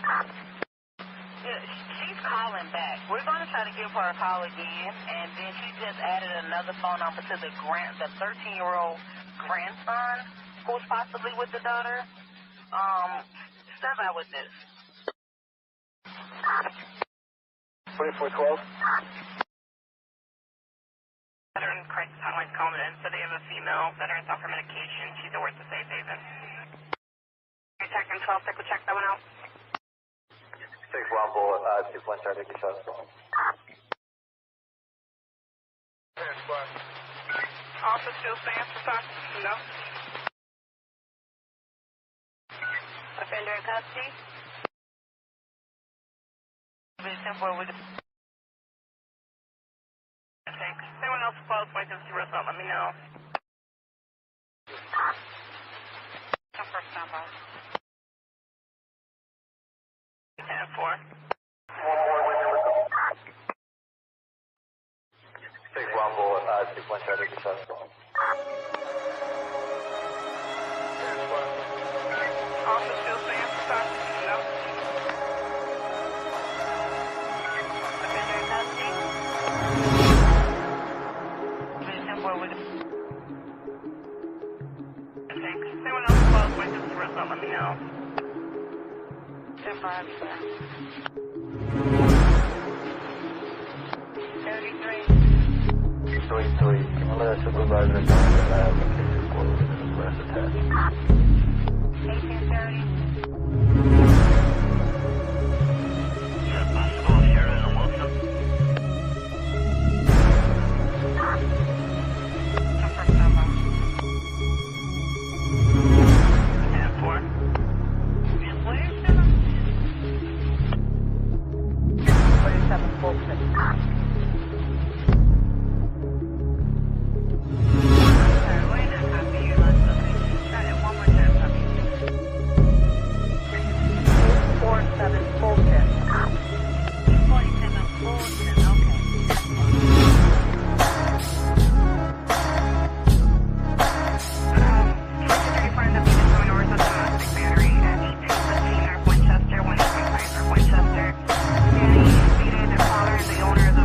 Yeah, she's calling back. We're going to try to give her a call again, and then she just added another phone number to the 13-year-old grandson who's possibly with the daughter. Step out with this. 2412. Veteran crisis hotline's calling in, so they have a female veteran's off her medication. She's at work to Safe Haven. Detecting 12, check that one out. 6-1 bullet, 2-1 start, take your shots. Officer still stands for time? No. Offender in custody? Thanks. Anyone else close, wait to see what's up, let me know. First number. 10-4. 6-1 bullet, 2-1 start, take your shots. Officer still stands for time? No. Offender in custody? Thanks. Anyone else close, wait to see what's up, let me know. 10-5, sir. 33. 3-3. Can I let a supervisor know that I have a case report with an arrest attached? 1830. Yes, possible, Sheridan and Wilson. First number. 10-4. Yes, where is it? 47-46. The owner of the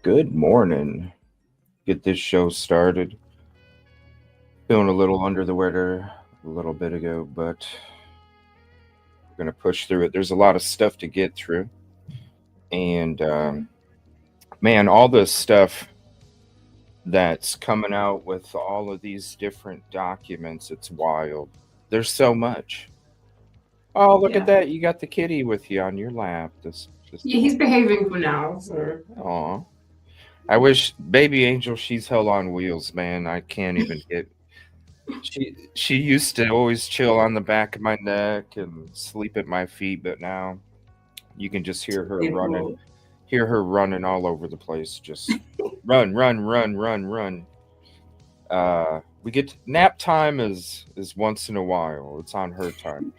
Good morning. Get this show started. Feeling a little under the weather a little bit ago, but we're going to push through it. There's a lot of stuff to get through. And man, all this stuff that's coming out with all of these different documents, it's wild. There's so much. Oh, look at that. You got the kitty with you on your lap. Yeah, he's behaving for now. So. Aw. I wish baby Angel, she's hell on wheels, man. I can't even get. She used to always chill on the back of my neck and sleep at my feet, but now you can just hear her running. Hear her running all over the place. Just run. We get nap time is once in a while. It's on her time.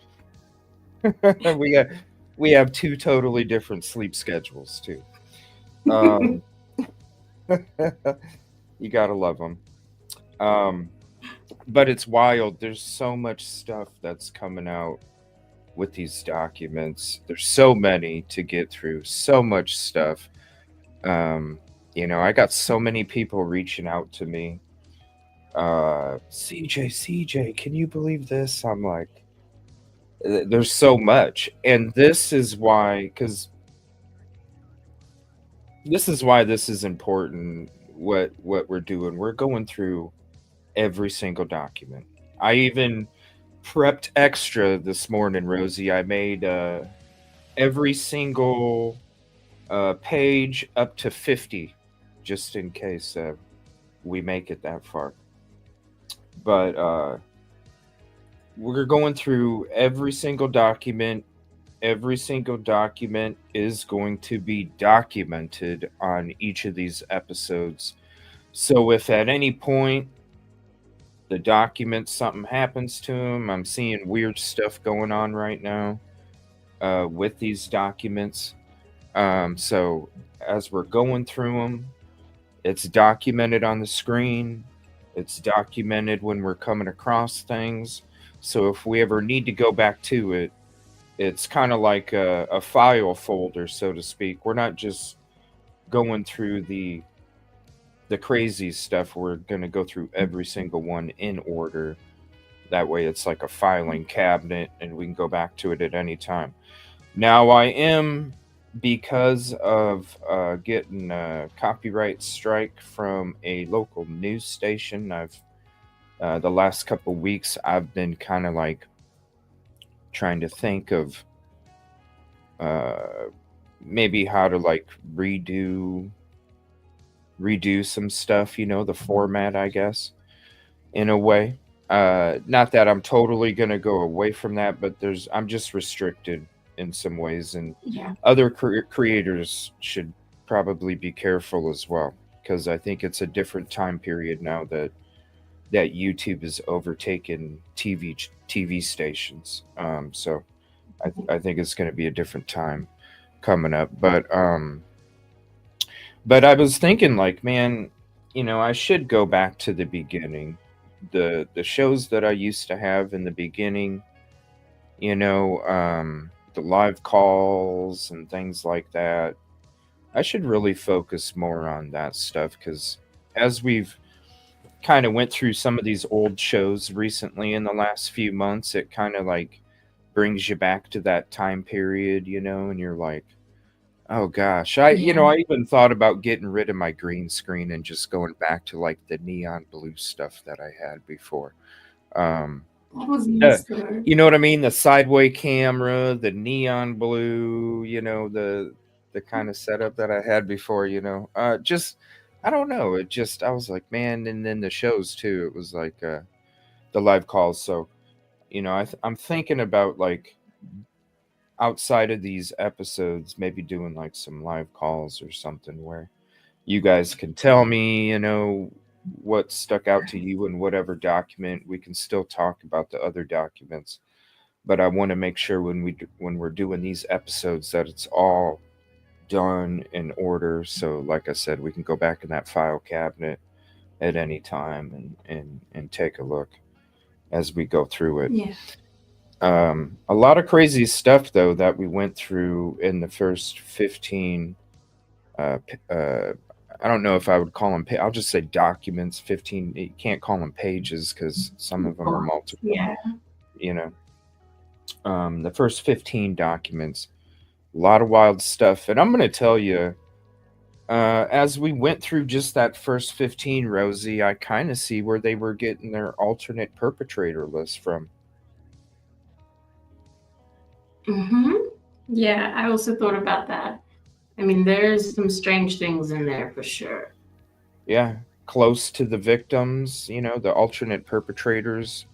we have two totally different sleep schedules too. You gotta love them. But it's wild. There's so much stuff that's coming out with these documents. There's so many to get through. So much stuff. I got so many people reaching out to me. CJ, can you believe this? I'm like, there's so much, and this is why this is important. What we're doing, we're going through every single document. I even prepped extra this morning, Rosie. I made every single page up to 50, just in case we make it that far. But we're going through every single document. Every single document is going to be documented on each of these episodes. So if at any point the document, something happens to them, I'm seeing weird stuff going on right now with these documents. So as we're going through them, it's documented on the screen. It's documented when we're coming across things. So if we ever need to go back to it, it's kind of like a file folder, so to speak. We're not just going through the crazy stuff. We're going to go through every single one in order. That way it's like a filing cabinet and we can go back to it at any time. Now I am, because of getting a copyright strike from a local news station, I've the last couple weeks I've been kind of like trying to think of maybe how to like redo some stuff, the format, I guess, in a way. Not that I'm totally going to go away from that, but I'm just restricted in some ways, and other creators should probably be careful as well, because I think it's a different time period now that YouTube has overtaken TV stations. So I think it's going to be a different time coming up. But I was thinking, like, man, I should go back to the beginning, the shows that I used to have in the beginning, the live calls and things like that. I should really focus more on that stuff, because as we've kind of went through some of these old shows recently in the last few months, it kind of like brings you back to that time period, and you're like, oh gosh, Yeah. I even thought about getting rid of my green screen and just going back to like the neon blue stuff that I had before. That was The, nice though. you know what I mean? The sideway camera, the neon blue, the kind of setup that I had before, just I don't know. It just I was like, man, and then the shows too. It was like the live calls. So, I'm thinking about like outside of these episodes, maybe doing like some live calls or something where you guys can tell me, what stuck out to you in whatever document. We can still talk about the other documents, but I want to make sure when we're doing these episodes that it's all done in order. So, like I said, we can go back in that file cabinet at any time and take a look as we go through it. Yeah. A lot of crazy stuff though that we went through in the first 15 I don't know if I would call them I'll just say documents. 15, you can't call them pages because some of them are multiple, Yeah. you know. The first 15 documents, a lot of wild stuff. And I'm going to tell you, as we went through just that first 15, Rosie, I kind of see where they were getting their alternate perpetrator list from. Yeah, I also thought about that. I mean, there's some strange things in there for sure. Yeah, close to the victims, the alternate perpetrators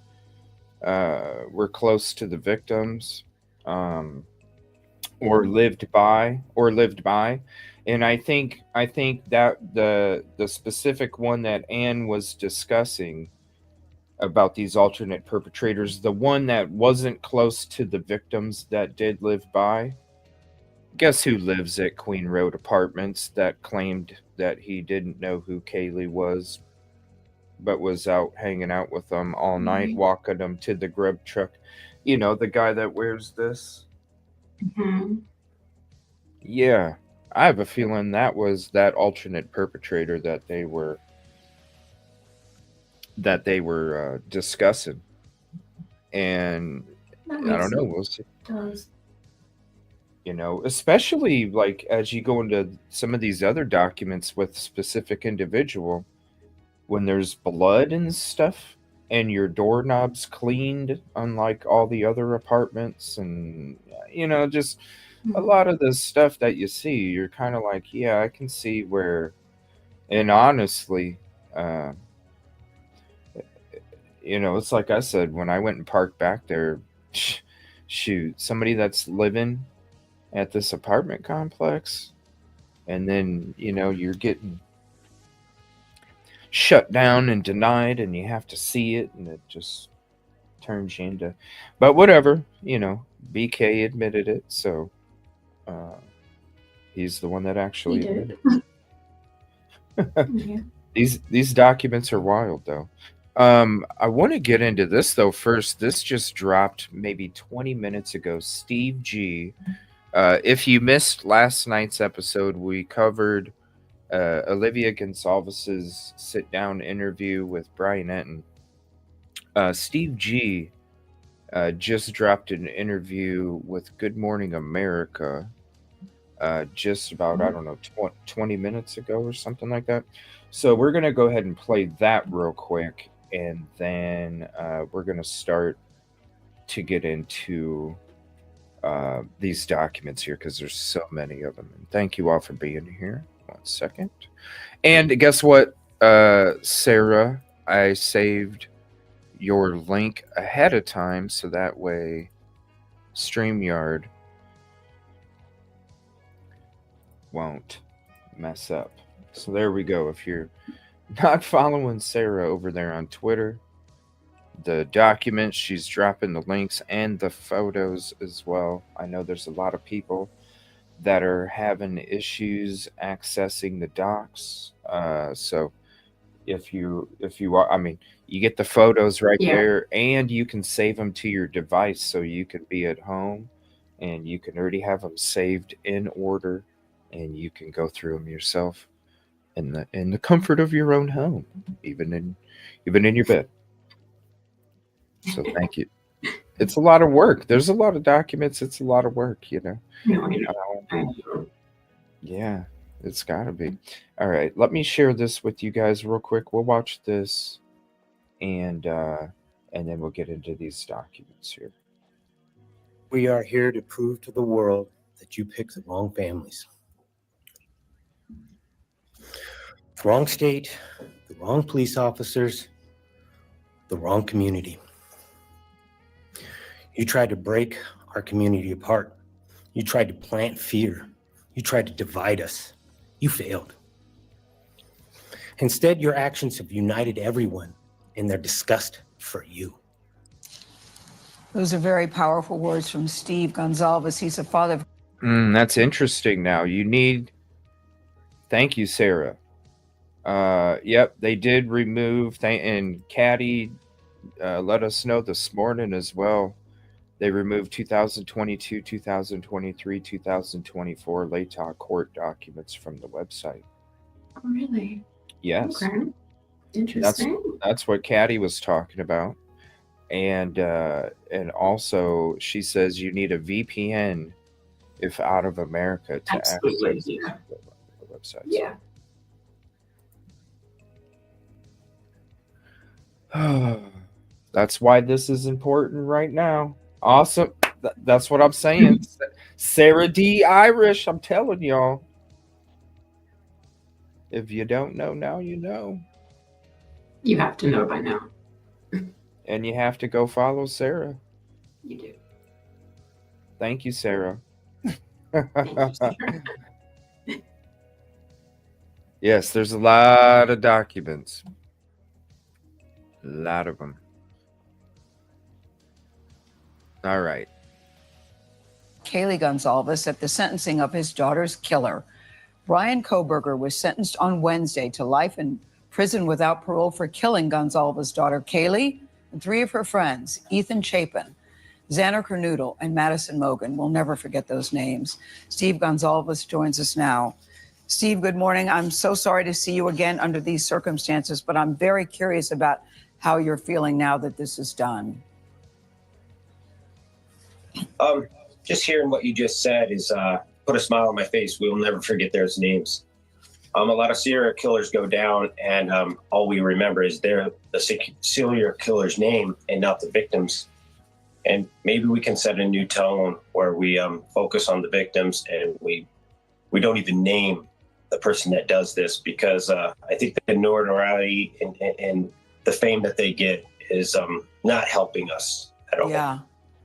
were close to the victims, or lived by. And I think that the specific one that Anne was discussing about these alternate perpetrators, the one that wasn't close to the victims that did live by, guess who lives at Queen Road Apartments that claimed that he didn't know who Kaylee was, but was out hanging out with them all night, walking them to the grub truck. The guy that wears this. Yeah, I have a feeling that was that alternate perpetrator that they were discussing, and I don't know. We'll see. Especially like as you go into some of these other documents with specific individual, when there's blood and stuff, and your doorknobs cleaned, unlike all the other apartments, and just a lot of the stuff that you see, you're kind of like, yeah, I can see where. And honestly, it's like I said, when I went and parked back there, shoot, somebody that's living at this apartment complex, and then you're getting shut down and denied, and you have to see it, and it just turns you into. But whatever, BK admitted it, so he's the one that actually admitted it. Yeah. These documents are wild though. I want to get into this though first. This just dropped maybe 20 minutes ago. Steve G. If you missed last night's episode, we covered Olivia Gonsalves's sit-down interview with Brian Enton. Steve G. Just dropped an interview with Good Morning America just about, I don't know, 20 minutes ago or something like that. So we're going to go ahead and play that real quick, and then we're going to start to get into these documents here because there's so many of them. And thank you all for being here. 1 second. And guess what, Sarah? I saved your link ahead of time so that way StreamYard won't mess up. So there we go. If you're not following Sarah over there on Twitter, the documents, she's dropping the links and the photos as well. I know there's a lot of people that are having issues accessing the docs. So if you are, I mean, you get the photos right there, and you can save them to your device, so you can be at home and you can already have them saved in order, and you can go through them yourself in the comfort of your own home, even in your bed. So thank you. It's a lot of work. There's a lot of documents. It's a lot of work, you know. No, I know. I know. Yeah, it's got to be. All right, let me share this with you guys real quick. We'll watch this, and then we'll get into these documents here. We are here to prove to the world that you picked the wrong families. The wrong state, the wrong police officers, the wrong community. You tried to break our community apart. You tried to plant fear. You tried to divide us. You failed. Instead, your actions have united everyone in their disgust for you. Those are very powerful words from Steve Gonzalez. He's a father. That's interesting. Now you need. Thank you, Sarah. Yep, they did remove. And Caddy let us know this morning as well. They removed 2022, 2023, 2024 LATOC court documents from the website. Oh, really? Yes. Okay. Interesting. That's what Caddy was talking about. And also she says you need a VPN if out of America to access the website. Yeah. That's why this is important right now. Awesome. That's what I'm saying. Sarah D. Irish, I'm telling y'all. If you don't know now, you know. You have to know by now. And you have to go follow Sarah. You do. Thank you, Sarah. Thank you, Sarah. Yes, there's a lot of documents. A lot of them. All right. Kaylee Gonzalez at the sentencing of his daughter's killer. Brian Koberger was sentenced on Wednesday to life in prison without parole for killing Gonzalez's daughter, Kaylee, and 3 of her friends, Ethan Chapin, Xander Kernoodle, and Madison Mogan. We'll never forget those names. Steve Gonzalez joins us now. Steve, good morning. I'm so sorry to see you again under these circumstances, but I'm very curious about how you're feeling now that this is done. Just hearing what you just said is put a smile on my face. We will never forget those names. A lot of serial killers go down, and all we remember is the serial killer's name and not the victims. And maybe we can set a new tone where we focus on the victims and we don't even name the person that does this, because I think the notoriety and the fame that they get is not helping us at all. Yeah.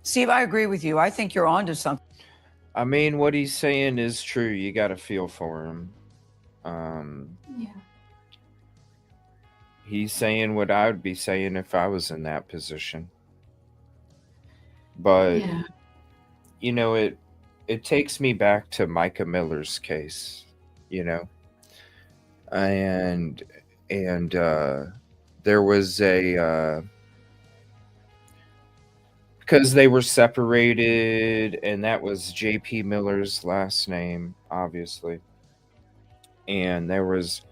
Steve, I agree with you. I think you're onto something. I mean, what he's saying is true. You got to feel for him. Yeah. He's saying what I would be saying if I was in that position. But, Yeah. you know, it takes me back to Micah Miller's case, you know, and there was because they were separated, and that was J.P. Miller's last name, obviously. And there was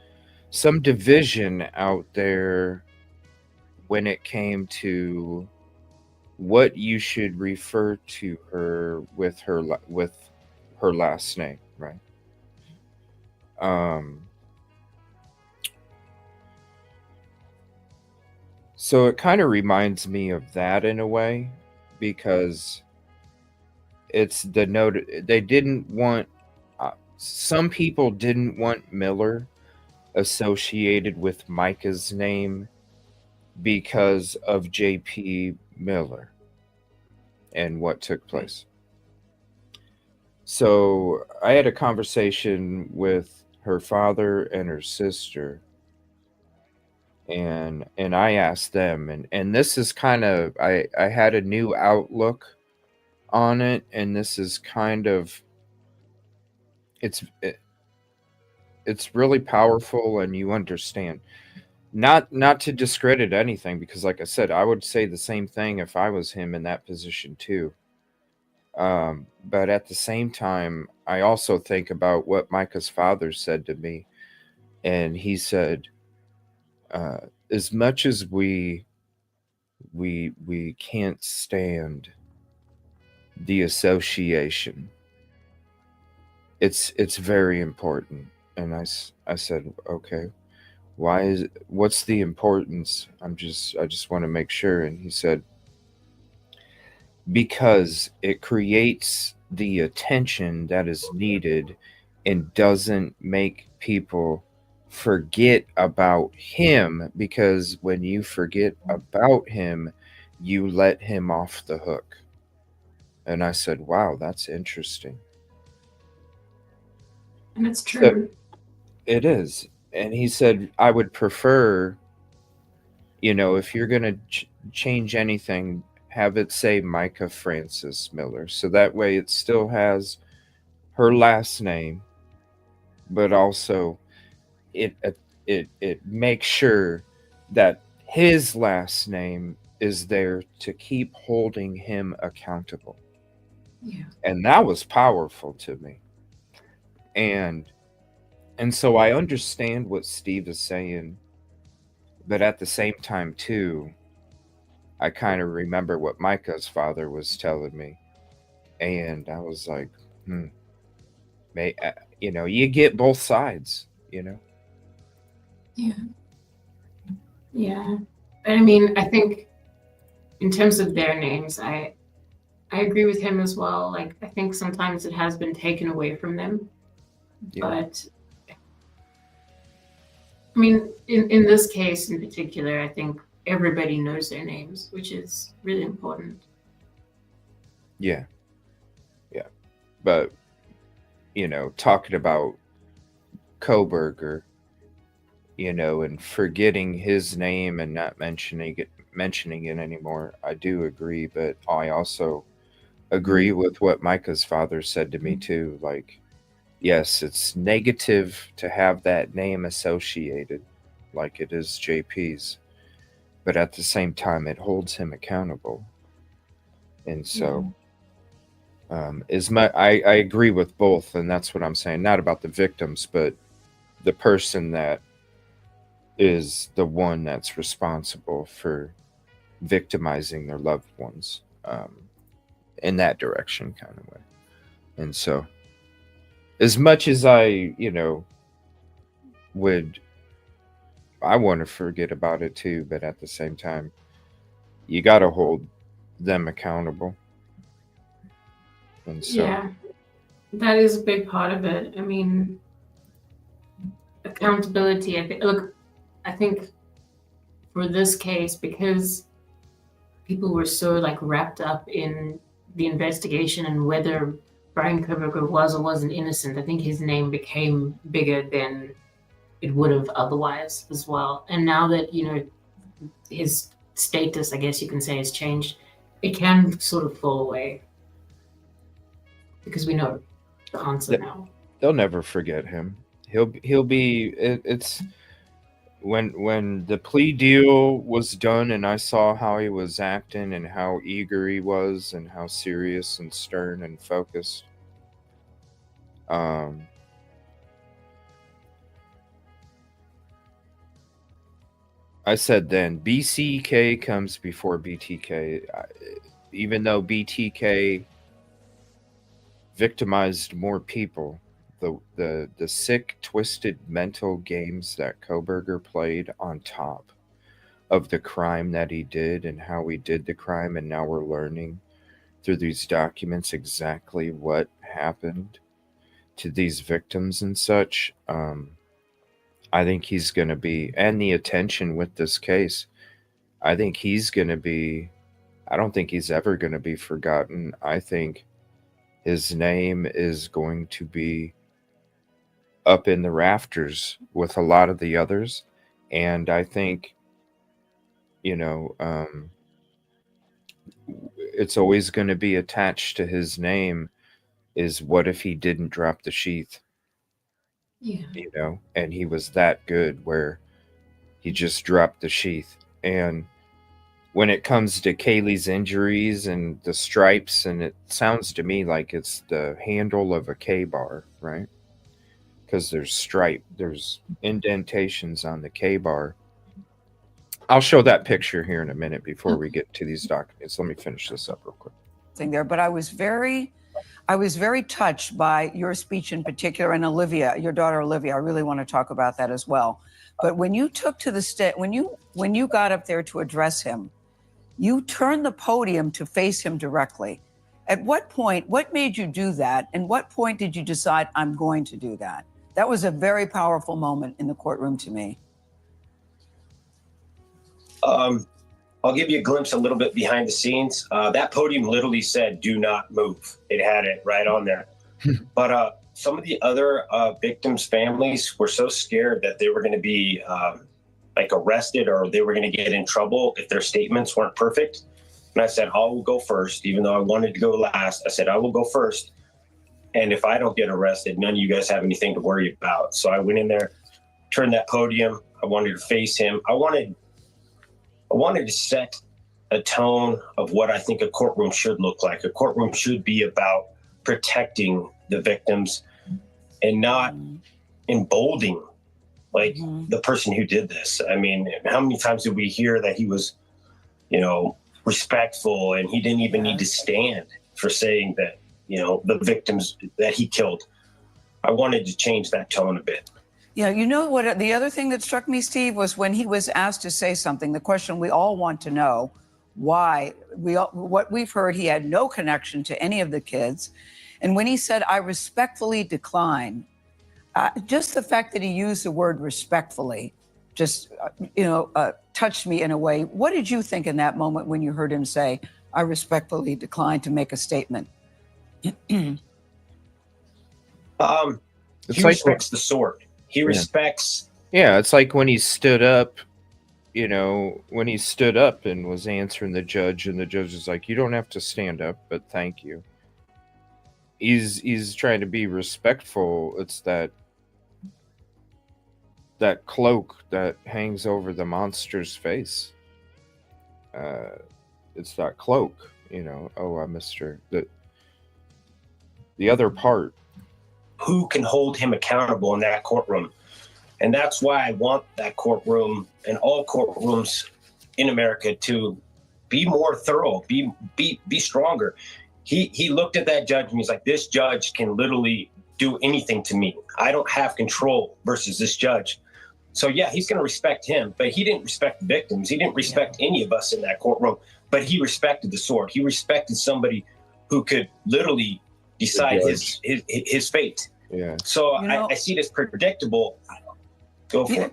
some division out there when it came to what you should refer to her with her last name, right? So it kind of reminds me of that in a way, because it's the note they didn't want. Some people didn't want Miller associated with Micah's name because of J.P. Miller and what took place. So I had a conversation with her father and her sister, and I asked them, and this is kind of, I had a new outlook on it, and this is kind of, it's really powerful, and you understand. Not to discredit anything, because like I said, I would say the same thing if I was him in that position too. But at the same time, I also think about what Micah's father said to me and he said, as much as we can't stand the association, it's very important. And I said, okay, what's the importance? I just want to make sure. And he said, because it creates the attention that is needed and doesn't make people forget about him, because when you forget about him, you let him off the hook. And I said, wow, that's interesting. And it's So true. it is. And he said, I would prefer, if you're going to change anything, have it say Micah Francis Miller. So that way it still has her last name, but also it makes sure that his last name is there to keep holding him accountable. Yeah. And that was powerful to me. And so I understand what Steve is saying, but at the same time too, I kind of remember what Micah's father was telling me, and I was like, you get both sides, Yeah. Yeah. But I mean, I think in terms of their names, I agree with him as well. Like, I think sometimes it has been taken away from them. Yeah. But I mean, in this case in particular, I think everybody knows their names, which is really important. Yeah. But talking about Koberger, and forgetting his name and not mentioning it anymore, I do agree. But I also agree with what Micah's father said to me too. Like, yes, it's negative to have that name associated, like it is JP's, but at the same time, it holds him accountable. And so, I agree with both, and that's what I'm saying. Not about the victims, but the person that is the one that's responsible for victimizing their loved ones, in that direction, kind of way. And so, as much as I want to forget about it too, but at the same time, you got to hold them accountable. And so, Yeah, that is a big part of it. I mean, accountability. I think for this case, because people were so like wrapped up in the investigation and whether Brian Koberger was or wasn't innocent, I think his name became bigger than it would have otherwise as well. And now that his status, I guess you can say, has changed, it can sort of fall away because we know the answer now. they'll never forget him. He'll be. It's when the plea deal was done, and I saw how he was acting and how eager he was, and how serious and stern and focused. I said then BCK comes before BTK. Even though BTK victimized more people, the sick, twisted mental games that Koberger played on top of the crime that he did and how he did the crime, and now we're learning through these documents exactly what happened to these victims and such. I think he's going to be, and the attention with this case, I think he's going to be, I don't think he's ever going to be forgotten. I think his name is going to be up in the rafters with a lot of the others. And I think, it's always going to be attached to his name is, what if he didn't drop the sheath? Yeah. And he was that good where he just dropped the sheath. And when it comes to Kaylee's injuries and the stripes, and it sounds to me like it's the handle of a K-bar, right? because there's indentations on the K-bar. I'll show that picture here in a minute before we get to these documents. Let me finish this up real quick. There, but I was very touched by your speech in particular, and Olivia, your daughter Olivia. I really want to talk about that as well. But when you took to the when you got up there to address him, you turned the podium to face him directly. At what point, what made you do that? And what point did you decide, I'm going to do that? That was a very powerful moment in the courtroom to me. I'll give you a glimpse a little bit behind the scenes. That podium literally said, "Do not move." It had it right on there. But some of the other victims' families were so scared that they were going to be like arrested or they were going to get in trouble if their statements weren't perfect. And I said, I will go first, even though I wanted to go last. I said, I will go first. And if I don't get arrested, none of you guys have anything to worry about. So I went in there, turned that podium. I wanted to face him. I wanted to set a tone of what I think a courtroom should look like. A courtroom should be about protecting the victims and not emboldening like the person who did this. I mean, how many times did we hear that he was, respectful and he didn't even need to stand for saying that, the victims that he killed. I wanted to change that tone a bit. Yeah, you know what? The other thing that struck me, Steve, was when he was asked to say something, the question we all want to know, why? What we've heard, he had no connection to any of the kids. And when he said, I respectfully decline, just the fact that he used the word respectfully just, touched me in a way. What did you think in that moment when you heard him say, I respectfully decline to make a statement? He respects the sword. He respects. Yeah, it's like when he stood up, when he stood up and was answering the judge, and the judge is like, you don't have to stand up, but thank you. He's trying to be respectful. It's that cloak that hangs over the monster's face. It's that cloak, I missed her. The other part. Who can hold him accountable in that courtroom? And that's why I want that courtroom and all courtrooms in America to be more thorough, be stronger. He looked at that judge and he's like, this judge can literally do anything to me. I don't have control versus this judge. So yeah, he's going to respect him, but he didn't respect the victims. He didn't respect any of us in that courtroom, but he respected the sword. He respected somebody who could literally decide his fate. Yeah. So I see it as predictable. Go for it.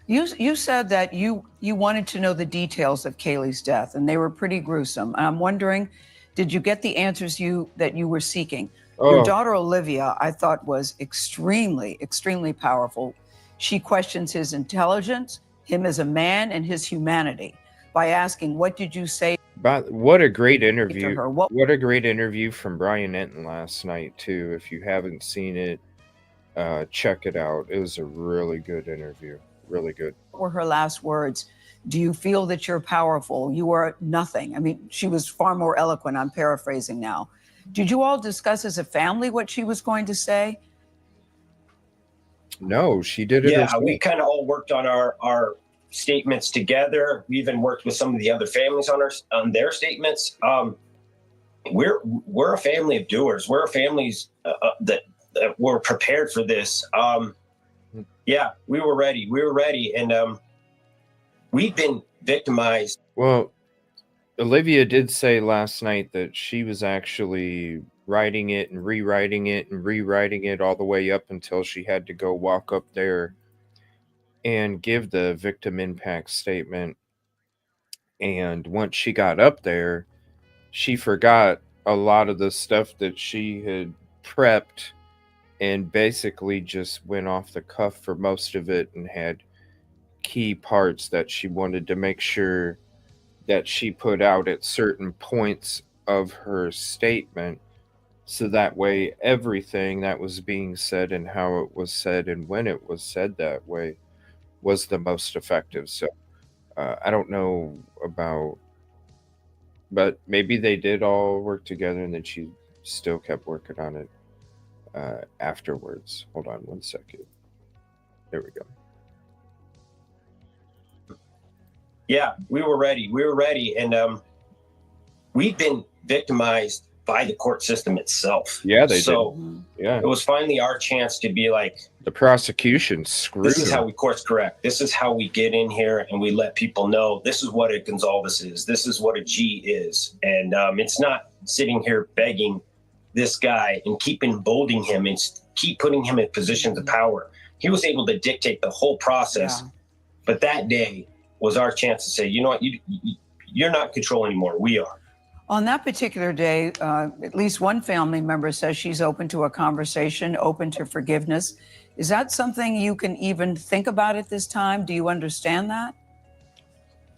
You said that you wanted to know the details of Kaylee's death, and they were pretty gruesome. And I'm wondering, did you get the answers that you were seeking? Your daughter Olivia, I thought, was extremely, extremely powerful. She questions his intelligence, him as a man, and his humanity by asking, "What did you say?" What a great interview! To her? What a great interview from Brian Enton last night too. If you haven't seen it, check it out. It was a really good interview. Really good. What were her last words? Do you feel that you're powerful? You are nothing. I mean, she was far more eloquent. I'm paraphrasing now. Did you all discuss as a family what she was going to say? No, she did it. Yeah, we kind of all worked on our statements together. We even worked with some of the other families on their statements. We're a family of doers. We're a families that were prepared for this. Yeah, we were ready. And we've been victimized. Well, Olivia did say last night that she was actually writing it and rewriting it all the way up until she had to go walk up there and give the victim impact statement. And once she got up there, she forgot a lot of the stuff that she had prepped and basically just went off the cuff for most of it and had key parts that she wanted to make sure that she put out at certain points of her statement, so that way everything that was being said and how it was said and when it was said that way was the most effective. So I don't know about, but maybe they did all work together and then she still kept working on it. afterwards. Hold on one second. There we go. Yeah, we were ready. And we've been victimized by the court system itself. Yeah, they so Mhm. Yeah, it was finally our chance to be like, the prosecution screwed this is him. how we course correct. This is how we get in here and we let people know this is what a Gonzalez is. This is what a G is. And it's not sitting here begging this guy and keep emboldening him and keep putting him in positions of power. He was able to dictate the whole process. Yeah. But that day was our chance to say, you know what, you're not in control anymore. We are. On that particular day, at least one family member says she's open to a conversation, open to forgiveness. Is that something you can even think about at this time? Do you understand that?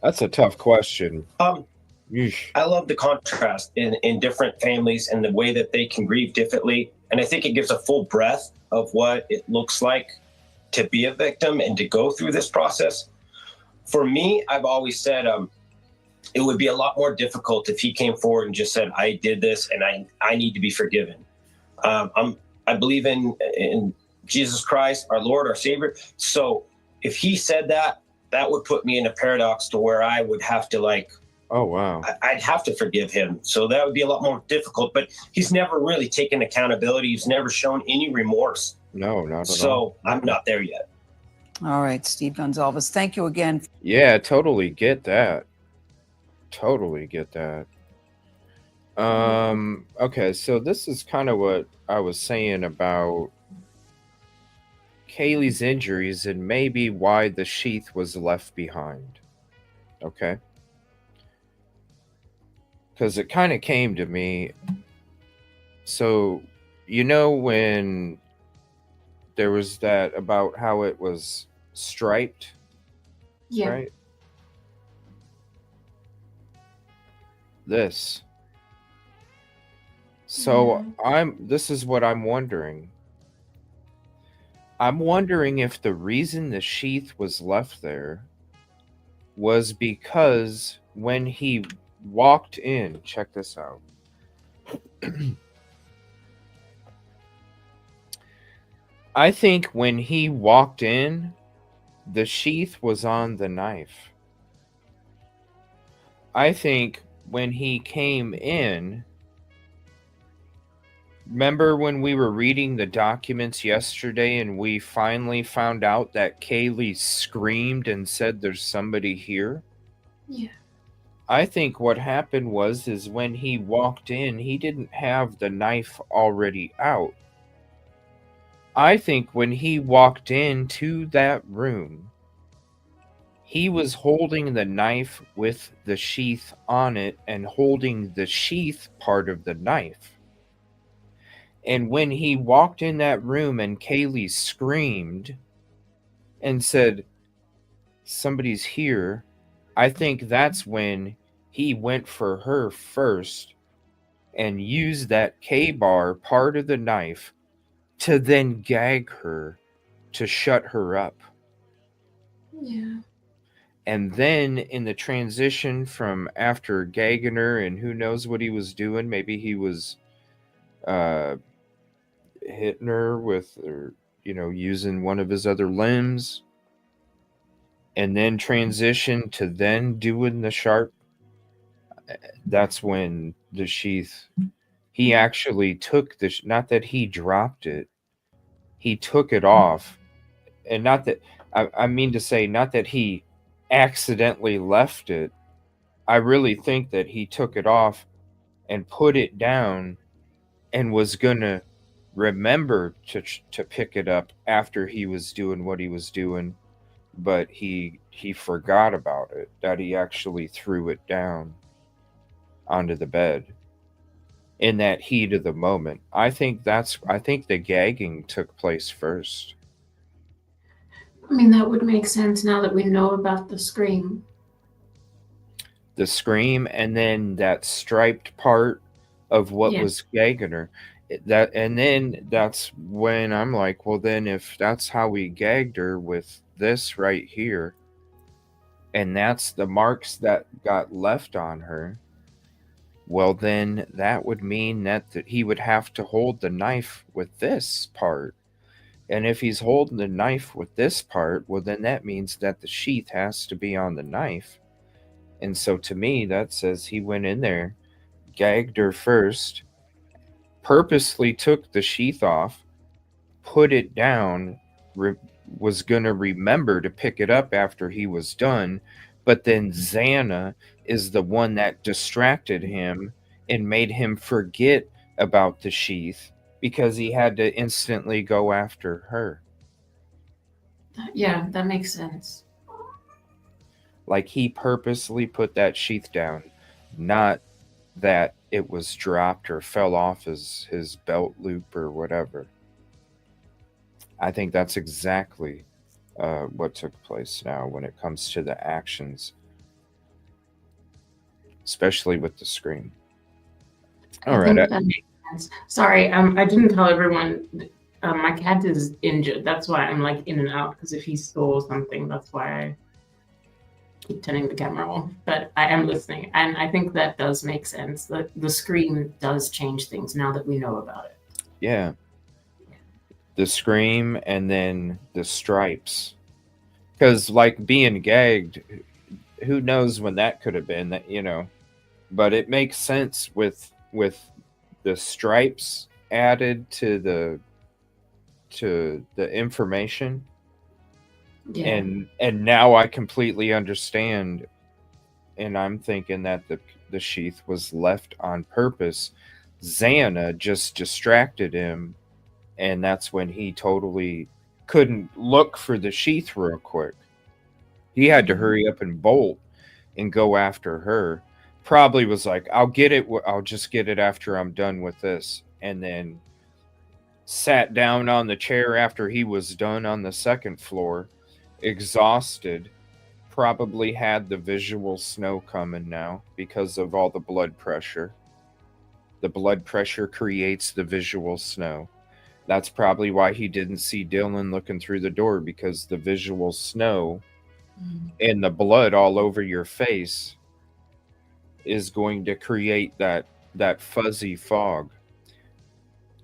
That's a tough question. Yeesh. I love the contrast in different families and the way that they can grieve differently. And I think it gives a full breadth of what it looks like to be a victim and to go through this process. For me, I've always said it would be a lot more difficult if he came forward and just said, I did this and I need to be forgiven. I believe in Jesus Christ, our Lord, our Savior. So if he said that, that would put me in a paradox to where I would have to Oh, wow. I'd have to forgive him. So that would be a lot more difficult, but he's never really taken accountability. He's never shown any remorse. No, not at all. So I'm not there yet. All right, Steve Gonzalez, thank you again. Yeah, totally get that. Totally get that. Okay, so this is kind of what I was saying about Kaylee's injuries and maybe why the sheath was left behind. Okay? Because it kind of came to me. So, you know, when there was that about how it was striped, Yeah. right? This. So this is what I'm wondering. I'm wondering if the reason the sheath was left there was because when he walked in, check this out. I think when he walked in, the sheath was on the knife. I think when he came in, remember when we were reading the documents yesterday and we finally found out that Kaylee screamed and said there's somebody here? Yeah. I think what happened is when he walked in, he didn't have the knife already out. I think when he walked into that room, he was holding the knife with the sheath on it and holding the sheath part of the knife. And when he walked in that room and Kaylee screamed and said, somebody's here, I think that's when he went for her first and used that K-bar part of the knife to then gag her to shut her up. Yeah. And then in the transition from after gagging her and who knows what he was doing, maybe he was hitting her with, or, you know, using one of his other limbs, and then transition to then doing the sharp. That's when the sheath, he actually took the, not that he dropped it, he took it off. And not that, I mean to say, not that he accidentally left it. I really think that he took it off and put it down and was going to remember to pick it up after he was doing what he was doing, but he forgot about it, that he actually threw it down onto the bed in that heat of the moment. I think the gagging took place first. I mean, that would make sense now that we know about the scream. The scream, and then that striped part of what was gagging her. That, and then that's when I'm like, well, then if that's how we gagged her with this right here, and that's the marks that got left on her, Well, then that would mean that he would have to hold the knife with this part. And if he's holding the knife with this part, well, then that means that the sheath has to be on the knife. And so to me, that says he went in there, gagged her first, purposely took the sheath off, put it down, was going to remember to pick it up after he was done. But then Xana is the one that distracted him and made him forget about the sheath because he had to instantly go after her. Yeah, that makes sense. Like he purposely put that sheath down, not that it was dropped or fell off his belt loop or whatever. I think that's exactly what took place now when it comes to the actions, especially with the scream. All right. That makes sense. Sorry, I didn't tell everyone. My cat is injured. That's why I'm like in and out. Because if he saw something, that's why I keep turning the camera off. But I am listening, and I think that does make sense. The scream does change things now that we know about it. Yeah. The scream and then the stripes. Because like being gagged, who knows when that could have been, that, you know. But it makes sense with the stripes added to the information. Yeah. And now I completely understand, and I'm thinking that the sheath was left on purpose. Xana just distracted him, and that's when he totally couldn't look for the sheath real quick. He had to hurry up and bolt and go after her. Probably was like, I'll get it. I'll just get it after I'm done with this. And then sat down on the chair after he was done on the second floor, exhausted. Probably had the visual snow coming now because of all the blood pressure. The blood pressure creates the visual snow. That's probably why he didn't see Dylan looking through the door, because the visual snow and the blood all over your face is going to create that fuzzy fog,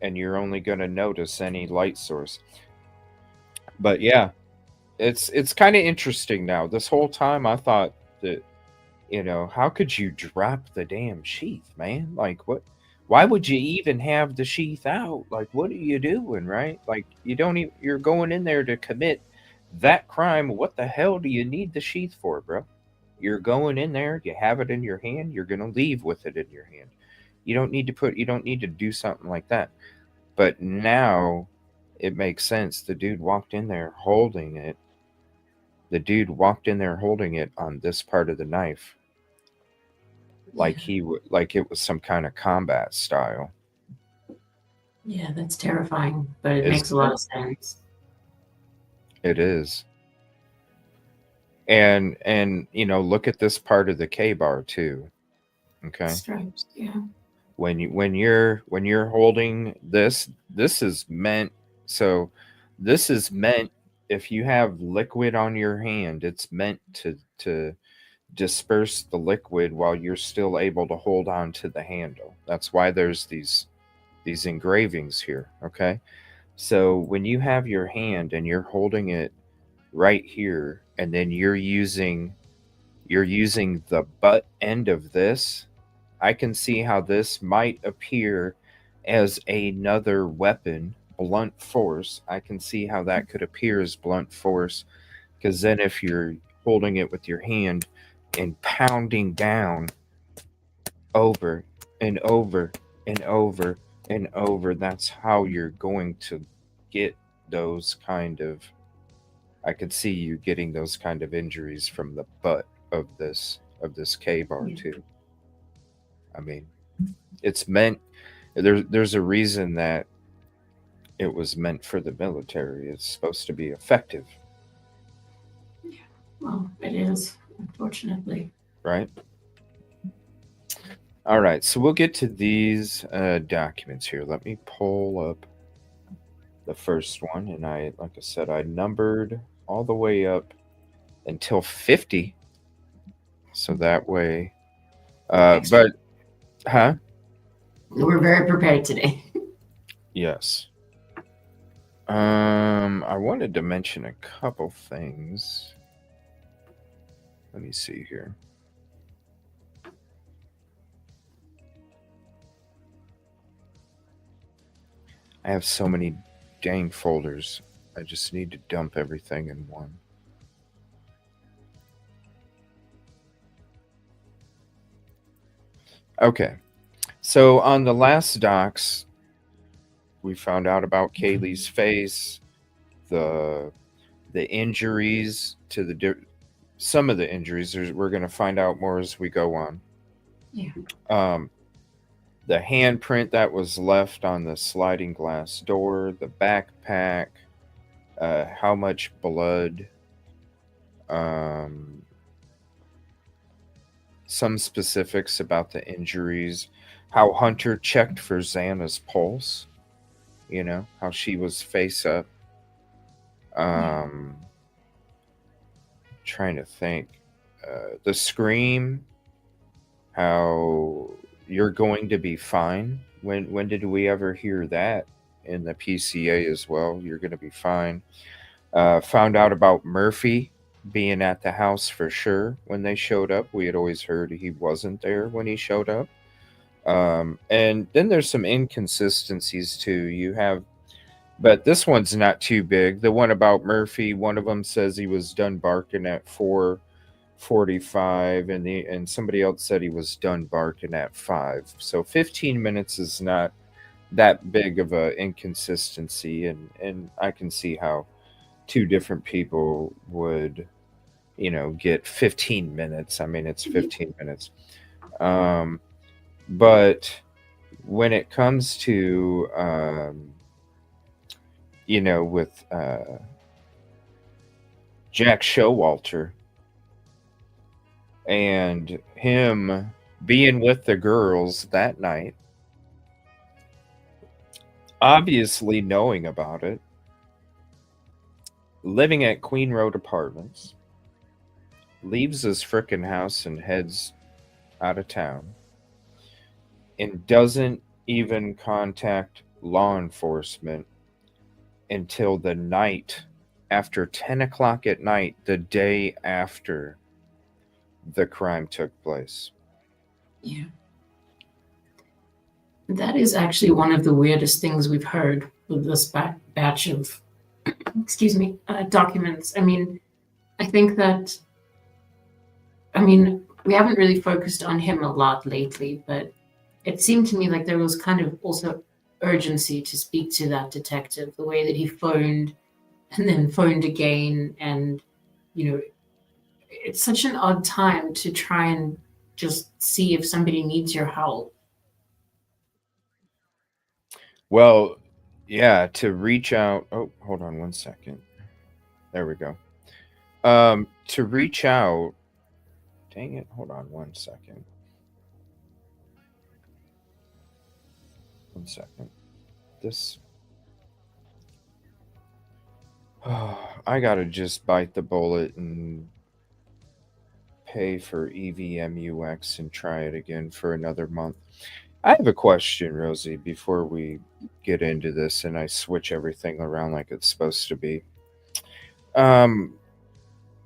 and you're only going to notice any light source. But yeah, it's kind of interesting now. This whole time I thought that, you know, how could you drop the damn sheath, man? Like, what? Why would you even have the sheath out? Like, what are you doing, right? Like, you don't even, you're going in there to commit that crime. What the hell do you need the sheath for, bro? You're going in there, you have it in your hand, you're going to leave with it in your hand. You don't need to do something like that. But now it makes sense. The dude walked in there holding it. The dude walked in there holding it on this part of the knife. Like like it was some kind of combat style. Yeah, that's terrifying, but it makes a lot of sense. It is. And you know, look at this part of the K-bar too. Okay. Stripes, yeah. When you're holding this is meant, so this is meant, if you have liquid on your hand, it's meant to disperse the liquid while you're still able to hold on to the handle. That's why there's these engravings here, okay? So when you have your hand and you're holding it right here, and then you're using the butt end of this, I can see how this might appear as another weapon, blunt force. I can see how that could appear as blunt force, because then if you're holding it with your hand and pounding down over and over and over and over, that's how you're going to get those kind of, I could see you getting those kind of injuries from the butt of this K-bar too. I mean, it's meant, there's a reason that it was meant for the military. It's supposed to be effective. Yeah, well, it is, unfortunately. Right? All right, so we'll get to these documents here. Let me pull up the first one, and like I said, I numbered all the way up until 50, so that way. But Huh? We're very prepared today. Yes. I wanted to mention a couple things. Let me see here. I have so many dang folders. I just need to dump everything in one. Okay. So on the last docs, we found out about Kaylee's face, the injuries to some of the injuries. We're going to find out more as we go on. Yeah. The handprint that was left on the sliding glass door, the backpack, how much blood, some specifics about the injuries, how Hunter checked for Xana's pulse, how she was face up. Trying to think. The scream, how you're going to be fine. When did we ever hear that in the PCA as well? You're going to be fine. Found out about Murphy being at the house for sure when they showed up. We had always heard he wasn't there when he showed up. And then there's some inconsistencies too. But this one's not too big. The one about Murphy, one of them says he was done barking at 4:45, and somebody else said he was done barking at 5. So 15 minutes is not that big of a inconsistency, and I can see how two different people would, get 15 minutes. I mean, it's 15 minutes. But when it comes to with Jack Showalter and him being with the girls that night, obviously knowing about it, living at Queen Road Apartments, leaves his frickin' house and heads out of town, and doesn't even contact law enforcement until the night after 10 o'clock at night, the day after the crime took place. Yeah. That is actually one of the weirdest things we've heard with this batch of, documents. I mean, I think that, we haven't really focused on him a lot lately, but it seemed to me like there was kind of also urgency to speak to that detective, the way that he phoned and then phoned again. And, it's such an odd time to try and just see if somebody needs your help. Well, yeah, to reach out. Oh, hold on one second. There we go. To reach out. Dang it. Hold on one second. One second. This. I gotta just bite the bullet and pay for EvilleCJ and try it again for another month. I have a question, Rosie, before we get into this and I switch everything around like it's supposed to be.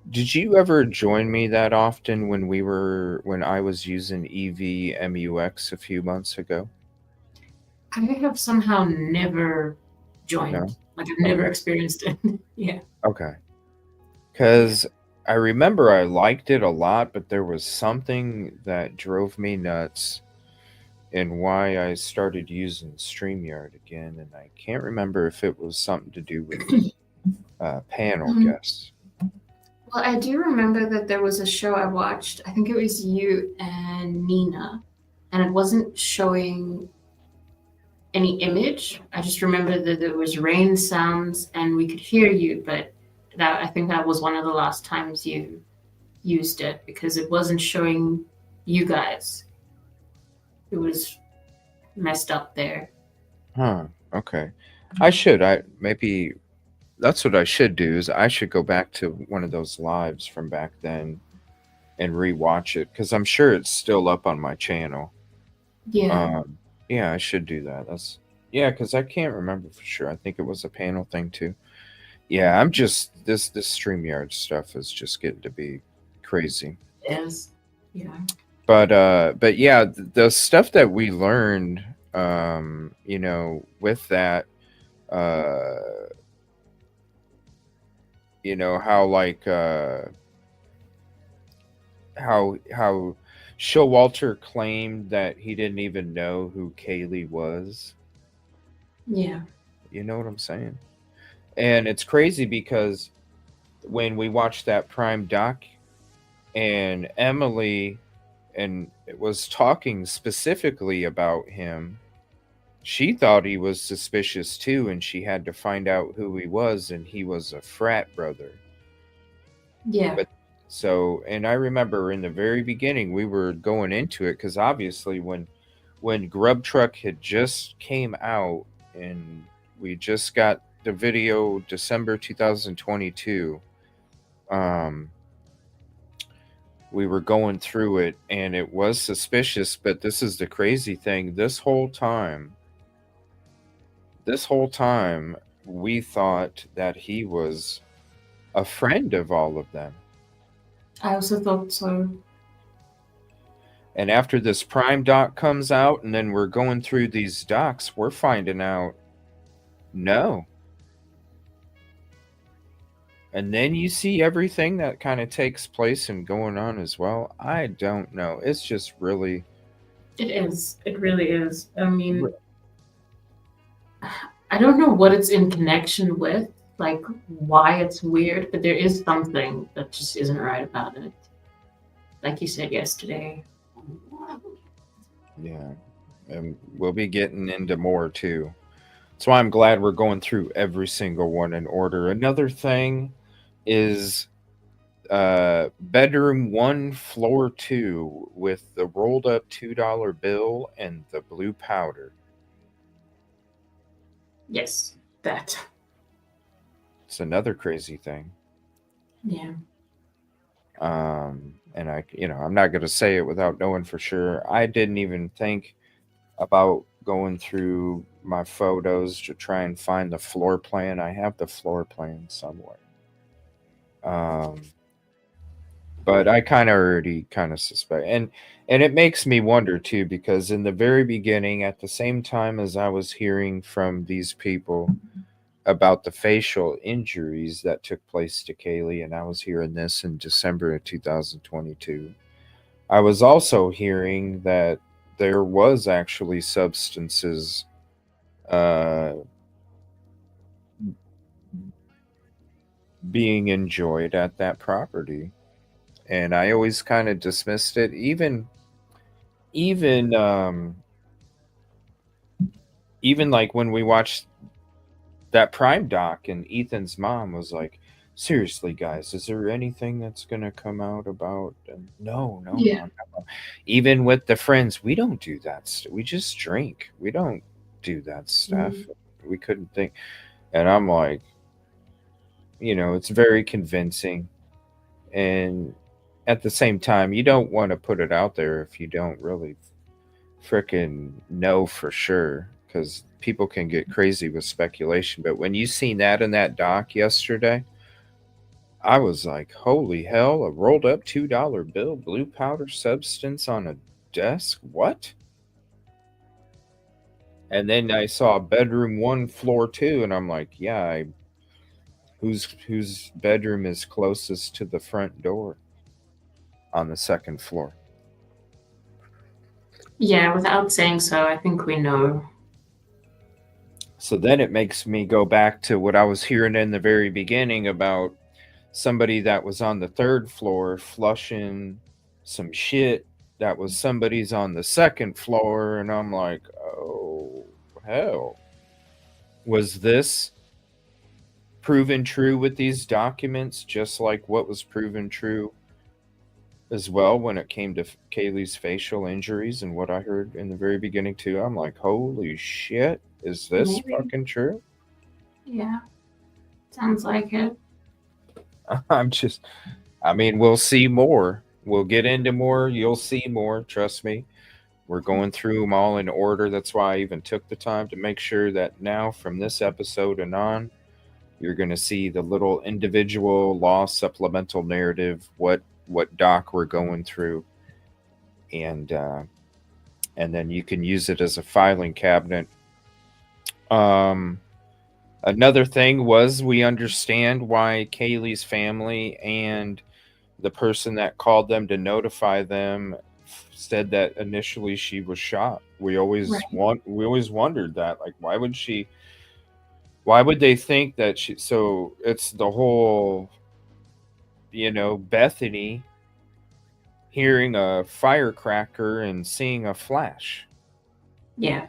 Did you ever join me that often when I was using EvilleCJ a few months ago? I have somehow never joined. No? Like I've never experienced it. Yeah. Okay. Because I remember I liked it a lot, but there was something that drove me nuts and why I started using StreamYard again. And I can't remember if it was something to do with panel guests. Well, I do remember that there was a show I watched. I think it was you and Nina, and it wasn't showing any image. I just remember that there was rain sounds and we could hear you, but I think that was one of the last times you used it because it wasn't showing you guys. It was messed up there. Huh. Okay. Maybe that's what I should do is I should go back to one of those lives from back then and rewatch it because I'm sure it's still up on my channel. Yeah. Yeah, I should do that. Yeah, because I can't remember for sure. I think it was a panel thing too. Yeah, I'm just this StreamYard stuff is just getting to be crazy. Yes. Yeah. But yeah, the stuff that we learned, with that, uh, how like how Showalter claimed that he didn't even know who Kaylee was. Yeah. You know what I'm saying? And it's crazy because when we watched that Prime doc and Emily and was talking specifically about him, she thought he was suspicious too, and she had to find out who he was, and he was a frat brother. Yeah. But and I remember in the very beginning we were going into it because obviously when Grub Truck had just came out and we just got the video December 2022, we were going through it and it was suspicious, but this is the crazy thing. This whole time we thought that he was a friend of all of them. I also thought so. And after this Prime doc comes out and then we're going through these docs, we're finding out no. And then you see everything that kind of takes place and going on as well. I don't know. It's just really. It is. It really is. I mean, I don't know what it's in connection with, like why it's weird, but there is something that just isn't right about it. Like you said yesterday. Yeah. And we'll be getting into more too. That's why I'm glad we're going through every single one in order. Another thing is bedroom 1, floor 2 with the rolled up $2 bill and the blue powder. Yes, that. It's another crazy thing. Yeah. And I'm not going to say it without knowing for sure. I didn't even think about going through my photos to try and find the floor plan. I have the floor plan somewhere. But I kind of already suspect. And it makes me wonder too, because in the very beginning, at the same time as I was hearing from these people about the facial injuries that took place to Kaylee, and I was hearing this in December of 2022, I was also hearing that there was actually substances being enjoyed at that property. And I always kind of dismissed it, even like when we watched that Prime doc and Ethan's mom was like, seriously guys, is there anything that's gonna come out about? And no, Yeah. Mom, no. Even with the friends, we don't do that we just drink, we don't do that stuff. We couldn't think. And I'm like, it's very convincing, and at the same time you don't want to put it out there if you don't really freaking know for sure, because people can get crazy with speculation. But when you seen that in that doc yesterday, I was like, holy hell, a rolled up $2 bill, blue powder substance on a desk? What? And then I saw bedroom 1, floor 2, and I'm like, yeah, whose bedroom is closest to the front door on the second floor? Yeah, without saying so, I think we know. So then it makes me go back to what I was hearing in the very beginning about somebody that was on the third floor flushing some shit that was somebody's on the second floor. And I'm like, oh, hell. Was this proven true with these documents, just like what was proven true as well when it came to Kaylee's facial injuries and what I heard in the very beginning too? I'm like, holy shit, is this Maybe. fucking true? Yeah. Sounds like it. We'll see more. We'll get into more. You'll see more. Trust me. We're going through them all in order. That's why I even took the time to make sure that now from this episode and on, you're going to see the little individual law supplemental narrative, what doc we're going through, and then you can use it as a filing cabinet. Another thing was we understand why Kaylee's family and the person that called them to notify them said that initially she was shot. We always wondered that, like, why would they think that she? So it's the whole, Bethany hearing a firecracker and seeing a flash. Yeah.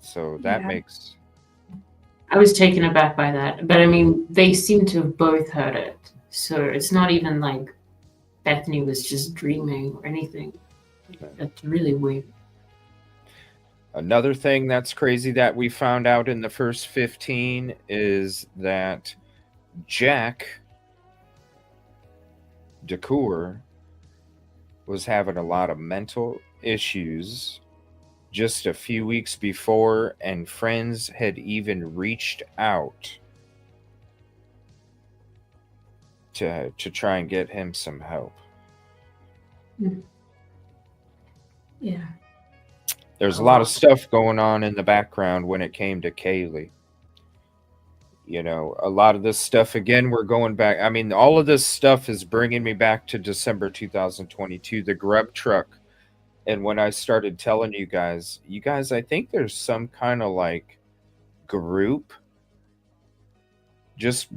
So that makes. I was taken aback by that, but I mean, they seem to have both heard it, so it's not even like Bethany was just dreaming or anything. That's really weird. Another thing that's crazy that we found out in the first 15 is that Jack DeCoeur was having a lot of mental issues just a few weeks before, and friends had even reached out to try and get him some help. Yeah. There's a lot of stuff going on in the background when it came to Kaylee. A lot of this stuff, again, we're going back. I mean, all of this stuff is bringing me back to December 2022, the grub truck. And when I started telling you guys, I think there's some kind of like group, just,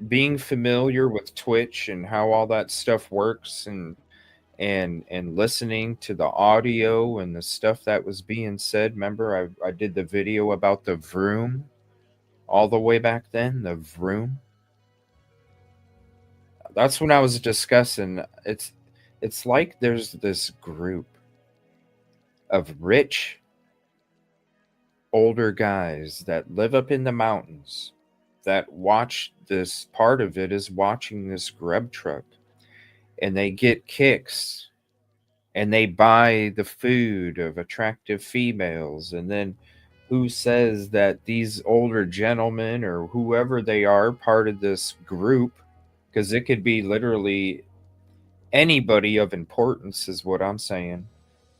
being familiar with Twitch and how all that stuff works, and listening to the audio and the stuff that was being said. Remember, I did the video about the vroom all the way back then, the vroom. That's when I was discussing. It's like there's this group of rich older guys that live up in the mountains that watch this. Part of it is watching this grub truck, and they get kicks and they buy the food of attractive females. And then who says that these older gentlemen or whoever they are part of this group, because it could be literally anybody of importance, is what I'm saying.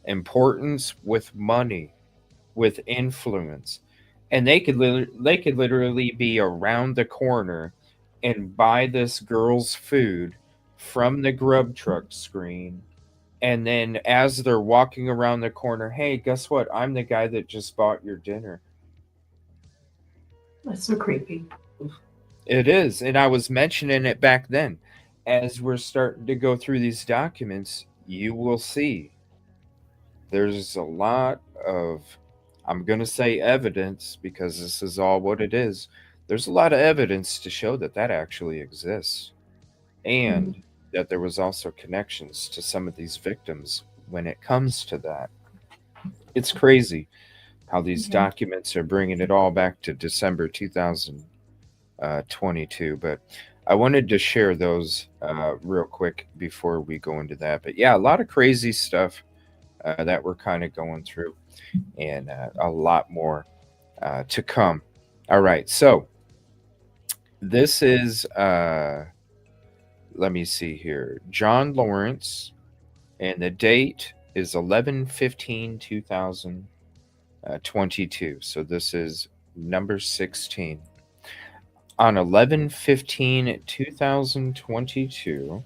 Importance with money, with influence. And they could literally be around the corner and buy this girl's food from the grub truck screen. And then as they're walking around the corner, hey, guess what? I'm the guy that just bought your dinner. That's so creepy. It is. And I was mentioning it back then. As we're starting to go through these documents, you will see there's a lot of, I'm going to say evidence, because this is all what it is. There's a lot of evidence to show that actually exists. And that there was also connections to some of these victims when it comes to that. It's crazy how these documents are bringing it all back to December 2022. But I wanted to share those real quick before we go into that. But yeah, a lot of crazy stuff that we're kind of going through, and a lot more to come. All right, so this is let me see here, John Lawrence, and the date is 11/15/2022. So this is number 16. On 11/15/2022,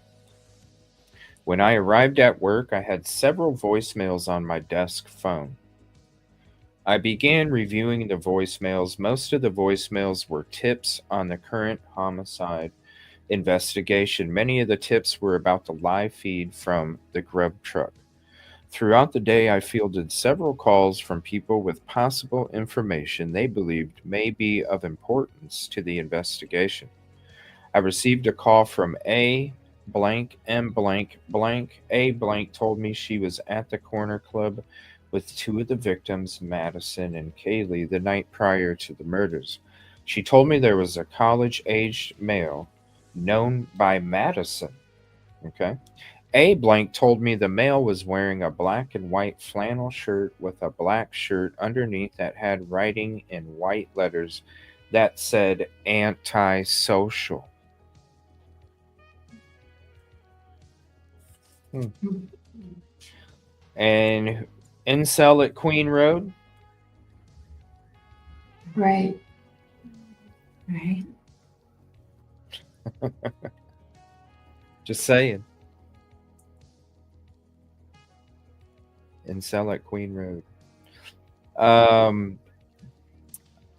when I arrived at work, I had several voicemails on my desk phone. I began reviewing the voicemails. Most of the voicemails were tips on the current homicide investigation. Many of the tips were about the live feed from the grub truck. Throughout the day, I fielded several calls from people with possible information they believed may be of importance to the investigation. I received a call from A blank M blank blank. A blank told me she was at the corner club with two of the victims, Madison and Kaylee, the night prior to the murders. She told me there was a college-aged male known by Madison, A blank told me the male was wearing a black and white flannel shirt with a black shirt underneath that had writing in white letters that said antisocial. And incel at Queen Road. Right. Right. Just saying. Incel at Queen Road.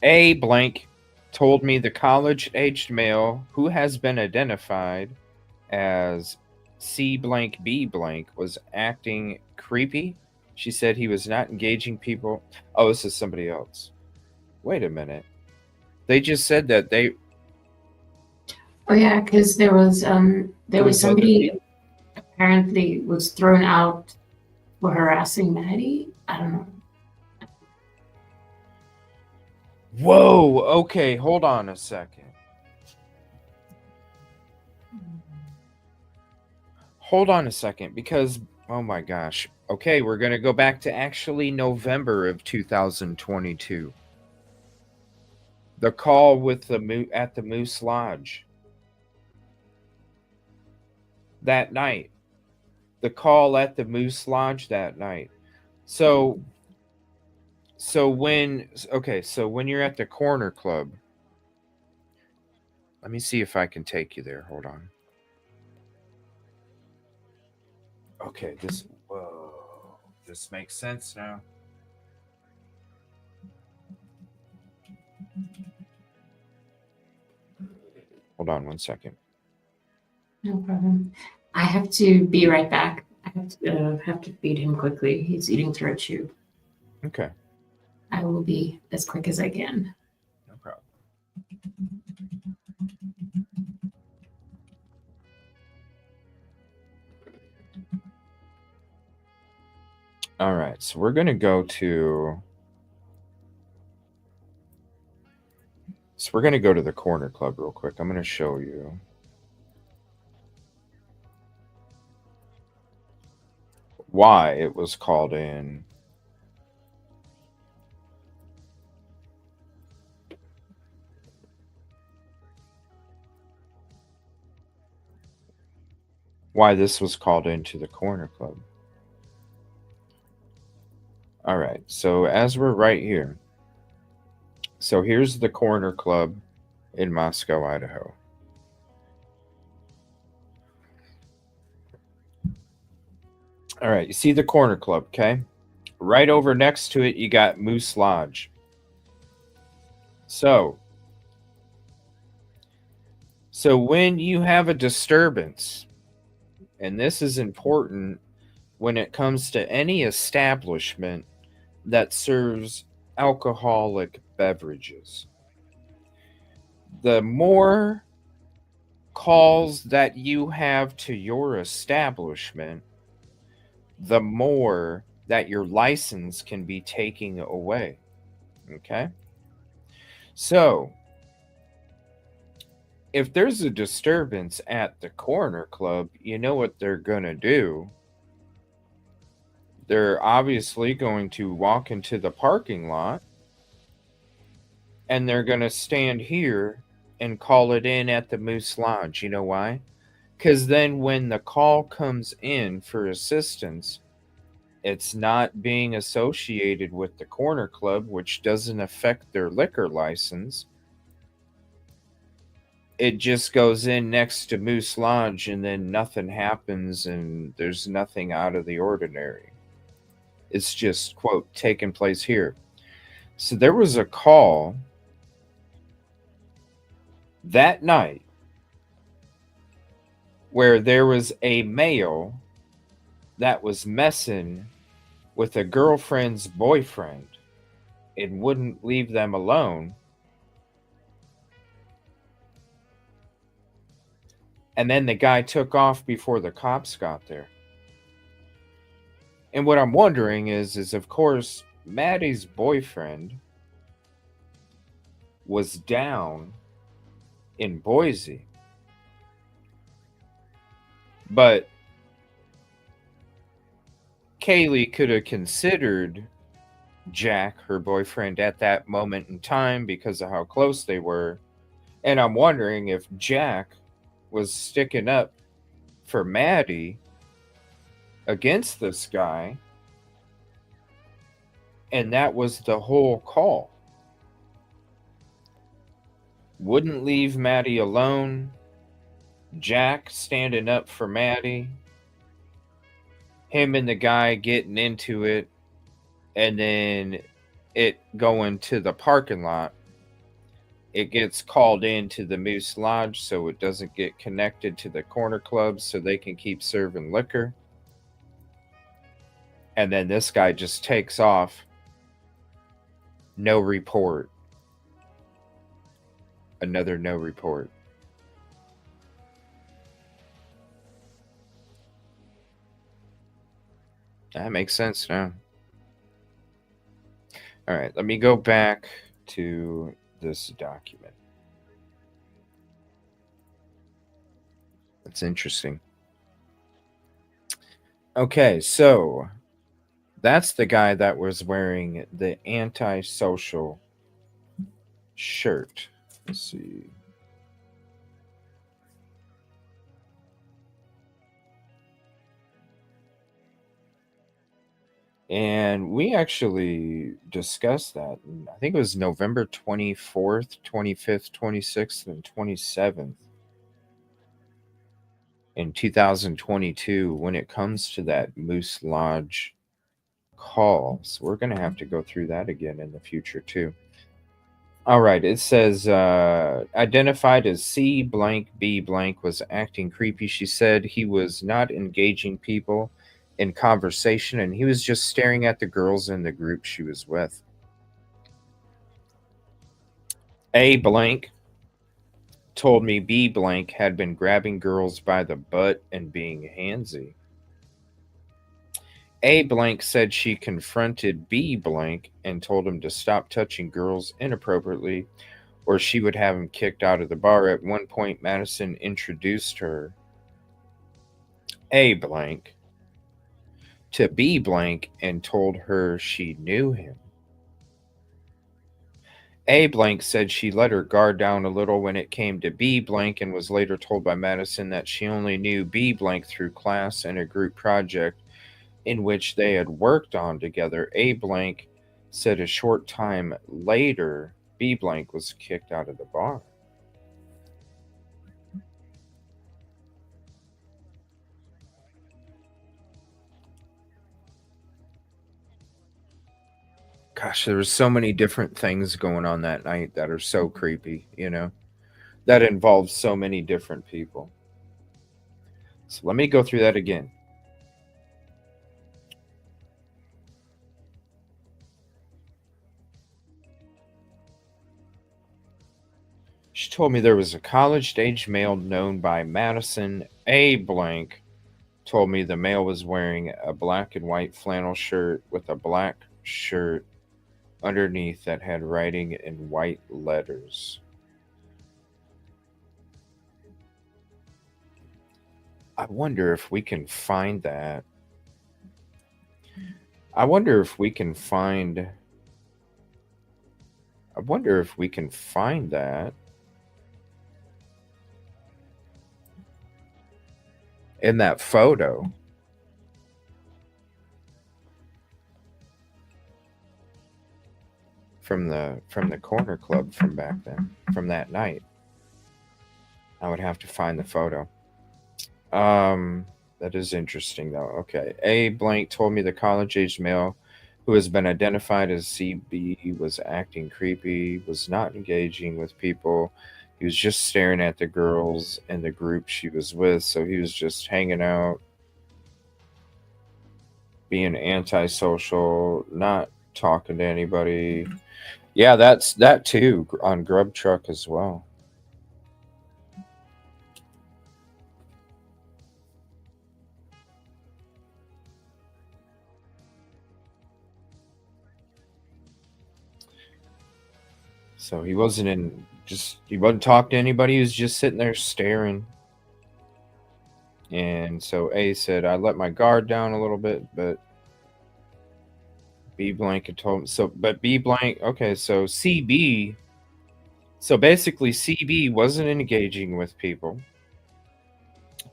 A blank told me the college-aged male who has been identified as C blank B blank was acting creepy. She said he was not engaging people. Oh, this is somebody else. Wait a minute. They just said that they. Oh yeah, because there was somebody apparently was thrown out for harassing Maddie. I don't know. Whoa. Okay, hold on a second. Hold on a second, because oh my gosh. Okay, we're gonna go back to actually November of 2022. The call with the at the Moose Lodge that night. The call at the Moose Lodge that night. So when you're at the Corner Club, let me see if I can take you there. Hold on. Okay, this makes sense now. Hold on one second. No problem. I have to be right back. I have to feed him quickly. He's eating through a tube. Okay. I will be as quick as I can. No problem. All right, so we're going to go to the Corner Club real quick. I'm going to show you. Why it was called in. Why this was called into the Corner Club. All right, so as we're right here. So here's the Corner Club in Moscow, Idaho. All right, you see the Corner Club, okay? Right over next to it, you got Moose Lodge. So when you have a disturbance, and this is important when it comes to any establishment that serves alcoholic beverages, the more calls that you have to your establishment, the more that your license can be taken away. Okay? So, if there's a disturbance at the Corner Club, you know what they're going to do. They're obviously going to walk into the parking lot and they're going to stand here and call it in at the Moose Lodge. You know why? Because then when the call comes in for assistance, it's not being associated with the Corner Club, which doesn't affect their liquor license. It just goes in next to Moose Lodge and then nothing happens and there's nothing out of the ordinary. It's just, quote, taking place here. So there was a call that night where there was a male that was messing with a girlfriend's boyfriend and wouldn't leave them alone. And then the guy took off before the cops got there. And what I'm wondering is of course, Maddie's boyfriend was down in Boise. But Kaylee could have considered Jack, her boyfriend, at that moment in time because of how close they were. And I'm wondering if Jack was sticking up for Maddie against this guy, and that was the whole call. Wouldn't leave Maddie alone. Jack standing up for Maddie. Him and the guy getting into it, and then it going to the parking lot. It gets called into the Moose Lodge so it doesn't get connected to the corner clubs so they can keep serving liquor. And then this guy just takes off. No report. Another no report. That makes sense now. All right, let me go back to this document. That's interesting. Okay, so that's the guy that was wearing the antisocial shirt. Let's see. And we actually discussed that. I think it was November 24th, 25th, 26th, and 27th in 2022 when it comes to that Moose Lodge call. So we're going to have to go through that again in the future too. All right. It says identified as C blank B blank was acting creepy. She said he was not engaging people in conversation, and he was just staring at the girls in the group she was with. A blank told me B blank had been grabbing girls by the butt and being handsy. A blank said she confronted B blank and told him to stop touching girls inappropriately or she would have him kicked out of the bar. At one point, Madison introduced her, A blank, to B blank and told her she knew him. A blank said she let her guard down a little when it came to B blank and was later told by Madison that she only knew B blank through class and a group project in which they had worked on together. A blank said a short time later, B blank was kicked out of the bar. Gosh, there was so many different things going on that night that are so creepy, you know, that involves so many different people. So let me go through that again. She told me there was a college-age male known by Madison. A blank told me the male was wearing a black and white flannel shirt with a black shirt underneath that had writing in white letters. I wonder if we can find that. I wonder if we can find that in that photo. From the corner club from back then, from that night. I would have to find the photo. That is interesting though. Okay. A blank told me the college-age male who has been identified as CB was acting creepy, was not engaging with people. He was just staring at the girls in the group she was with, so he was just hanging out, being antisocial, not talking to anybody. Yeah, that's that too on Grub Truck as well. So he wasn't talking to anybody, he was just sitting there staring. And so A said, I let my guard down a little bit, but B blank had told me so, but B blank. Okay, so CB. So basically, CB wasn't engaging with people.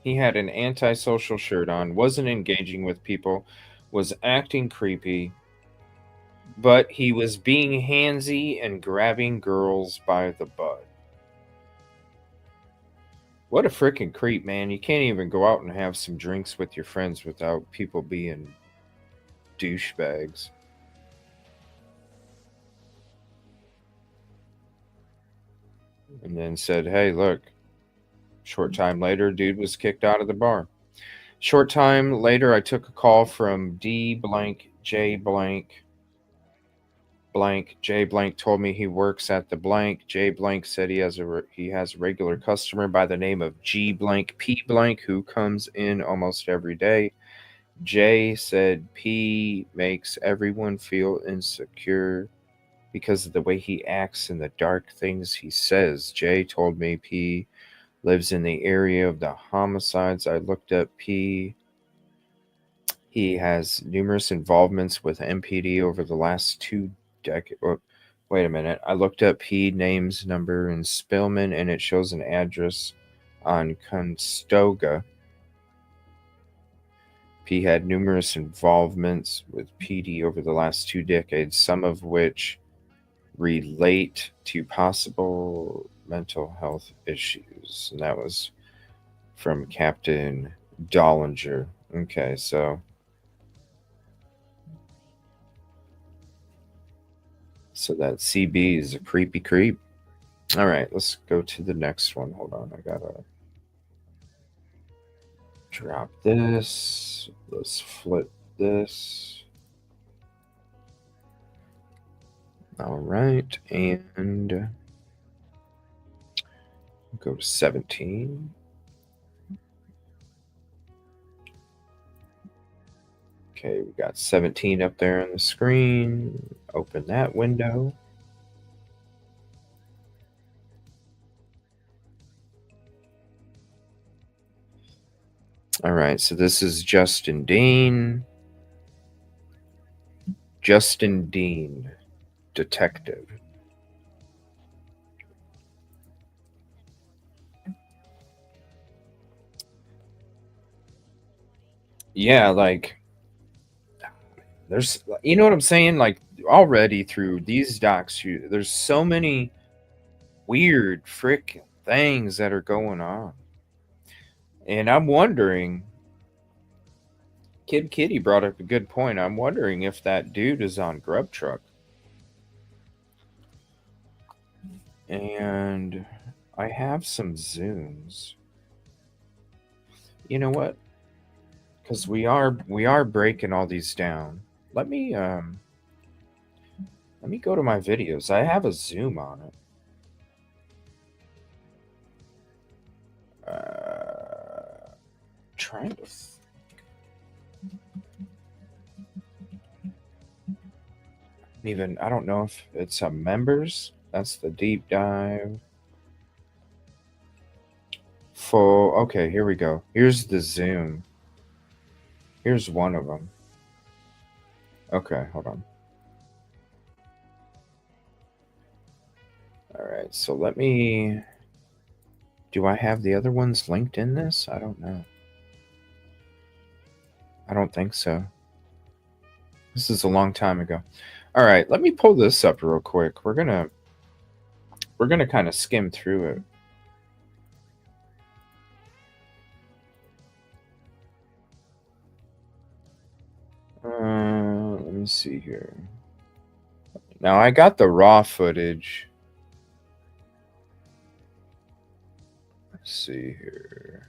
He had an antisocial shirt on, wasn't engaging with people, was acting creepy, but he was being handsy and grabbing girls by the butt. What a freaking creep, man. You can't even go out and have some drinks with your friends without people being douchebags. And then said, hey, look. Short time later, dude was kicked out of the bar. Short time later, I took a call from D blank J blank blank. J blank told me he works at the blank. J blank said he has a regular customer by the name of G blank P blank who comes in almost every day. J said P makes everyone feel insecure because of the way he acts and the dark things he says. J told me P lives in the area of the homicides. I looked up P. He has numerous involvements with MPD over the last 2 decades. Oh, wait a minute. I looked up P, names, number, and Spillman, and it shows an address on Conestoga. P had numerous involvements with PD over the last 2 decades, some of which relate to possible mental health issues. And that was from Captain Dollinger. Okay, so that CB is a creepy creep. All right, let's go to the next one. Hold on, I gotta drop this. Let's flip this. All right, and go to 17. Okay, we got 17 up there on the screen. Open that window. All right, so this is Justin Dean. Justin Dean, detective. Yeah, like, there's, you know what I'm saying? Like, already through these docs, there's so many weird freaking things that are going on. And I'm wondering, Kid Kitty brought up a good point. I'm wondering if that dude is on Grub Truck. And I have some Zooms. You know what? Because we are breaking all these down. Let me go to my videos. I have a Zoom on it. Trying to I don't know if it's a members. That's the deep dive. Full. Okay, here we go. Here's the Zoom. Here's one of them. Okay, hold on. All right, so let me. Do I have the other ones linked in this? I don't know. I don't think so. This is a long time ago. All right, let me pull this up real quick. We're gonna kind of skim through it. Let me see here. Now I got the raw footage. Let's see here.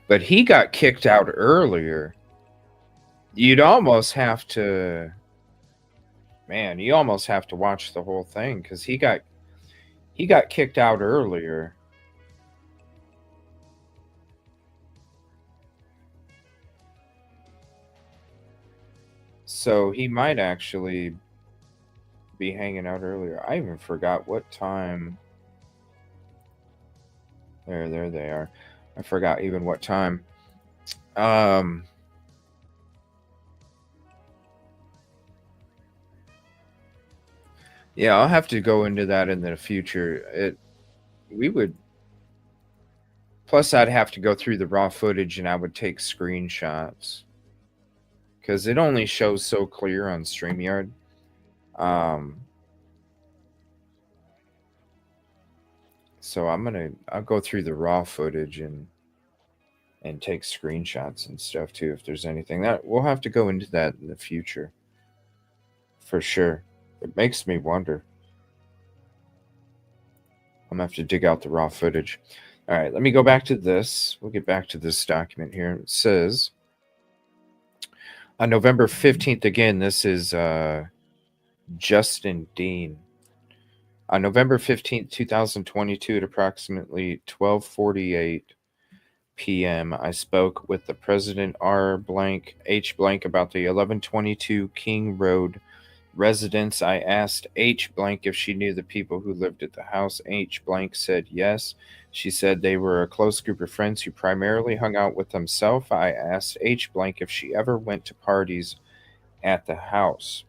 But he got kicked out earlier. You'd almost have to, man, you almost have to watch the whole thing because he got kicked out earlier. So he might actually be hanging out earlier. I even forgot what time. There they are. I forgot even what time. Yeah, I'll have to go into that in the future. We would. Plus, I'd have to go through the raw footage and I would take screenshots because it only shows so clear on StreamYard. So I'll go through the raw footage and take screenshots and stuff too if there's anything. That we'll have to go into that in the future. For sure. It makes me wonder. I'm going to have to dig out the raw footage. All right, let me go back to this. We'll get back to this document here. It says on November 15th, again, this is Justin Dean. On November 15th, 2022, at approximately 12:48 p.m., I spoke with the President R. H. about the 1122 King Road residence. I asked H. if she knew the people who lived at the house. H. said yes. She said they were a close group of friends who primarily hung out with himself. I asked H. if she ever went to parties at the house.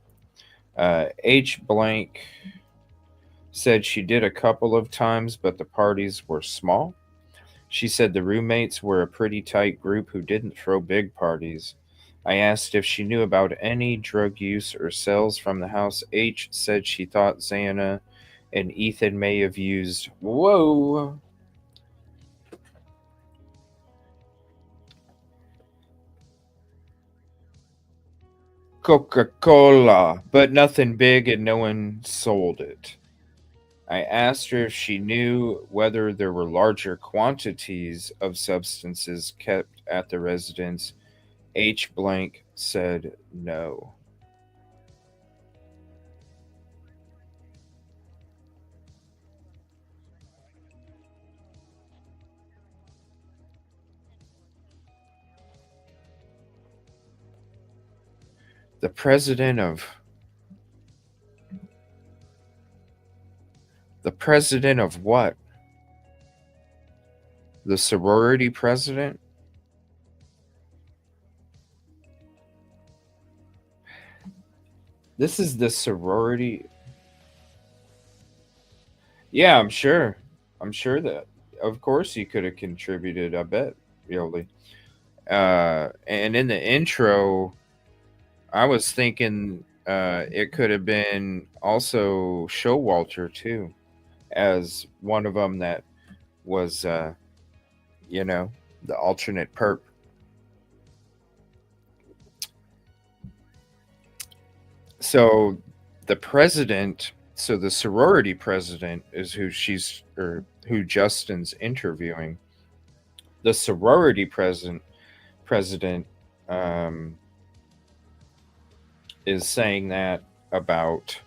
H. said she did a couple of times, but the parties were small. She said the roommates were a pretty tight group who didn't throw big parties. I asked if she knew about any drug use or sales from the house. H said she thought Xana and Ethan may have used Coca-Cola, but nothing big and no one sold it. I asked her if she knew whether there were larger quantities of substances kept at the residence. H. said no. The president of what? The sorority president? This is the sorority. Yeah, I'm sure. I'm sure that, of course, he could have contributed. I bet, Yoli. And in the intro, I was thinking it could have been also Showalter too, as one of them that was, the alternate perp. So the president, so the sorority president is who who Justin's interviewing. The sorority president is saying that about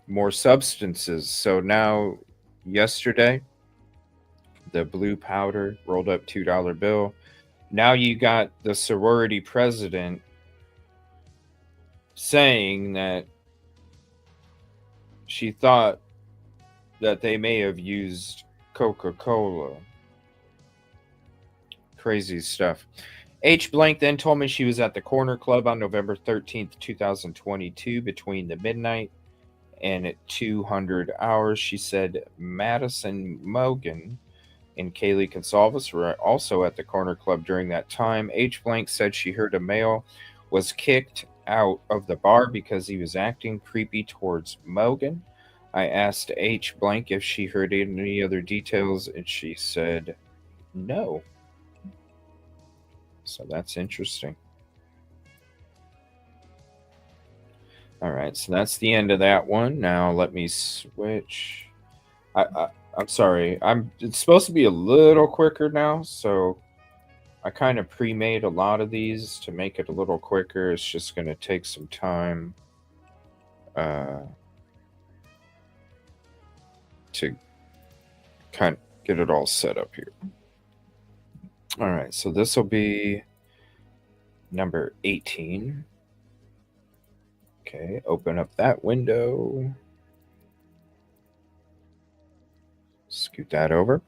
more substances. So now, yesterday, the blue powder rolled up $2 bill. Now you got the sorority president saying that she thought that they may have used Coca-Cola. Crazy stuff. H. then told me she was at the Corner Club on November 13th, 2022, between the midnight and at 200 hours. She said Madison Mogan and Kaylee Consalvis were also at the Corner Club during that time. H. said she heard a male was kicked out of the bar because he was acting creepy towards Mogan. I asked H. if she heard any other details, and she said no. So that's interesting. All right, so that's the end of that one. Now let me switch. I'm sorry. It's supposed to be a little quicker now, so I kind of pre-made a lot of these to make it a little quicker. It's just going to take some time to kind of get it all set up here. All right, so this will be number 18. Okay, open up that window. Scoot that over.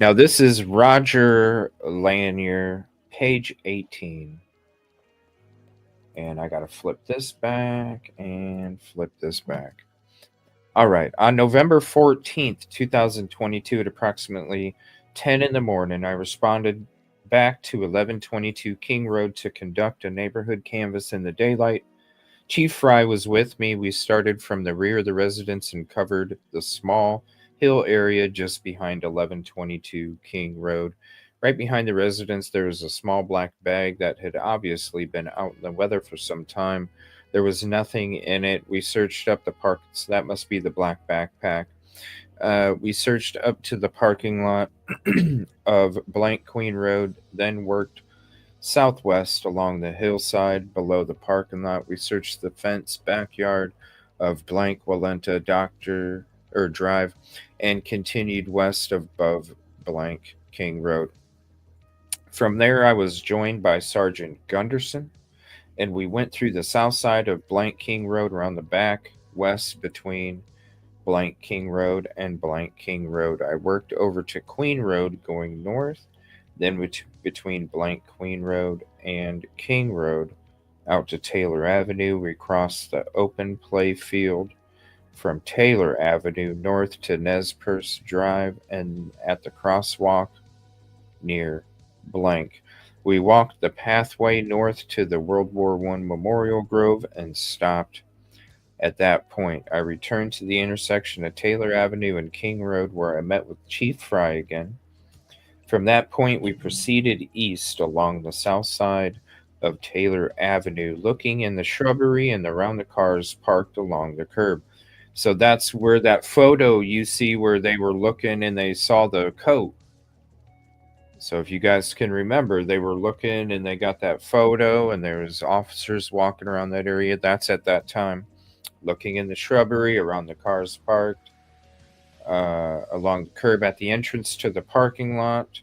Now, this is Roger Lanier, page 18. And I got to flip this back and flip this back. All right. On November 14th, 2022, at approximately 10 in the morning, I responded back to 1122 King Road to conduct a neighborhood canvass in the daylight. Chief Fry was with me. We started from the rear of the residence and covered the small hill area just behind 1122 King Road. Right behind the residence, there was a small black bag that had obviously been out in the weather for some time. There was nothing in it. We searched up the park, so that must be the black backpack. We searched up to the parking lot of Blank Queen Road, then worked southwest along the hillside below the parking lot. We searched the fence backyard of Blank Walenta Doctor or Drive and continued west above Blank King Road. From there, I was joined by Sergeant Gunderson, and we went through the south side of Blank King Road around the back, west between Blank King Road and Blank King Road. I worked over to Queen Road going north, then between Blank Queen Road and King Road out to Taylor Avenue. We crossed the open play field from Taylor Avenue north to Nez Perce Drive, and at the crosswalk near Blank, we walked the pathway north to the World War I Memorial Grove and stopped. At that point, I returned to the intersection of Taylor Avenue and King Road, where I met with Chief Fry again. From that point, we proceeded east along the south side of Taylor Avenue, looking in the shrubbery and around the cars parked along the curb. So that's where that photo you see where they were looking and they saw the coat. So if you guys can remember, they were looking and they got that photo and there was officers walking around that area. That's at that time. Looking in the shrubbery around the cars parked, along the curb at the entrance to the parking lot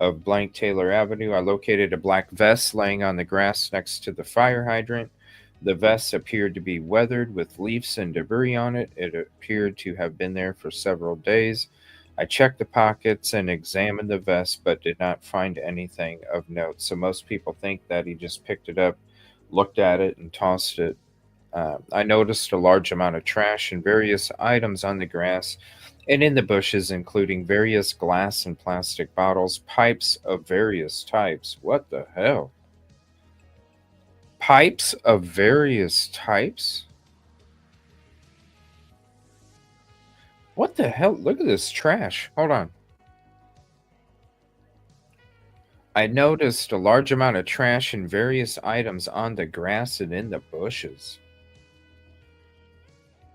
of Blank Taylor Avenue. I located a black vest laying on the grass next to the fire hydrant. The vest appeared to be weathered with leaves and debris on it. It appeared to have been there for several days. I checked the pockets and examined the vest, but did not find anything of note. So most people think that he just picked it up, looked at it, and tossed it. I noticed a large amount of trash and various items on the grass and in the bushes, including various glass and plastic bottles, pipes of various types. What the hell? Pipes of various types? What the hell? Look at this trash. Hold on. I noticed a large amount of trash and various items on the grass and in the bushes.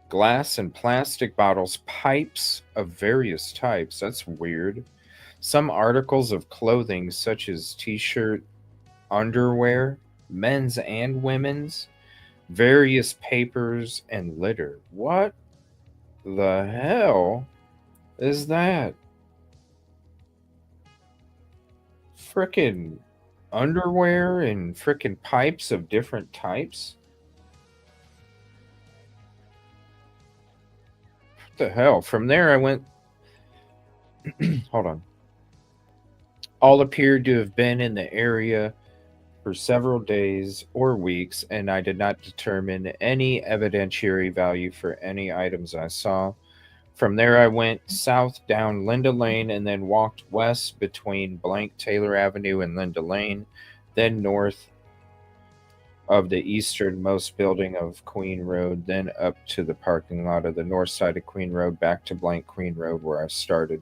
Glass and plastic bottles, pipes of various types. That's weird. Some articles of clothing, such as t-shirt, underwear, men's and women's, various papers, and litter. What the hell is that? Frickin' underwear and frickin' pipes of different types? What the hell? From there, I went. Hold on. All appeared to have been in the area for several days or weeks, and I did not determine any evidentiary value for any items I saw. From there, I went south down Linda Lane and then walked west between Blank Taylor Avenue and Linda Lane, then north of the easternmost building of Queen Road, then up to the parking lot of the north side of Queen Road, back to Blank Queen Road where I started.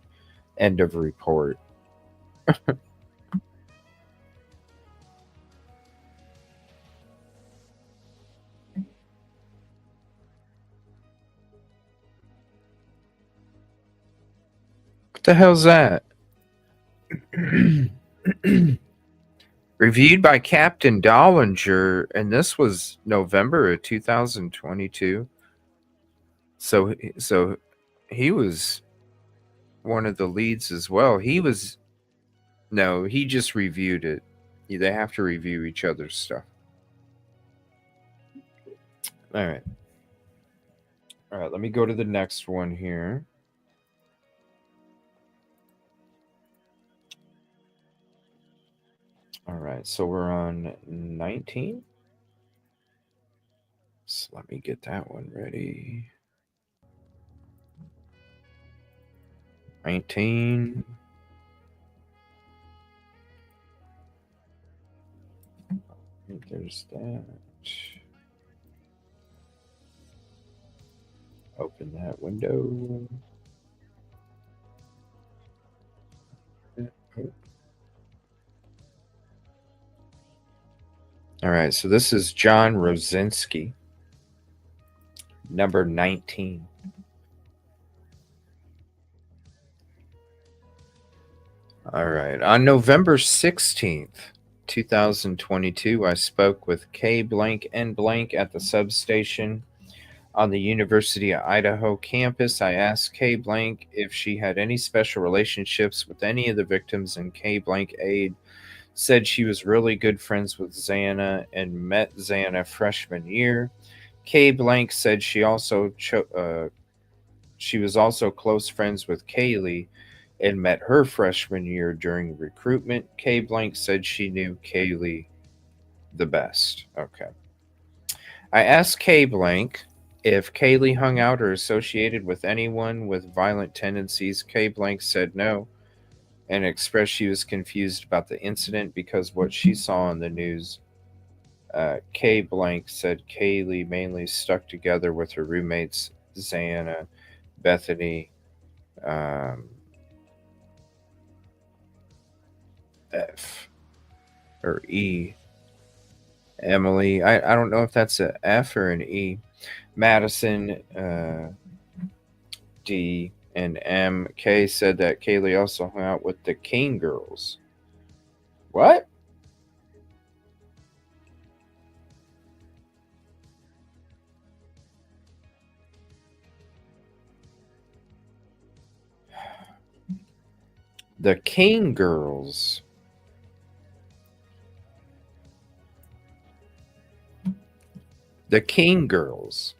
End of report. What the hell's that? Reviewed by Captain Dollinger, and this was November of 2022. So he was one of the leads as well. He just reviewed it. They have to review each other's stuff. All right, let me go to the next one here. All right, so we're on 19. So let me get that one ready. 19. There's that. Open that window. All right, so this is John Rosinski, number 19. All right, on November 16th, 2022, I spoke with K blank N blank at the substation on the University of Idaho campus. I asked K blank if she had any special relationships with any of the victims, and K blank aide said she was really good friends with Xana and met Xana freshman year. K blank said she was also close friends with Kaylee and met her freshman year during recruitment. K blank said she knew Kaylee the best. Okay. I asked K blank if Kaylee hung out or associated with anyone with violent tendencies. K blank said no and expressed she was confused about the incident because what she saw on the news. K blank said Kaylee mainly stuck together with her roommates Xana, Bethany, F or E, Emily. I don't know if that's a F or an E. Madison, D, and M. K said that Kaylee also hung out with the King girls. What? The King girls. The King girls.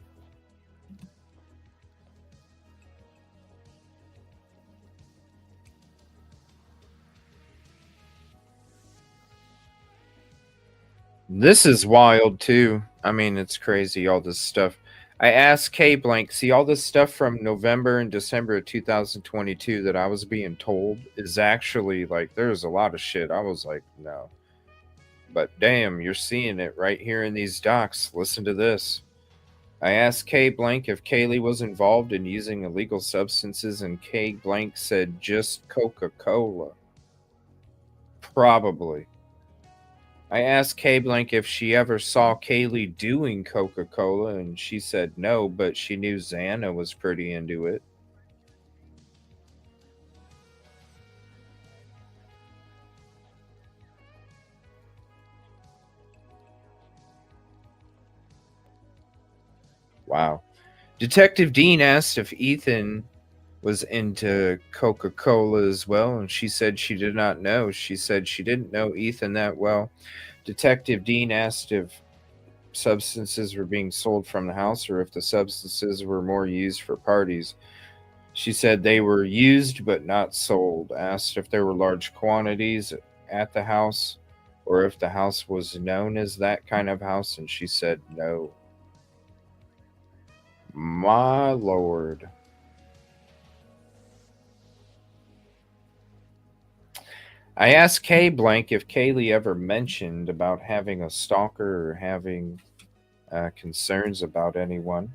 This is wild too. I mean, it's crazy, all this stuff. I asked K blank, see all this stuff from November and December of 2022 that I was being told is actually like there's a lot of shit. I was like, no. But damn, you're seeing it right here in these docs. Listen to this. I asked K blank if Kaylee was involved in using illegal substances, and K blank said just Coca-Cola. Probably. I asked K blank if she ever saw Kaylee doing Coca-Cola, and she said no, but she knew Xana was pretty into it. Wow. Detective Dean asked if Ethan was into Coca-Cola as well, and she said she did not know. She said she didn't know Ethan that well. Detective Dean asked if substances were being sold from the house or if the substances were more used for parties. She said they were used but not sold. Asked if there were large quantities at the house or if the house was known as that kind of house, and she said no. My lord. I asked K blank if Kaylee ever mentioned about having a stalker or having concerns about anyone.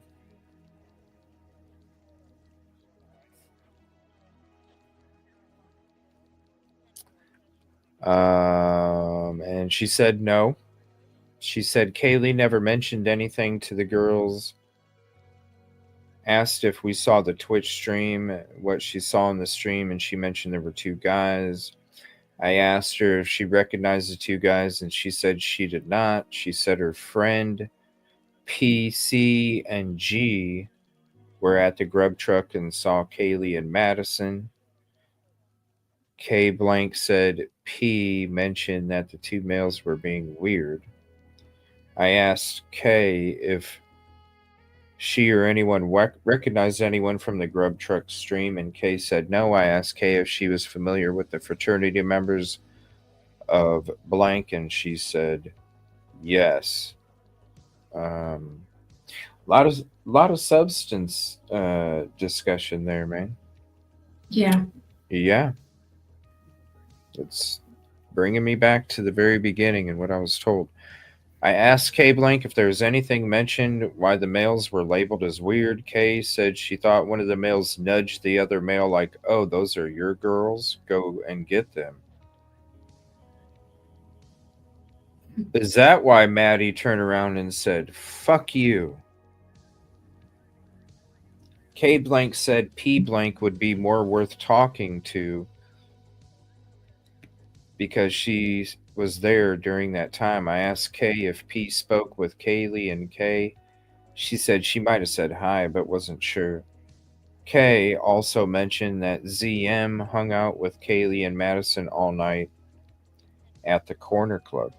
And she said no. She said Kaylee never mentioned anything to the girls. Asked if we saw the Twitch stream, what she saw in the stream, and she mentioned there were two guys. I asked her if she recognized the two guys, and she said she did not. She said her friend P, C, and G were at the grub truck and saw Kaylee and Madison. K blank said P mentioned that the two males were being weird. I asked K if she or anyone recognized anyone from the grub truck stream, and K said no. I asked K if she was familiar with the fraternity members of blank, and she said yes. lot of substance discussion there, man. Yeah. Yeah, it's bringing me back to the very beginning and what I was told. I asked Kay Blank if there was anything mentioned why the males were labeled as weird. Kay said she thought one of the males nudged the other male, like, "Oh, those are your girls. Go and get them." Is that why Maddie turned around and said, "Fuck you"? K Blank said P Blank would be more worth talking to because she was there during that time. I asked Kay if P spoke with Kaylee and Kay. She said she might have said hi, but wasn't sure. Kay also mentioned that ZM hung out with Kaylee and Madison all night at the Corner Club.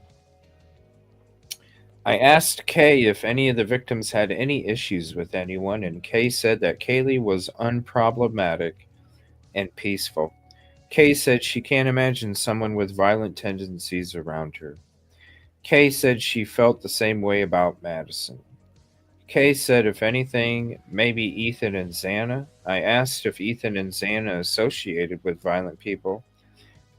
I asked Kay if any of the victims had any issues with anyone, and Kay said that Kaylee was unproblematic and peaceful. Kay said she can't imagine someone with violent tendencies around her. Kay said she felt the same way about Madison. Kay said, if anything, maybe Ethan and Xana. I asked if Ethan and Xana associated with violent people.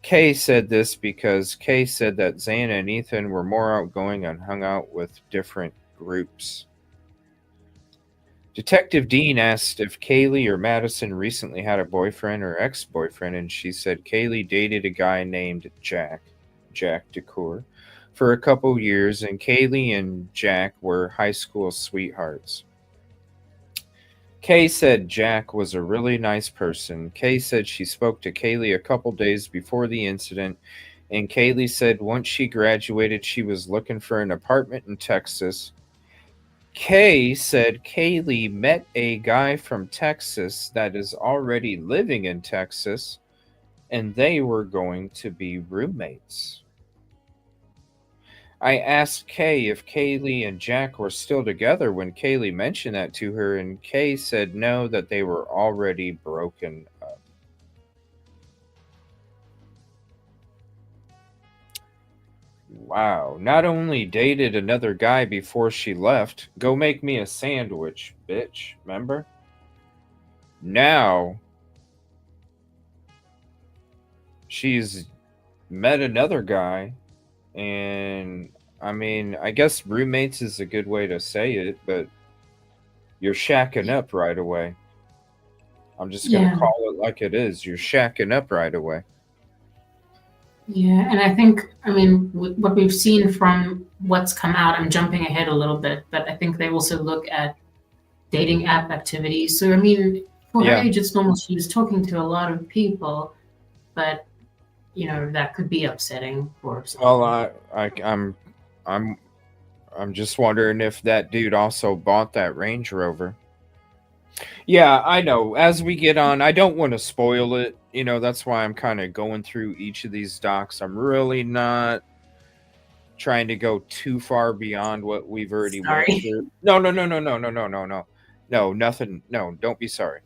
Kay said this because Kay said that Xana and Ethan were more outgoing and hung out with different groups. Detective Dean asked if Kaylee or Madison recently had a boyfriend or ex-boyfriend, and she said Kaylee dated a guy named Jack DeCour, for a couple years, and Kaylee and Jack were high school sweethearts. Kay said Jack was a really nice person. Kay said she spoke to Kaylee a couple days before the incident, and Kaylee said once she graduated, she was looking for an apartment in Texas. Kay said Kaylee met a guy from Texas that is already living in Texas, and they were going to be roommates. I asked Kay if Kaylee and Jack were still together when Kaylee mentioned that to her, and Kay said no, that they were already broken up. Wow. Not only dated another guy before she left, go make me a sandwich, bitch. Remember? Now she's met another guy, and I mean, I guess roommates is a good way to say it, but you're shacking up right away. I'm just going to call it like it is. You're shacking up right away. Yeah, and I think, I mean, what we've seen from what's come out, I'm jumping ahead a little bit, but I think they also look at dating app activities. So, I mean, for her age, it's normal. She was talking to a lot of people, but, you know, that could be upsetting for someone. Well, I'm just wondering if that dude also bought that Range Rover. Yeah, I know. As we get on, I don't want to spoil it. You know, that's why I'm kind of going through each of these docs. I'm really not trying to go too far beyond what we've already went through. No, nothing. No, don't be sorry.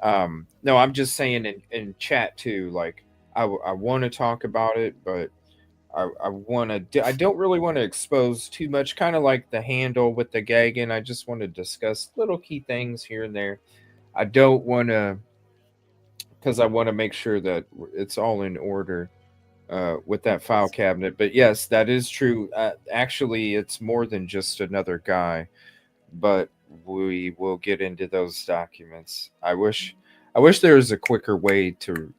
No, I'm just saying in chat too. Like, I want to talk about it, but I don't really want to expose too much. Kind of like the handle with the gagging. I just want to discuss little key things here and there. I don't want to, because I want to make sure that it's all in order with that file cabinet. But yes, that is true. Actually, it's more than just another guy, but we will get into those documents. I wish there was a quicker way to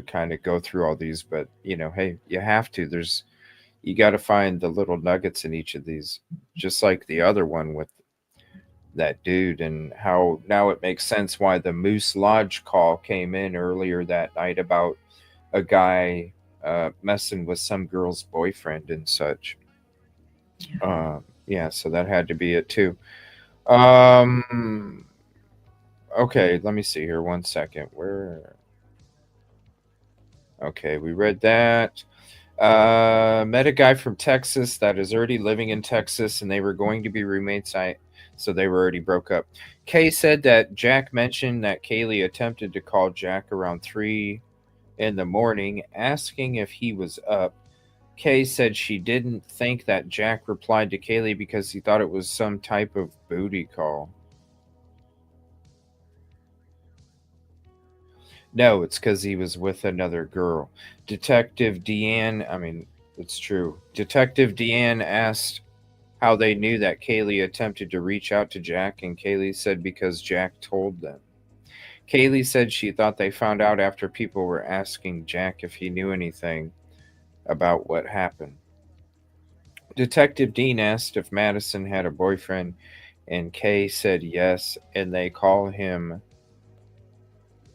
kind of go through all these, but you know, hey, you have to. You got to find the little nuggets in each of these, just like the other one with that dude, and how now it makes sense why the Moose Lodge call came in earlier that night about a guy messing with some girl's boyfriend and such. Yeah, so that had to be it too. Okay, let me see here. 1 second. Okay, we read that. Met a guy from Texas that is already living in Texas, and they were going to be roommates. So they were already broke up. Kay said that Jack mentioned that Kaylee attempted to call Jack around 3 in the morning, asking if he was up. Kay said she didn't think that Jack replied to Kaylee because he thought it was some type of booty call. No, it's because he was with another girl. Detective Deanne, it's true. Detective Deanne asked how they knew that Kaylee attempted to reach out to Jack, and Kaylee said because Jack told them. Kaylee said she thought they found out after people were asking Jack if he knew anything about what happened. Detective Dean asked if Madison had a boyfriend, and Kay said yes, and they call him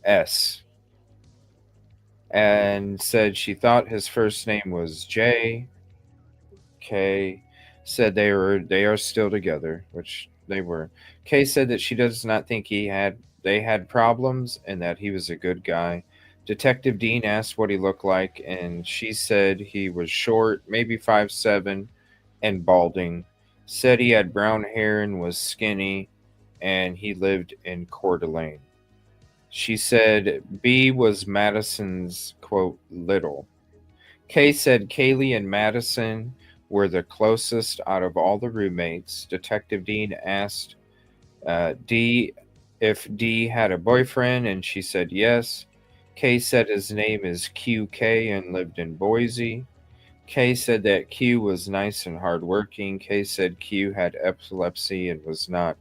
S. And said she thought his first name was J. Kay said they are still together, which they were. Kay said that she does not think they had problems and that he was a good guy. Detective Dean asked what he looked like, and she said he was short, maybe 5'7", and balding. Said he had brown hair and was skinny, and he lived in Coeur d'Alene. She said B was Madison's, quote, little. Kay said Kaylee and Madison were the closest out of all the roommates. Detective Dean asked D if D had a boyfriend, and she said yes. Kay said his name is QK and lived in Boise. Kay said that Q was nice and hardworking. Kay said Q had epilepsy and was not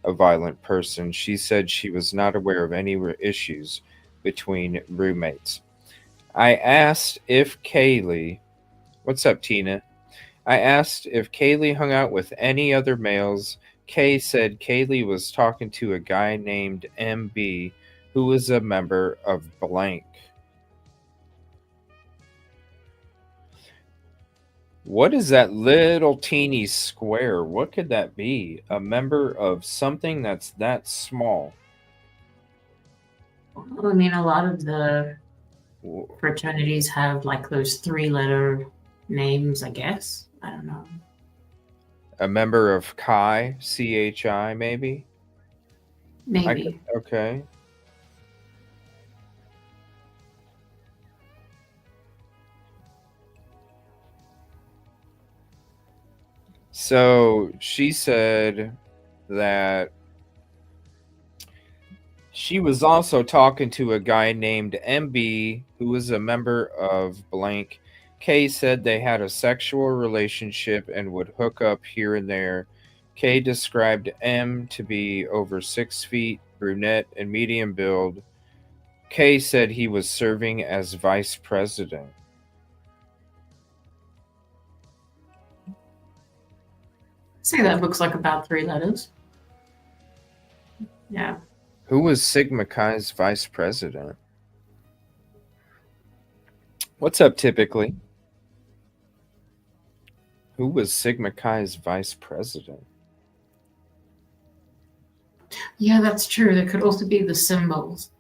a violent person. She said she was not aware of any issues between roommates. I asked if Kaylee, what's up, Tina? I asked if Kaylee hung out with any other males. Kay said Kaylee was talking to a guy named MB who was a member of blank. What is that little teeny square? What could that be? A member of something that's that small. Well, I mean, a lot of the fraternities have like those 3-letter names, I guess. I don't know. A member of Chi, CHI, maybe? Maybe. Okay. So she said that she was also talking to a guy named MB who was a member of blank. Kay said they had a sexual relationship and would hook up here and there. Kay described M to be over 6 feet, brunette, and medium build. Kay said he was serving as vice president. See, that looks like about 3 letters. Yeah. Who was Sigma Chi's vice president? What's up, typically? Who was Sigma Chi's vice president? Yeah, that's true. There could also be the symbols.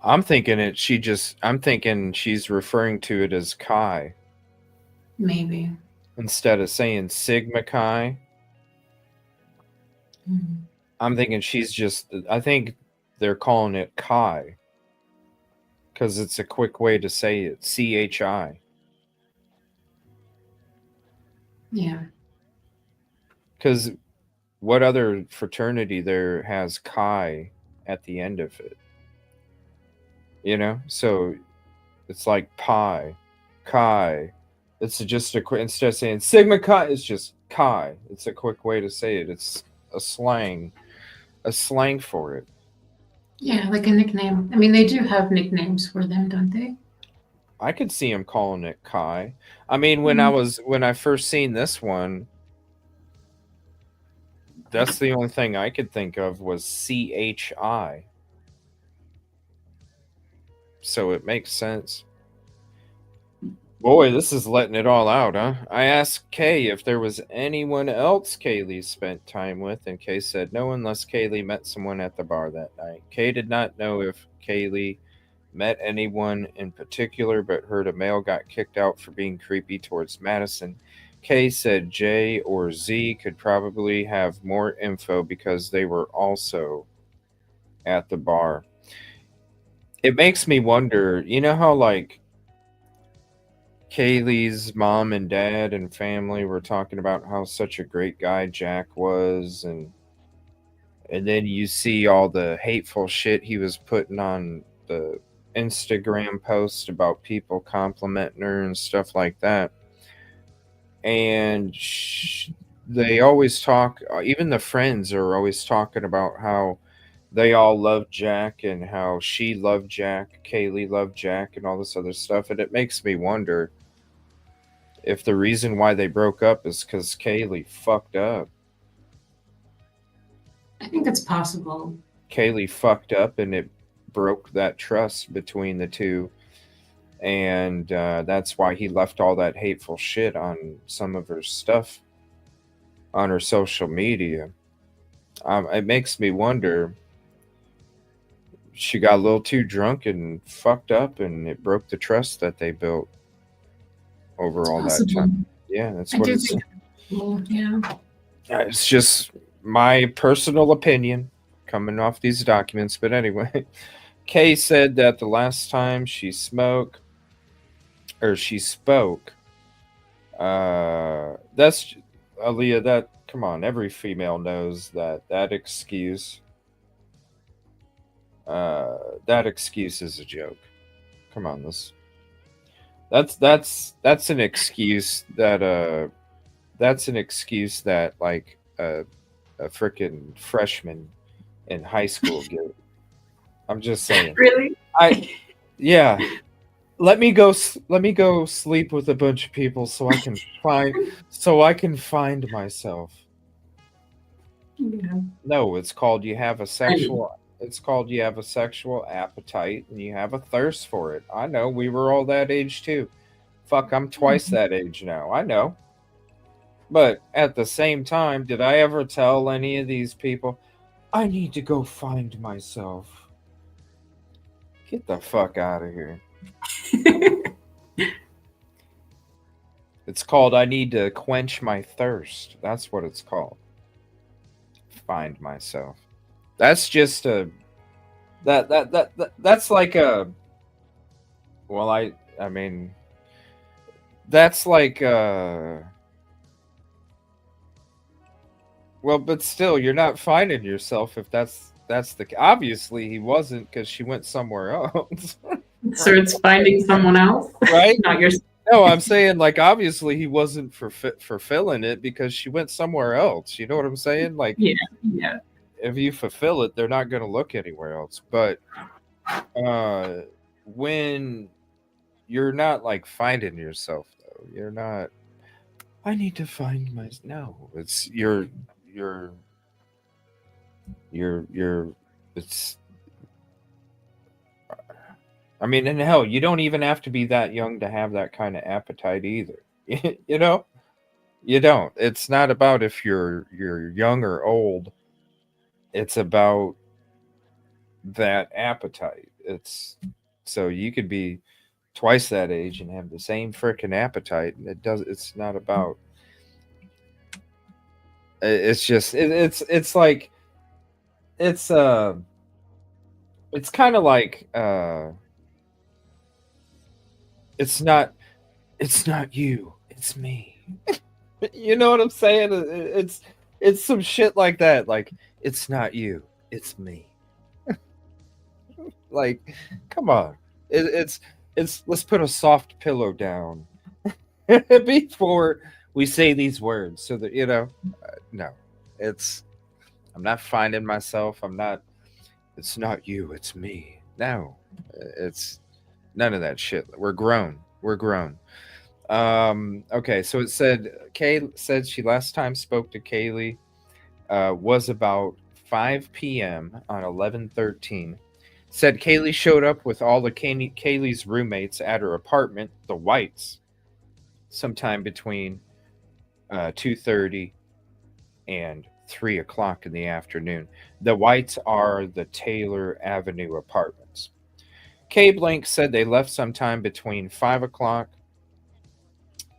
I'm thinking she's referring to it as Chi. Maybe. Instead of saying Sigma Chi. Mm-hmm. I'm thinking I think they're calling it Chi. Because it's a quick way to say it. CHI. Yeah. Because what other fraternity there has Chi at the end of it? You know? So it's like pi, Chi. It's just a quick, instead of saying Sigma Chi, it's just Chi. It's a quick way to say it. It's a slang for it. Yeah, like a nickname. I mean, they do have nicknames for them, don't they? I could see him calling it Chi. I mean, when I first seen this one, that's the only thing I could think of was CHI. So it makes sense. Boy, this is letting it all out, huh? I asked Kay if there was anyone else Kaylee spent time with, and Kay said no, unless Kaylee met someone at the bar that night. Kay did not know if Kaylee met anyone in particular, but heard a male got kicked out for being creepy towards Madison. Kay said J or Z could probably have more info because they were also at the bar. it makes me wonder, you know how like Kaylee's mom and dad and family were talking about how such a great guy Jack was, and then you see all the hateful shit he was putting on the Instagram post about people complimenting her and stuff like that. And they always talk, even the friends are always talking about how they all loved Jack and how she loved Jack, Kaylee loved Jack, and all this other stuff. And it makes me wonder if the reason why they broke up is because Kaylee fucked up. I think it's possible. Kaylee fucked up and it broke that trust between the two. And that's why he left all that hateful shit on some of her stuff on her social media. It makes me wonder, she got a little too drunk and fucked up and it broke the trust that they built over all that time. Yeah, that's what it's. Yeah. It's just my personal opinion coming off these documents. But anyway, Kay said that the last time she spoke, that's Aaliyah, that, come on, every female knows that excuse is a joke. Come on, that's an excuse that like a freaking freshman in high school give. I'm just saying. Really? Yeah. Let me go sleep with a bunch of people so I can find myself. Yeah. No, it's called you have a sexual appetite and you have a thirst for it. I know, we were all that age too. Fuck, I'm twice that age now. I know. But at the same time, did I ever tell any of these people, I need to go find myself? Get the fuck out of here. It's called I need to quench my thirst. That's what it's called. Find myself. That's just that's like a, well, I mean, that's like well, but still, you're not finding yourself if that's the, obviously he wasn't, because she went somewhere else. So it's finding someone else, right? Not yourself. No, I'm saying, like, obviously he wasn't fulfilling it because she went somewhere else. You know what I'm saying? Like, yeah. If you fulfill it, they're not going to look anywhere else. But when you're not like finding yourself, though, you're not. I need to find my. No, it's you're. It's. I mean, and hell, you don't even have to be that young to have that kind of appetite either. You know, you don't. It's not about if you're young or old. It's about that appetite. It's so you could be twice that age and have the same freaking appetite, and it's not about. It's just it's like it's kind of like it's not you, it's me. You know what I'm saying? It's some shit like that. Like, it's not you, it's me. Like, come on. It's let's put a soft pillow down before we say these words, so that no, I'm not finding myself. It's not you, it's me. No, it's none of that shit. We're grown. Okay, so it said Kay said she last time spoke to Kaylee was about 5 p.m. on 11/13. Said Kaylee showed up with all of Kaylee's roommates at her apartment, the Whites, sometime between 2:30 and 3 o'clock in the afternoon. The Whites are the Taylor Avenue apartments. Kay Blank said they left sometime between 5 o'clock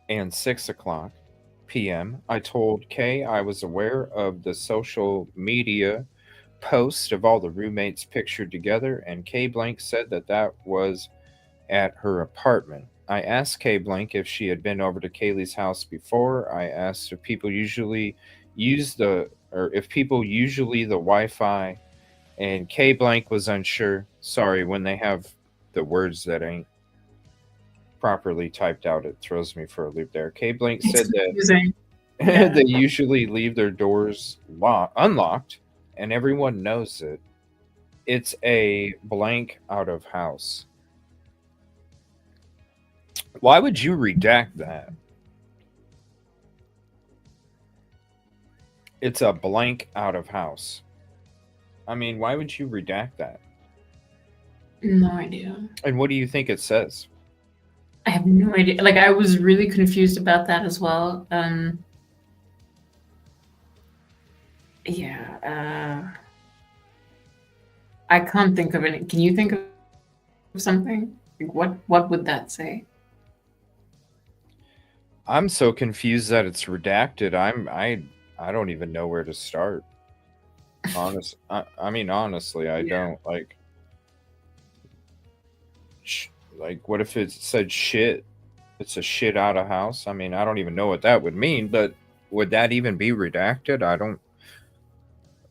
and 6 o'clock p.m. I told Kay I was aware of the social media post of all the roommates pictured together, and K Blank said that that was at her apartment. I asked K Blank if she had been over to Kaylee's house before. I asked if people usually if people usually the Wi-Fi, and K Blank was unsure. Sorry, when they have the words that ain't properly typed out, it throws me for a loop there. K Blank said that they usually leave their doors unlocked, and everyone knows it. It's a blank out of house. Why would you redact that? It's a blank out of house. I mean, why would you redact that? No idea. And what do you think it says? I have no idea. Like, I was really confused about that as well. I can't think of any. Can you think of something? Like, what would that say? I'm so confused that it's redacted. I don't even know where to start. Honestly, I don't like. Like, what if it said shit? It's a shit out of house. I mean, I don't even know what that would mean, but would that even be redacted? I don't.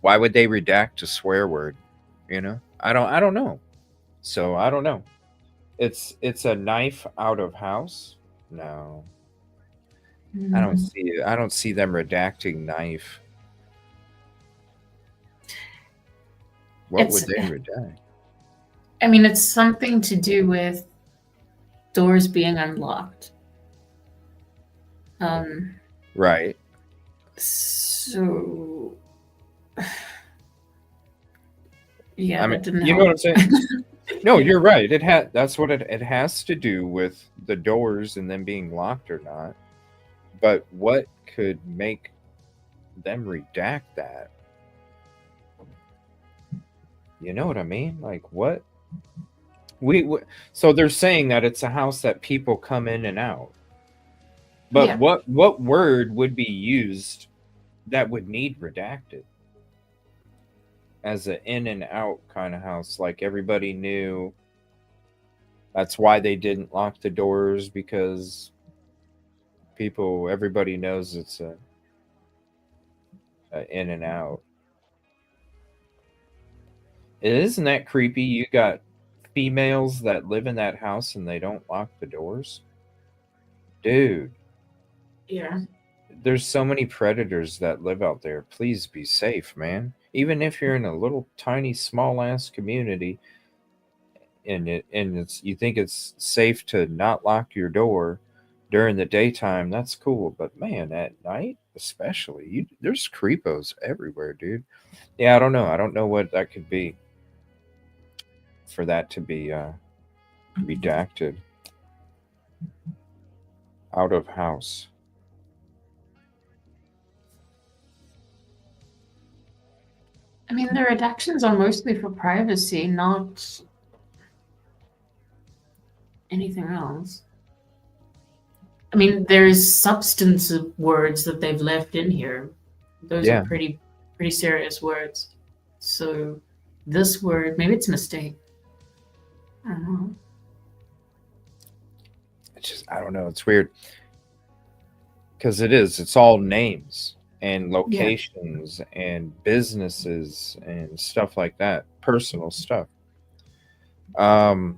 Why would they redact a swear word? You know, I don't know. So I don't know. It's a knife out of house. No, I don't see it. I don't see them redacting knife. What would they redact? I mean, it's something to do with doors being unlocked. Right. So, yeah, I mean, that didn't you help. know what I'm saying? No, you're right. That's what it has to do with the doors and them being locked or not. But what could make them redact that? You know what I mean? Like, what? So they're saying that it's a house that people come in and out. But Yeah. what word would be used that would need redacted as an in and out kind of house? Like, everybody knew that's why they didn't lock the doors, because everybody knows it's a in and out. Isn't that creepy? You got females that live in that house and they don't lock the doors. Dude, Yeah. there's so many predators that live out there. Please be safe, man. Even if you're in a little tiny small ass community and you think it's safe to not lock your door during the daytime, that's cool. But man, at night especially, there's creepos everywhere, dude. Yeah, I don't know. I don't know what that could be for that to be redacted. Out of house. I mean, the redactions are mostly for privacy, not anything else. I mean, there's substantive words that they've left in here. Those Yeah. are pretty serious words. So this word, maybe it's a mistake. I don't know. I don't know. It's weird. Because it's all names and locations and businesses and stuff like that. Personal stuff. I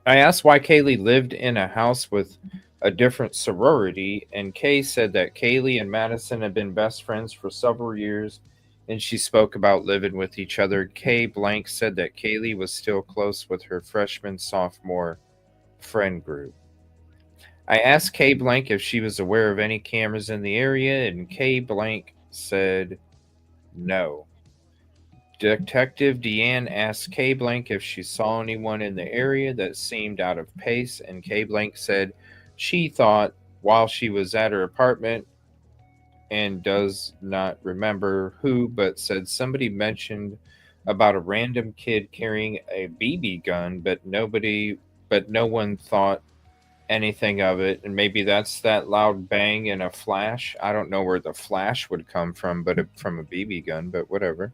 asked why Kaylee lived in a house with a different sorority, and Kay said that Kaylee and Madison had been best friends for several years, and she spoke about living with each other. Kay Blank said that Kaylee was still close with her freshman, sophomore friend group. I asked Kay Blank if she was aware of any cameras in the area, and Kay Blank said no. Detective Deanne asked Kay Blank if she saw anyone in the area that seemed out of pace, and Kay Blank said she thought while she was at her apartment, and does not remember who, but said somebody mentioned about a random kid carrying a BB gun, but no one thought anything of it. And maybe that's that loud bang and a flash. I don't know where the flash would come from, but from a BB gun, but whatever.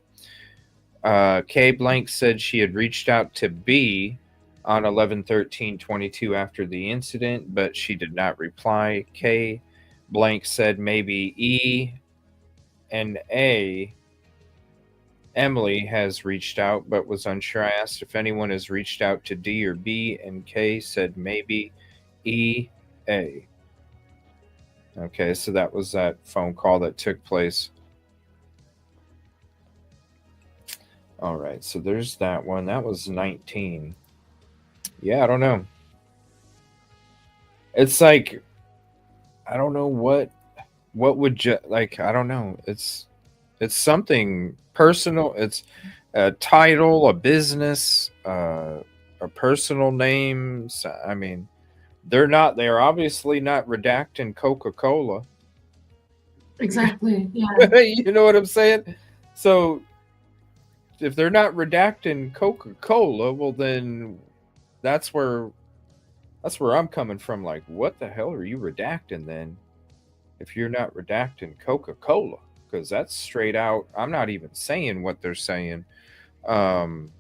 K blank said she had reached out to B on 11/13/22 after the incident, but she did not reply. K blank said maybe E and A, Emily, has reached out but was unsure. I asked if anyone has reached out to D or B, and K said maybe E, A. Okay, so that was that phone call that took place. All right, so there's that one. That was 19. Yeah, I don't know. It's like, I don't know what would you like. I don't know. It's something personal. It's a title, a business, a personal name. I mean, they're obviously not redacting Coca-Cola. Exactly. Yeah. You know what I'm saying? So if they're not redacting Coca-Cola, well then that's where I'm coming from. Like, what the hell are you redacting then? If you're not redacting Coca-Cola, because that's straight out. I'm not even saying what they're saying. I'm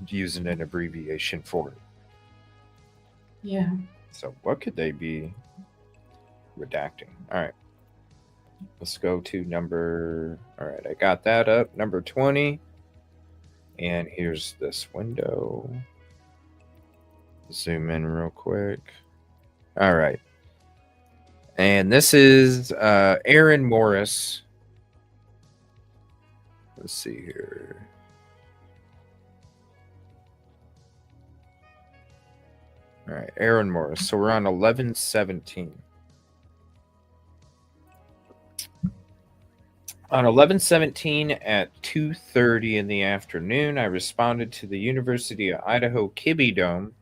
using an abbreviation for it. Yeah. So what could they be redacting? All right. Let's go to number. All right, I got that up. Number 20. And here's this window. Zoom in real quick. All right. And this is Aaron Morris. Let's see here. All right, Aaron Morris. So we're on 11/17. On 11/17 at 2:30 in the afternoon, I responded to the University of Idaho Kibbe Dome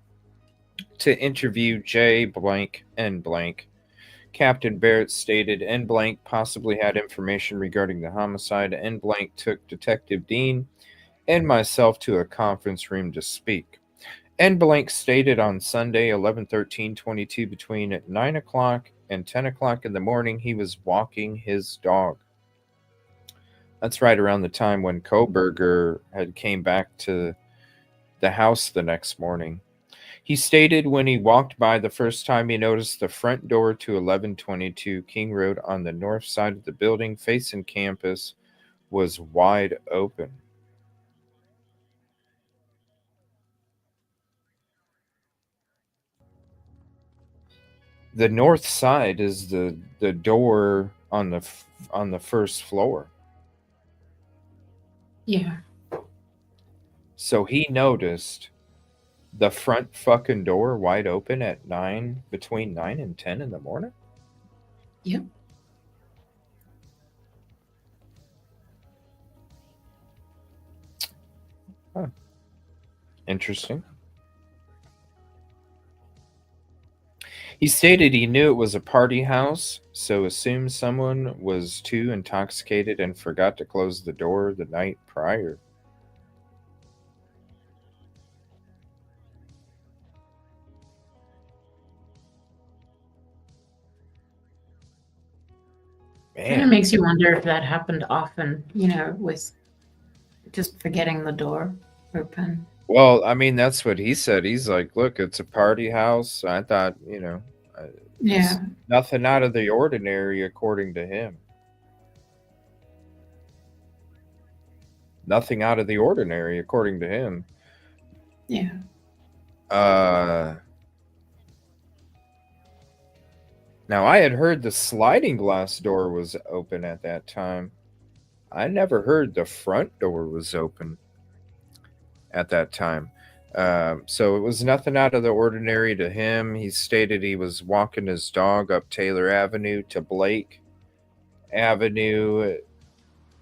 to interview J blank N blank. Captain Barrett stated N blank possibly had information regarding the homicide. N blank took Detective Dean and myself to a conference room to speak. N blank stated on Sunday 11/13/22 between 9 o'clock and 10 o'clock in the morning he was walking his dog. That's right around the time when Koberger had came back to the house the next morning. He stated when he walked by the first time he noticed the front door to 1122 King Road on the north side of the building facing campus was wide open. The north side is the door on the first floor. Yeah. So he noticed the front fucking door wide open at between 9 and 10 in the morning? Yep. Huh. Interesting. He stated he knew it was a party house, so assumed someone was too intoxicated and forgot to close the door the night prior. Kind of makes you wonder if that happened often, with just forgetting the door open. Well, I mean, that's what he said. He's like, look, it's a party house. I thought, Yeah. nothing out of the ordinary, according to him. Nothing out of the ordinary, according to him. Yeah. Now, I had heard the sliding glass door was open at that time. I never heard the front door was open at that time. So it was nothing out of the ordinary to him. He stated he was walking his dog up Taylor Avenue to Blake Avenue,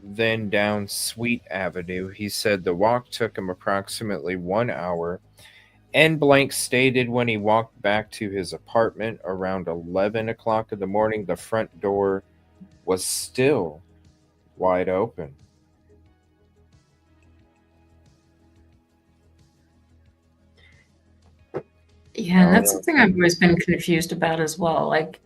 then down Sweet Avenue. He said the walk took him approximately 1 hour. N blank stated when he walked back to his apartment around 11 o'clock in the morning, the front door was still wide open. Yeah, and that's something I've always been confused about as well. Like,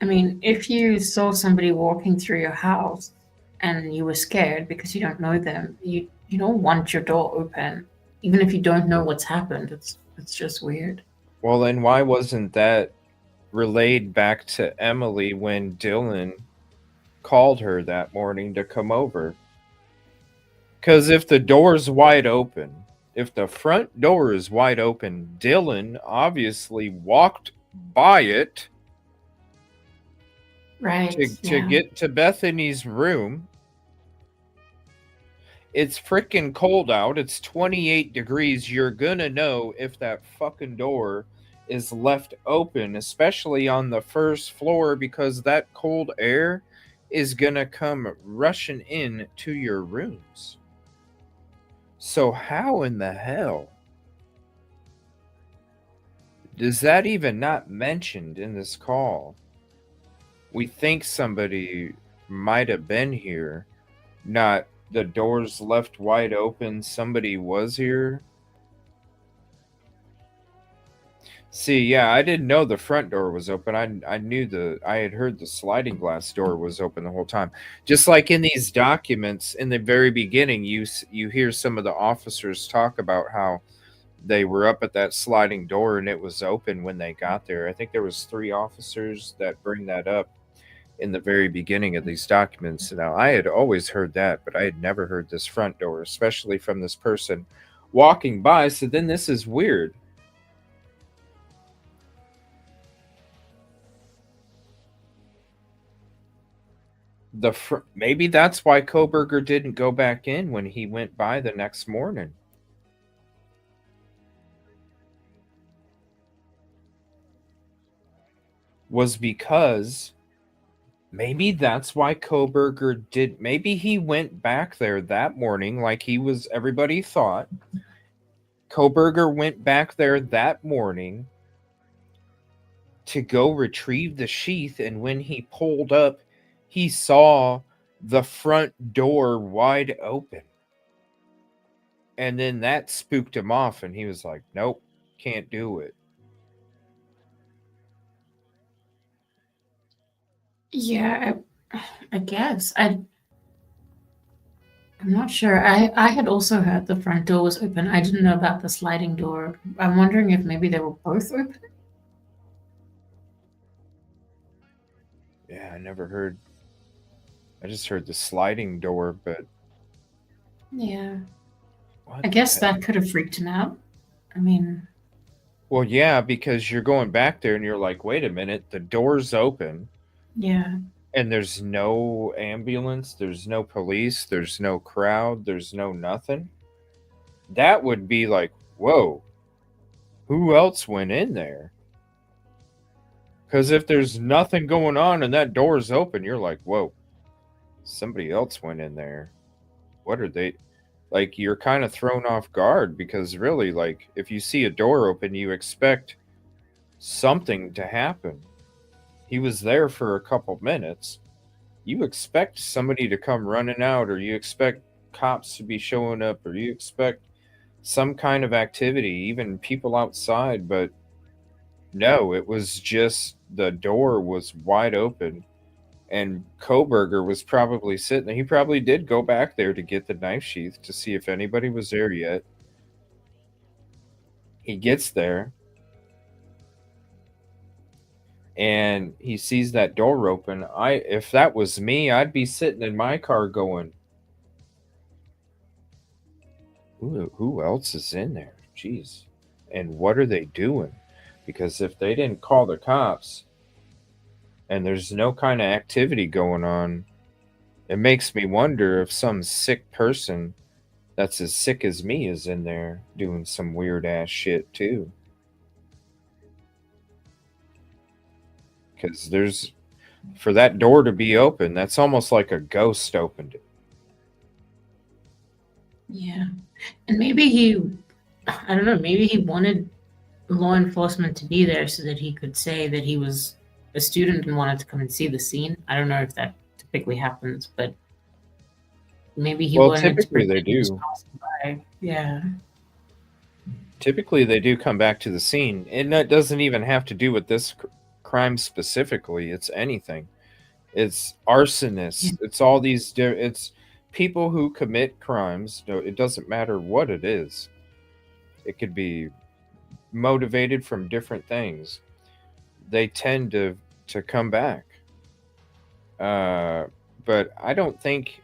I mean, if you saw somebody walking through your house and you were scared because you don't know them, you You don't want your door open, even if you don't know what's happened. It's just weird. Well, then why wasn't that relayed back to Emily when Dylan called her that morning to come over? Because if the door's wide open, if the front door is wide open, Dylan obviously walked by it Right. to get to Bethany's room. It's freaking cold out. It's 28 degrees. You're gonna know if that fucking door is left open, especially on the first floor, because that cold air is gonna come rushing in to your rooms. So how in the hell is that even not mentioned in this call? We think somebody might have been here, not the doors left wide open, somebody was here. See, yeah, I didn't know the front door was open. I knew I had heard the sliding glass door was open the whole time. Just like in these documents in the very beginning, you hear some of the officers talk about how they were up at that sliding door and it was open when they got there. I think there was 3 officers that bring that up in the very beginning of these documents. Now, I had always heard that, but I had never heard this front door, especially from this person walking by. So then this is weird. Maybe that's why Koberger didn't go back in when he went by the next morning. Was because maybe that's why Koberger did. Maybe he went back there that morning like everybody thought. Koberger went back there that morning to go retrieve the sheath, and when he pulled up, he saw the front door wide open. And then that spooked him off, and he was like, nope, can't do it. Yeah, I guess. I'm not sure. I had also heard the front door was open. I didn't know about the sliding door. I'm wondering if maybe they were both open. Yeah, I never heard. I just heard the sliding door, but yeah, I guess that could have freaked him out. I mean, well, yeah, because you're going back there and you're like, wait a minute, the door's open. Yeah. And there's no ambulance, there's no police, there's no crowd, there's no nothing. That would be like, whoa, who else went in there? Because if there's nothing going on and that door's open, you're like, whoa, somebody else went in there. What are they? Like, you're kind of thrown off guard because really, like, if you see a door open, you expect something to happen. He was there for a couple minutes. You expect somebody to come running out, or you expect cops to be showing up, or you expect some kind of activity, even people outside. But no, it was just the door was wide open, and Koberger was probably sitting there. He probably did go back there to get the knife sheath to see if anybody was there yet. He gets there, and he sees that door open. If that was me, I'd be sitting in my car going, who else is in there? Jeez. And what are they doing? Because if they didn't call the cops and there's no kind of activity going on, it makes me wonder if some sick person that's as sick as me is in there doing some weird ass shit too. Because for that door to be open, that's almost like a ghost opened it. Yeah. And maybe I don't know, maybe he wanted law enforcement to be there so that he could say that he was a student and wanted to come and see the scene. I don't know if that typically happens, but maybe he wanted typically to they do. Yeah. Typically they do come back to the scene, and that doesn't even have to do with this crime specifically. It's anything. It's arsonists. It's all these. It's people who commit crimes, it doesn't matter what it is. It could be motivated from different things. They tend to come back. But I don't think.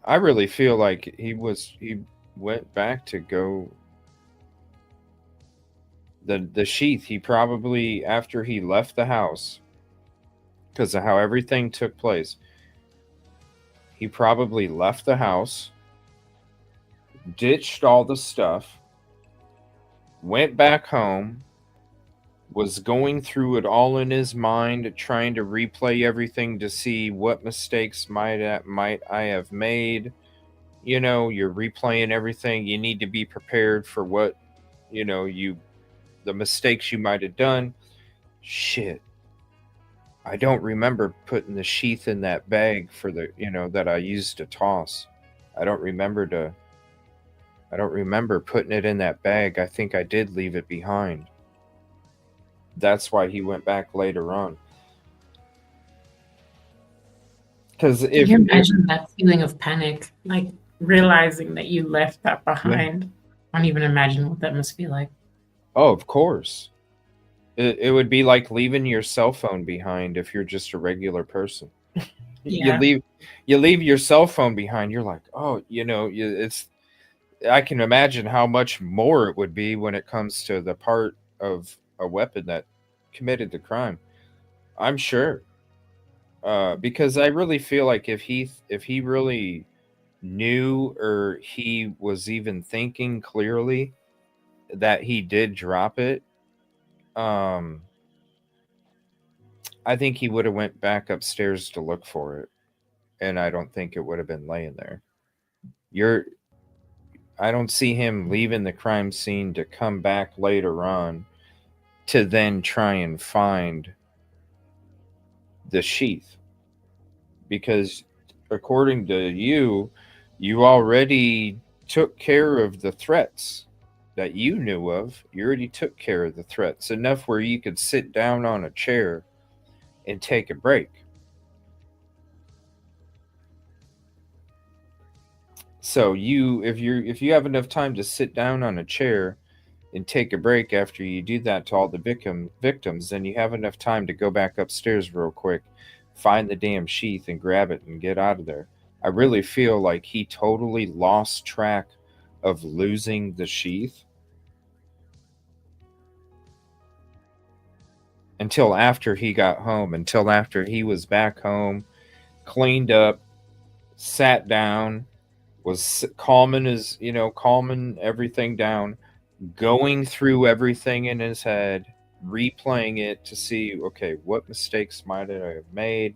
I really feel like he went back to go. The sheath, he probably, after he left the house, because of how everything took place, he probably left the house, ditched all the stuff, went back home, was going through it all in his mind, trying to replay everything to see what mistakes might I have made. You know, you're replaying everything. You need to be prepared for what, the mistakes you might have done. Shit. I don't remember putting the sheath in that bag for the, that I used to toss. I don't remember putting it in that bag. I think I did leave it behind. That's why he went back later on. Because Can you imagine that feeling of panic, like realizing that you left that behind? Yeah. I don't even imagine what that must be like. Oh, of course. It would be like leaving your cell phone behind if you're just a regular person. Yeah. You leave your cell phone behind. You're like, oh, it's. I can imagine how much more it would be when it comes to the part of a weapon that committed the crime. I'm sure, because I really feel like if he really knew, or he was even thinking clearly that he did drop it, I think he would have went back upstairs to look for it, and I don't think it would have been laying there. I don't see him leaving the crime scene to come back later on to then try and find the sheath, because according to you already took care of the threats that you knew of. You already took care of the threats enough where you could sit down on a chair and take a break. So if you have enough time to sit down on a chair and take a break after you do that to all the victims, then you have enough time to go back upstairs real quick, find the damn sheath and grab it and get out of there. I really feel like he totally lost track of losing the sheath until after he got home, until after he was back home, cleaned up, sat down, was calming everything down, going through everything in his head, replaying it to see, okay, what mistakes might I have made?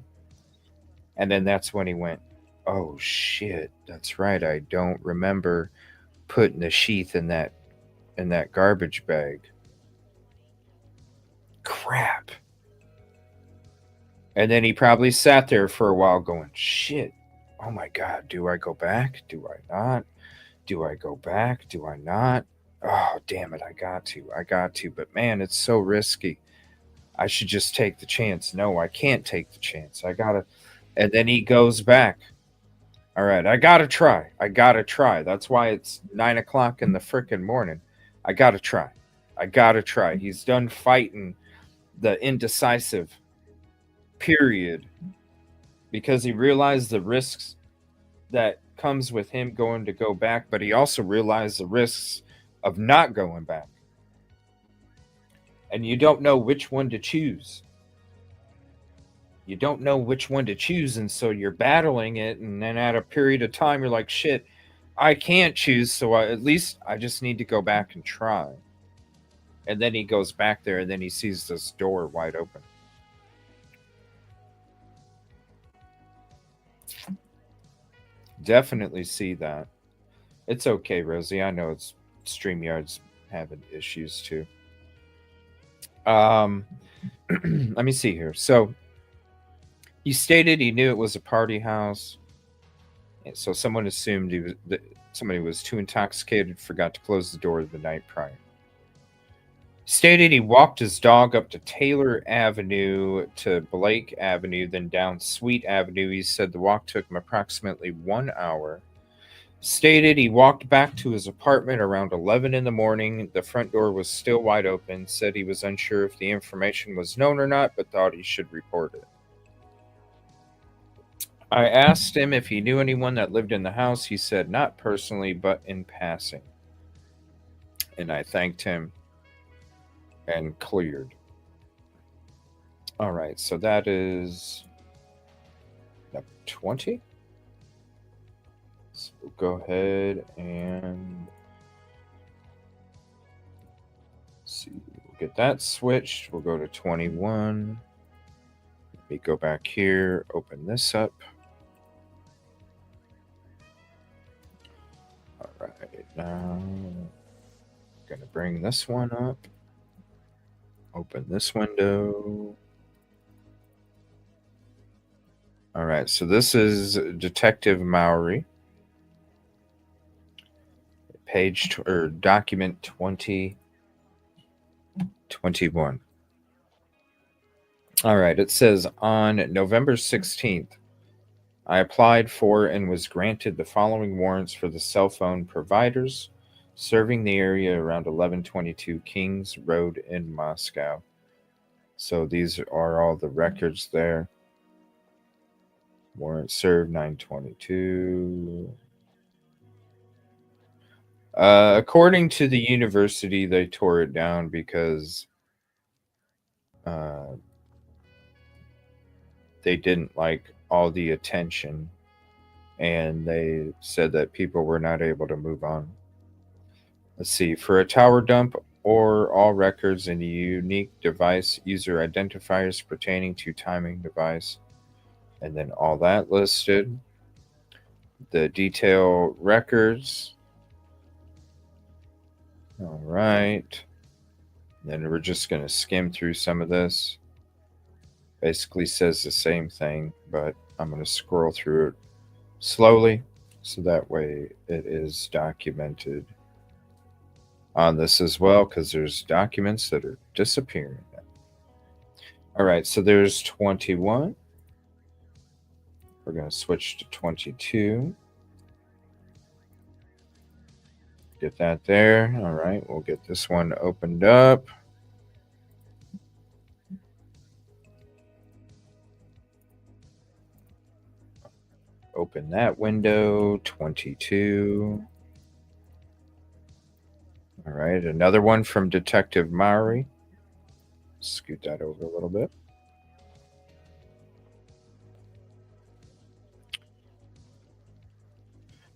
And then that's when he went, oh shit, that's right, I don't remember putting the sheath in that garbage bag. Crap. And then he probably sat there for a while going, shit, oh my God, do I go back? Do I not? Do I go back? Do I not? Oh, damn it, I got to. But man, it's so risky. I should just take the chance. No, I can't take the chance. I gotta. And then he goes back. All right, I gotta try. That's why it's 9:00 in the frickin' morning. I gotta try. He's done fighting the indecisive period because he realized the risks that comes with him going to go back, but he also realized the risks of not going back. And you don't know which one to choose. And so you're battling it, and then at a period of time, you're like, shit, I can't choose, so at least I just need to go back and try. And then he goes back there, and then he sees this door wide open. Definitely see that. It's okay, Rosie. I know it's StreamYard's having issues too. Let me see here. So he stated he knew it was a party house, and so someone assumed somebody was too intoxicated, forgot to close the door the night prior. Stated he walked his dog up to Taylor Avenue to Blake Avenue, then down Sweet Avenue. He said the walk took him approximately 1 hour. Stated he walked back to his apartment around 11 in the morning. The front door was still wide open. Said he was unsure if the information was known or not, but thought he should report it. I asked him if he knew anyone that lived in the house. He said not personally, but in passing. And I thanked him and cleared. All right, so that is number 20. So we'll go ahead and see. We'll get that switched. We'll go to 21. Let me go back here, open this up. All right, now I'm going to bring this one up. Open this window. All right, so this is Detective Mowry. Document 2021. All right, it says on November 16th, I applied for and was granted the following warrants for the cell phone providers serving the area around 1122 Kings Road in Moscow. So these are all the records there. Warrant served 922. According to the university, they tore it down because they didn't like all the attention, and they said that people were not able to move on. Let's see. For a tower dump or all records in a unique device, user identifiers pertaining to timing device, and then all that listed. The detail records. All right. Then we're just going to skim through some of this. Basically says the same thing, but I'm going to scroll through it slowly so that way it is documented on this as well, because there's documents that are disappearing. All right, so there's 21. We're going to switch to 22. Get that there. All right, we'll get this one opened up. Open that window, 22. All right, another one from Detective Mowry. Scoot that over a little bit.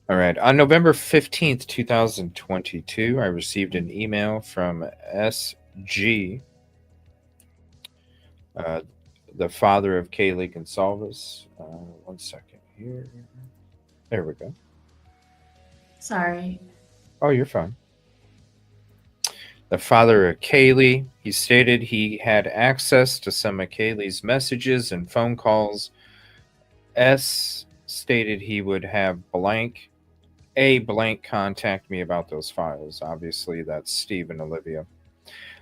All right, on November 15th, 2022, I received an email from SG, the father of Kaylee Gonsalves. 1 second here. There we go. Sorry. Oh, you're fine. The father of Kaylee, he stated he had access to some of Kaylee's messages and phone calls. S stated he would have a blank contact me about those files. Obviously, that's Steve and Olivia.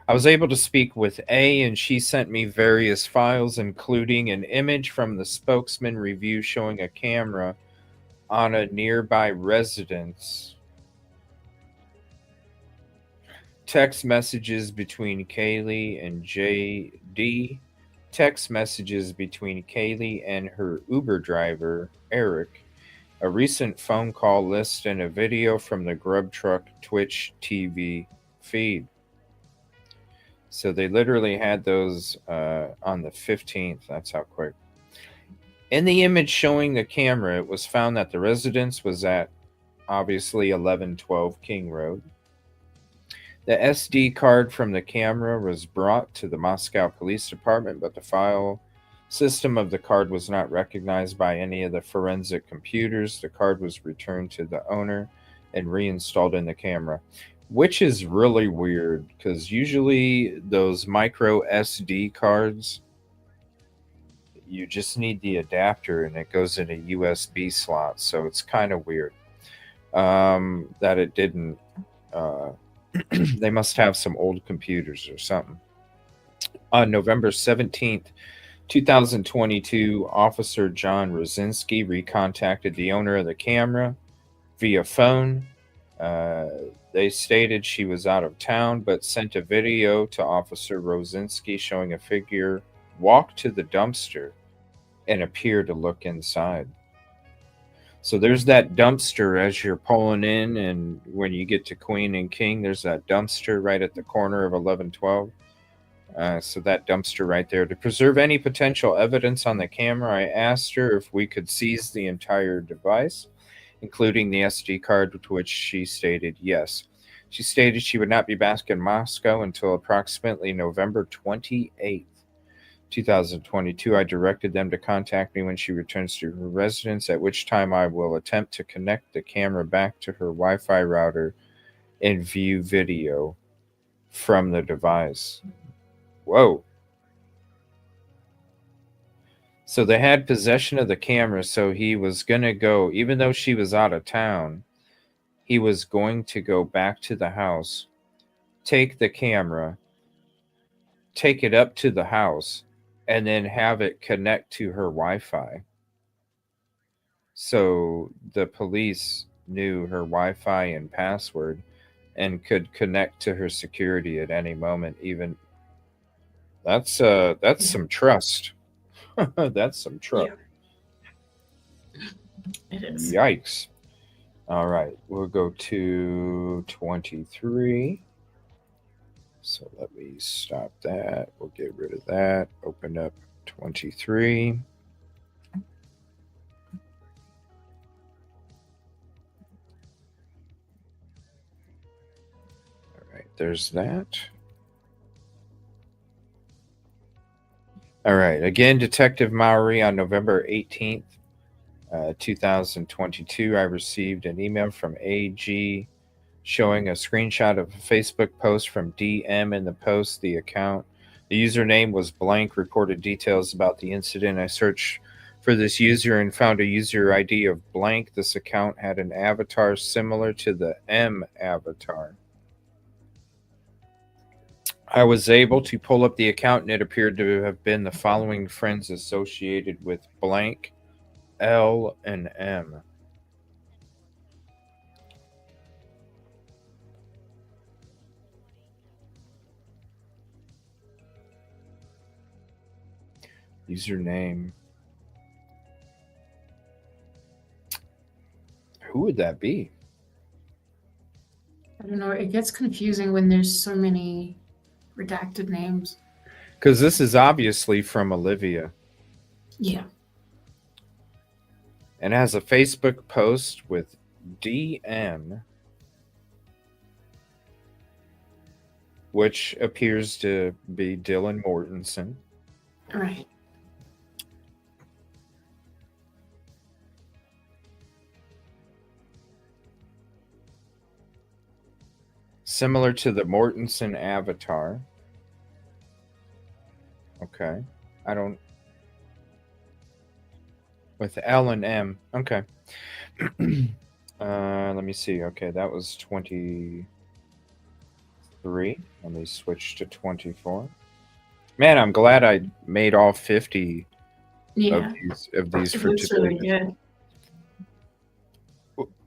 I was able to speak with A, and she sent me various files, including an image from the spokesman review showing a camera on a nearby residence, text messages between Kaylee and JD, text messages between Kaylee and her Uber driver, Eric, a recent phone call list, and a video from the Grub Truck Twitch TV feed. So they literally had those on the 15th. That's how quick. In the image showing the camera, it was found that the residence was at, obviously, 1112 King Road. The SD card from the camera was brought to the Moscow Police Department, but the file system of the card was not recognized by any of the forensic computers. The card was returned to the owner and reinstalled in the camera, which is really weird because usually those micro SD cards, you just need the adapter and it goes in a USB slot. So it's kind of weird that it didn't They must have some old computers or something. On November 17th, 2022, Officer John Rosinski recontacted the owner of the camera via phone. They stated she was out of town, but sent a video to Officer Rosinski showing a figure walk to the dumpster and appear to look inside. So there's that dumpster as you're pulling in, and when you get to Queen and King, there's that dumpster right at the corner of 1112. So that dumpster right there. To preserve any potential evidence on the camera, I asked her if we could seize the entire device, including the SD card, to which she stated yes. She stated she would not be back in Moscow until approximately November 28th, 2022. I directed them to contact me when she returns to her residence, at which time I will attempt to connect the camera back to her Wi-Fi router and view video from the device. Whoa. So they had possession of the camera, so he was going to go, even though she was out of town, he was going to go back to the house, take the camera, take it up to the house, and then have it connect to her Wi-Fi. So the police knew her Wi-Fi and password and could connect to her security at any moment. Even that's some trust. That's some trust. Yeah. It is. Yikes. All right, we'll go to 23. So let me stop that. We'll get rid of that. Open up 23. All right, there's that. All right, again, Detective Mowry on November 18th, 2022, I received an email from AG showing a screenshot of a Facebook post from DM. In the post, the username was blank, reported details about the incident. I searched for this user and found a user ID of blank. This account had an avatar similar to the M avatar. I was able to pull up the account, and it appeared to have been the following friends associated with blank, L, and M. Username. Who would that be? I don't know. It gets confusing when there's so many redacted names. Because this is obviously from Olivia. Yeah. And has a Facebook post with DM, which appears to be Dylan Mortensen. Right. Similar to the Mortensen avatar. Okay. I don't... With L and M. Okay. Let me see. Okay, that was 23. Let me switch to 24. Man, I'm glad I made all 50 of these for today. Really good.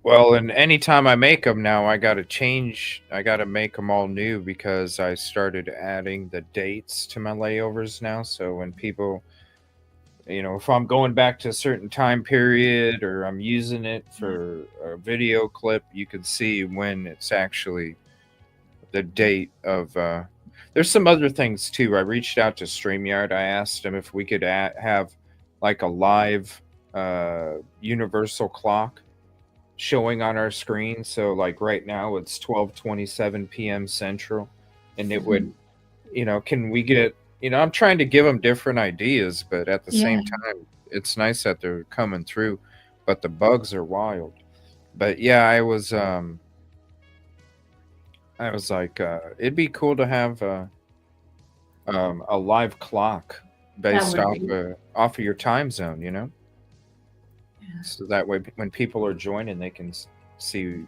Well, and anytime I make them now, I got to make them all new because I started adding the dates to my layovers now. So when people, if I'm going back to a certain time period or I'm using it for a video clip, you can see when it's actually the date of. There's some other things too. I reached out to StreamYard. I asked them if we could have like a live universal clock showing on our screen. So like right now it's 12:27 p.m. Central, and it would, can we get, I'm trying to give them different ideas, but at the same time, it's nice that they're coming through, but the bugs are wild. But yeah, I was like, it'd be cool to have a live clock based off of your time zone, Yeah. So that way, when people are joining, they can see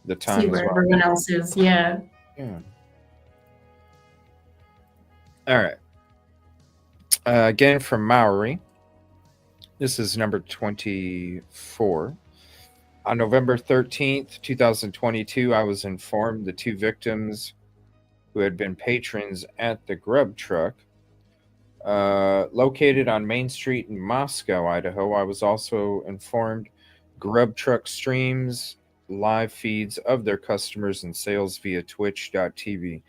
the See time as where well. everyone else is. Yeah. Yeah. All right. Again from Maori. This is number 24. On November 13th, 2022, I was informed the two victims who had been patrons at the grub truck located on Main Street in Moscow, Idaho. I was also informed grub truck streams live feeds of their customers and sales via twitch.tv.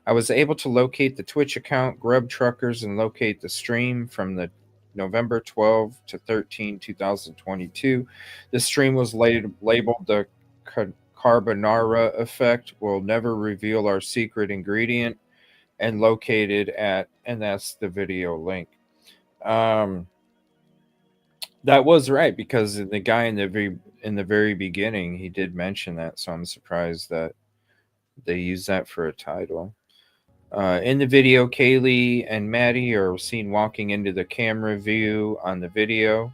I was able to locate the Twitch account, Grub Truckers, and locate the stream from the November 12 to 13, 2022. The stream was labeled the Carbonara Effect. Will never reveal our secret ingredient, and located at, and that's the video link. That was right, because the guy in the very beginning, he did mention that, so I'm surprised that they used that for a title. In the video, Kaylee and Maddie are seen walking into the camera view on the video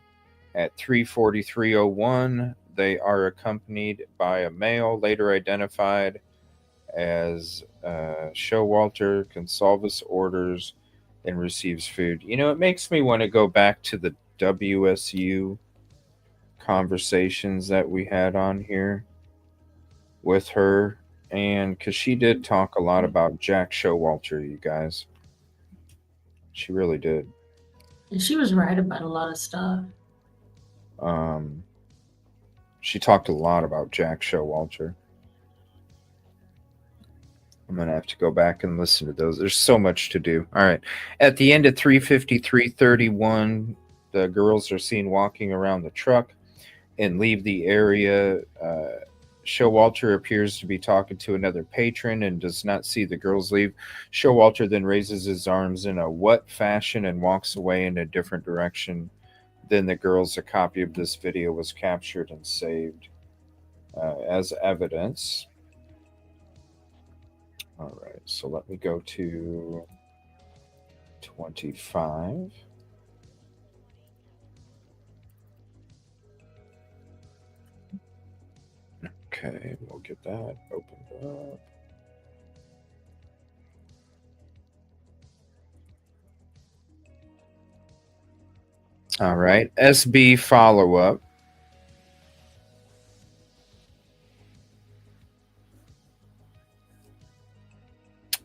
at 3:43:01. They are accompanied by a male, later identified as Showalter. Consalvis orders and receives food. You know, it makes me want to go back to the WSU conversations that we had on here with her, and because she did talk a lot about Jack Showalter, you guys. She really did. And she was right about a lot of stuff. She talked a lot about Jack Showalter. I'm going to have to go back and listen to those. There's so much to do. All right. At the end of 3:53:31, the girls are seen walking around the truck and leave the area. Showalter appears to be talking to another patron and does not see the girls leave. Showalter then raises his arms in a what fashion and walks away in a different direction than the girls. A copy of this video was captured and saved as evidence. All right, so let me go to 25. Okay, we'll get that opened up. All right, SB follow-up.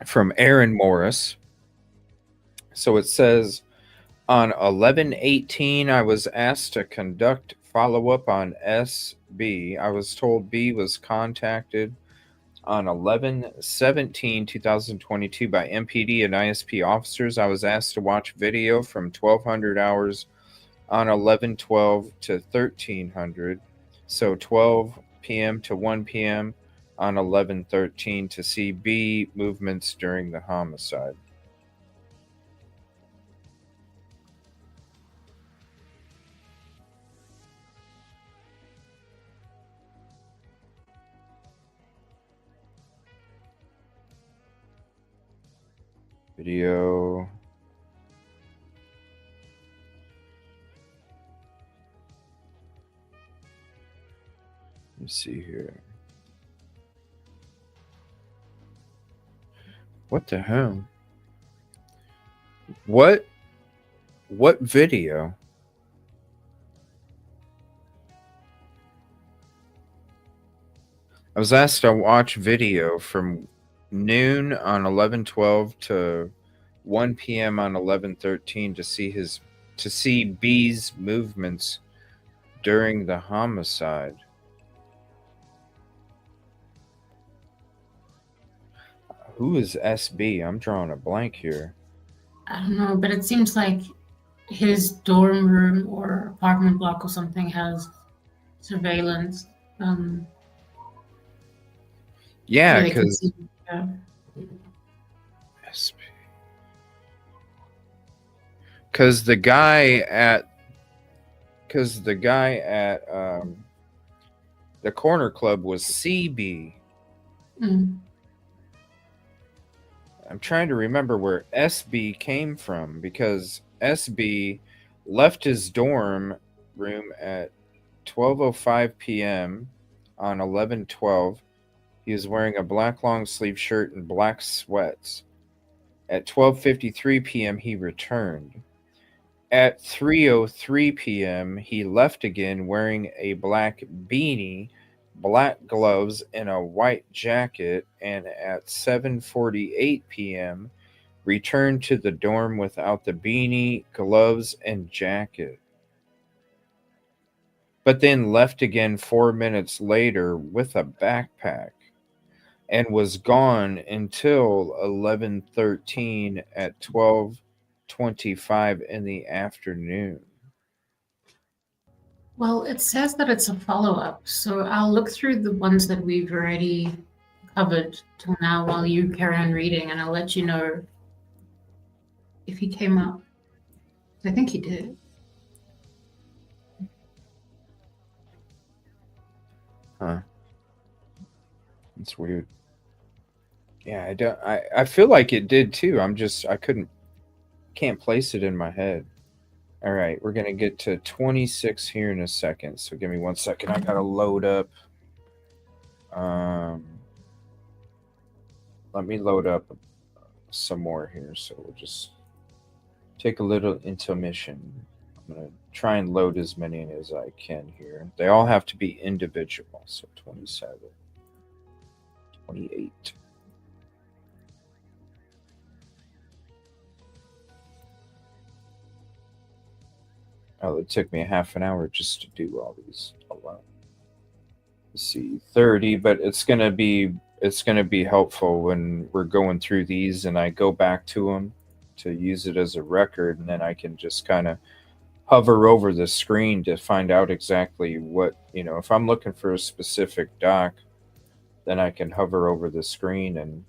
From Aaron Morris. So it says, on 11/18, I was asked to conduct follow-up on SB. I was told B was contacted on 11/17/2022 by MPD and ISP officers. I was asked to watch video from 1200 hours on 11/12 to 1300. So 12 p.m. to 1 p.m. on 11/13 to see B movements during the homicide. Video. Let's see here. What the hell? What video? I was asked to watch video from noon on 11/12 to 1 p.m. on 11/13 to see B's movements during the homicide. Who is SB? I'm drawing a blank here. I don't know, but it seems like his dorm room or apartment block or something has surveillance. Yeah, where they can because see- yeah. SB. Because the guy at the corner club was CB. Mm. I'm trying to remember where SB came from, because SB left his dorm room at 12:05 p.m. on 11/12 He was wearing a black long sleeve shirt and black sweats. At 12:53 p.m., he returned. At 3:03 p.m., he left again wearing a black beanie, black gloves, and a white jacket, and at 7:48 p.m., returned to the dorm without the beanie, gloves, and jacket. But then left again 4 minutes later with a backpack and was gone until 11:13 at 12:25 in the afternoon. Well, it says that it's a follow-up, so I'll look through the ones that we've already covered till now while you carry on reading, and I'll let you know if he came up. I think he did. Huh. That's weird. Yeah, I feel like it did too. I can't place it in my head. All right, we're gonna get to 26 here in a second. So give me 1 second. I gotta load up. Let me load up some more here. So we'll just take a little intermission. I'm gonna try and load as many as I can here. They all have to be individual. So 27, 28. Oh, it took me a half an hour just to do all these alone. Let's see, 30, but it's gonna be helpful when we're going through these and I go back to them to use it as a record, and then I can just kind of hover over the screen to find out exactly what, if I'm looking for a specific doc, then I can hover over the screen and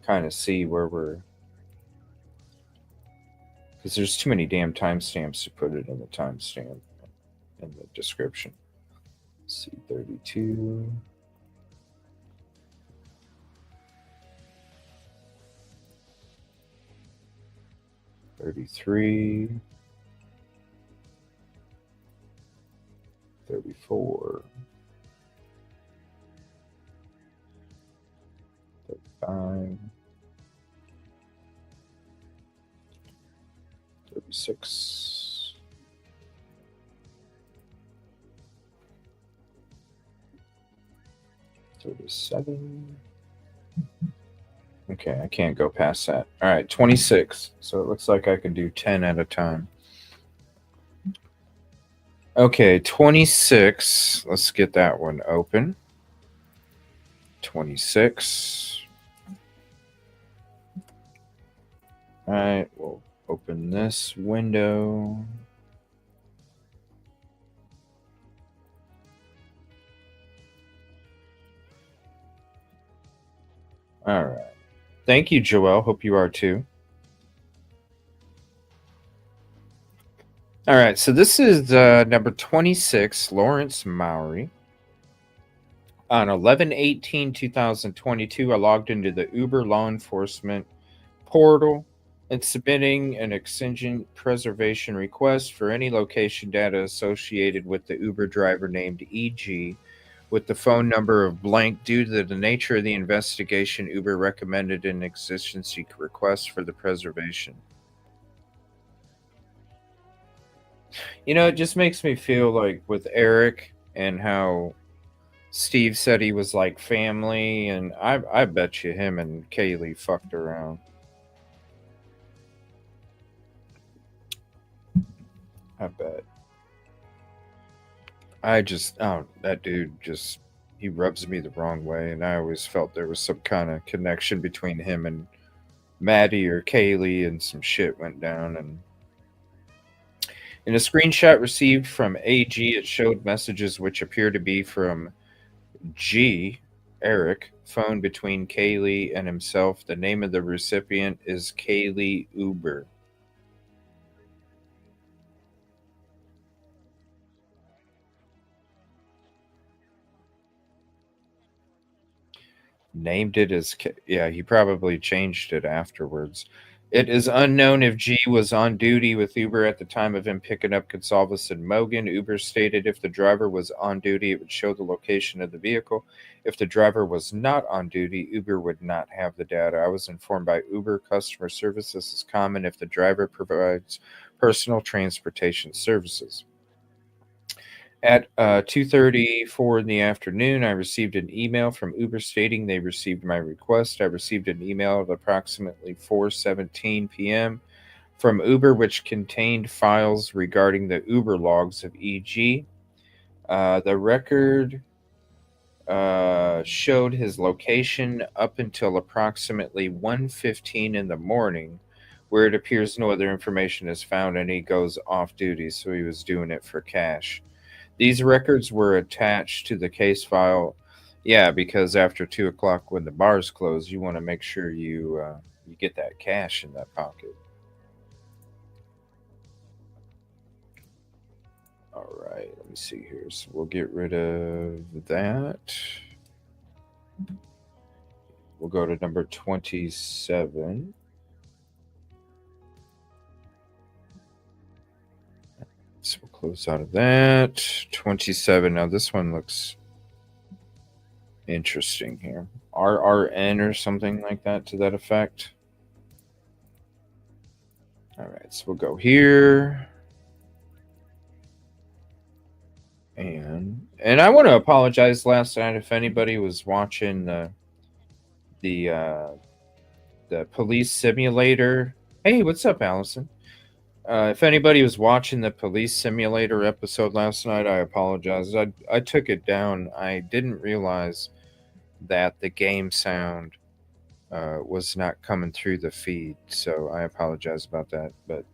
kind of see where we're, because there's too many damn timestamps to put it in the timestamp in the description. Let's see, 32. 33. 34. 35. 36. 37. Okay, I can't go past that. All right, 26. So it looks like I can do 10 at a time. Okay, 26. Let's get that one open. 26. All right, we'll open this window. All right. Thank you, Joelle. Hope you are too. All right, so this is number 26, Lawrence Mowry. On 11/18/2022, I logged into the Uber law enforcement portal and submitting an exigent preservation request for any location data associated with the Uber driver named EG with the phone number of blank. Due to the nature of the investigation, Uber recommended an exigency request for the preservation. It just makes me feel like with Eric and how Steve said he was like family, and I bet you him and Kaylee fucked around. I bet. That dude he rubs me the wrong way, and I always felt there was some kind of connection between him and Maddie or Kaylee, and some shit went down. And in a screenshot received from AG, it showed messages which appear to be from Eric, phone between Kaylee and himself. The name of the recipient is Kaylee Uber. Named it as, he probably changed it afterwards. It is unknown if G was on duty with Uber at the time of him picking up Gonsalves and Mogan. Uber stated if the driver was on duty, it would show the location of the vehicle. If the driver was not on duty, Uber would not have the data. I was informed by Uber customer service this is common if the driver provides personal transportation services. At 2:34 in the afternoon, I received an email from Uber stating they received my request. I received an email at approximately 4:17 p.m. from Uber, which contained files regarding the Uber logs of EG. The record showed his location up until approximately 1:15 in the morning, where it appears no other information is found and he goes off duty, so he was doing it for cash. These records were attached to the case file. Yeah, because after 2 o'clock when the bars close, you want to make sure you get that cash in that pocket. All right, let me see here. So we'll get rid of that. We'll go to number 27. So we'll close out of that. 27. Now this one looks interesting here. RRN or something like that to that effect. All right, so we'll go here. And I want to apologize last night if anybody was watching the police simulator. Hey, what's up, Allison? If anybody was watching the police simulator episode last night, I apologize. I took it down. I didn't realize that the game sound was not coming through the feed, so I apologize about that. But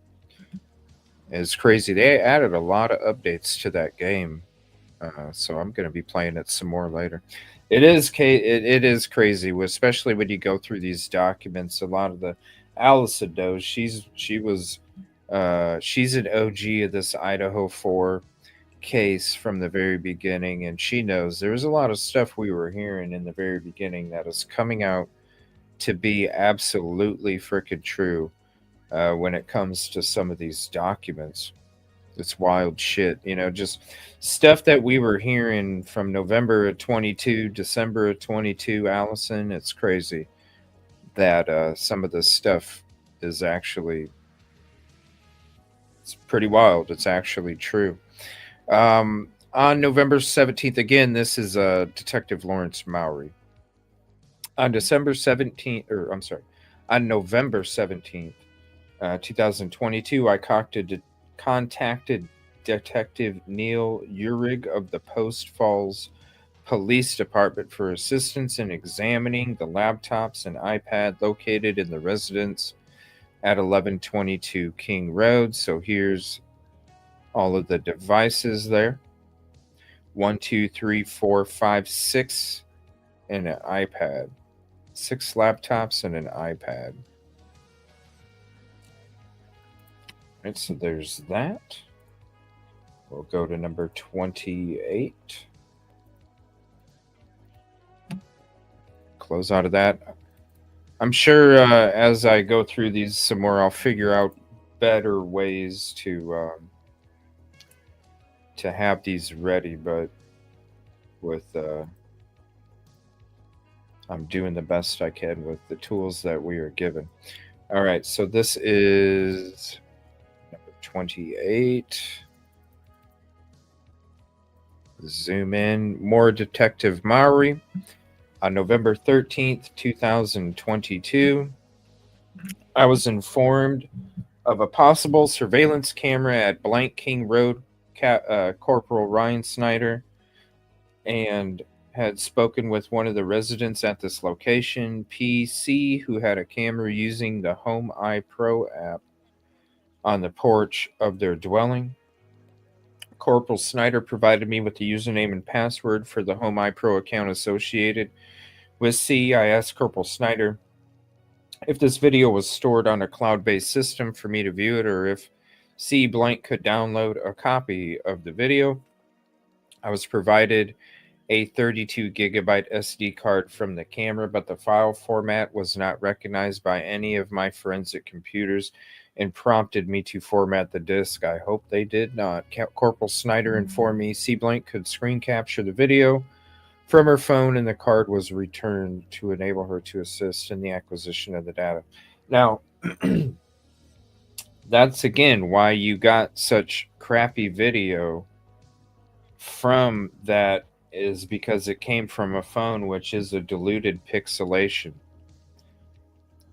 it's crazy. They added a lot of updates to that game, so I'm going to be playing it some more later. It is crazy, especially when you go through these documents. A lot of the Allison knows she's an OG of this Idaho 4 case from the very beginning, and she knows there's a lot of stuff we were hearing in the very beginning that is coming out to be absolutely freaking true when it comes to some of these documents. It's wild shit, just stuff that we were hearing from November of 22, December of 22, Allison. It's crazy that some of this stuff is actually, it's pretty wild. It's actually true. On November 17th, again, this is Detective Lawrence Mowry. On November 17th, 2022, I contacted Detective Neil Uhrig of the Post Falls Police Department for assistance in examining the laptops and iPad located in the residence at 1122 King Road. So here's all of the devices there. 1, 2, 3, 4, 5, 6, and an iPad. 6 laptops and an iPad. Right, so there's that. We'll go to number 28. Close out of that. I'm sure as I go through these some more, I'll figure out better ways to have these ready, but with I'm doing the best I can with the tools that we are given. All right, so this is number 28. Zoom in. More Detective Mowry. On November 13th, 2022, I was informed of a possible surveillance camera at Blank King Road. Corporal Ryan Snyder, and had spoken with one of the residents at this location, PC, who had a camera using the Home Eye Pro app on the porch of their dwelling. Corporal Snyder provided me with the username and password for the Home Eye Pro account associated with C. I asked Corporal Snyder if this video was stored on a cloud-based system for me to view it, or if C. Blank could download a copy of the video. I was provided a 32 gigabyte SD card from the camera, but the file format was not recognized by any of my forensic computers and prompted me to format the disk. I hope they did not. Corporal Snyder informed me C Blank could screen capture the video from her phone and the card was returned to enable her to assist in the acquisition of the data. Now, that's again why you got such crappy video from that, is because it came from a phone, which is a diluted pixelation.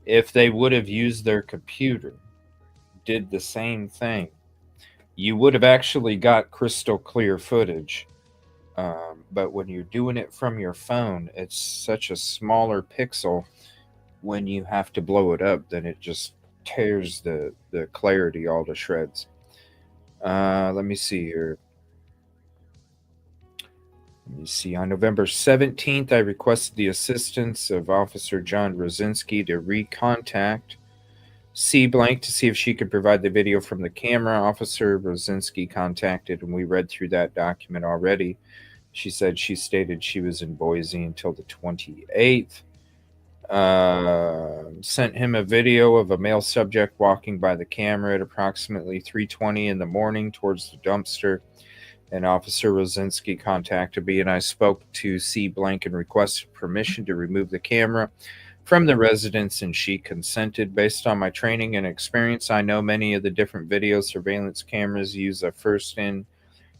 If they would have used their computer, did the same thing, you would have actually got crystal clear footage. But when you're doing it from your phone, it's such a smaller pixel. When you have to blow it up, then it just tears the clarity all to shreds. Let me see here. On November 17th, I requested the assistance of Officer John Rosinski to recontact C Blank to see if she could provide the video from the camera. Officer Rosinski contacted, and we read through that document already. She said she stated she was in Boise until the 28th. Sent him a video of a male subject walking by the camera at approximately 3:20 in the morning towards the dumpster. And Officer Rosinski contacted me, and I spoke to C Blank and requested permission to remove the camera from the residence, and she consented. Based on my training and experience, I know many of the different video surveillance cameras use a first in,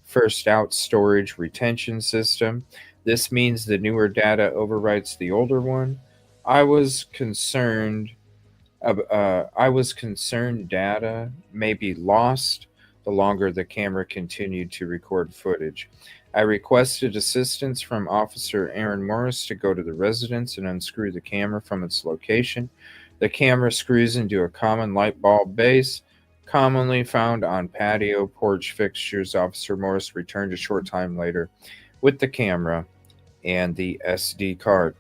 first out storage retention system. This means the newer data overwrites the older one. I was concerned data may be lost the longer the camera continued to record footage. I requested assistance from Officer Aaron Morris to go to the residence and unscrew the camera from its location. The camera screws into a common light bulb base, commonly found on patio porch fixtures. Officer Morris returned a short time later with the camera and the SD card.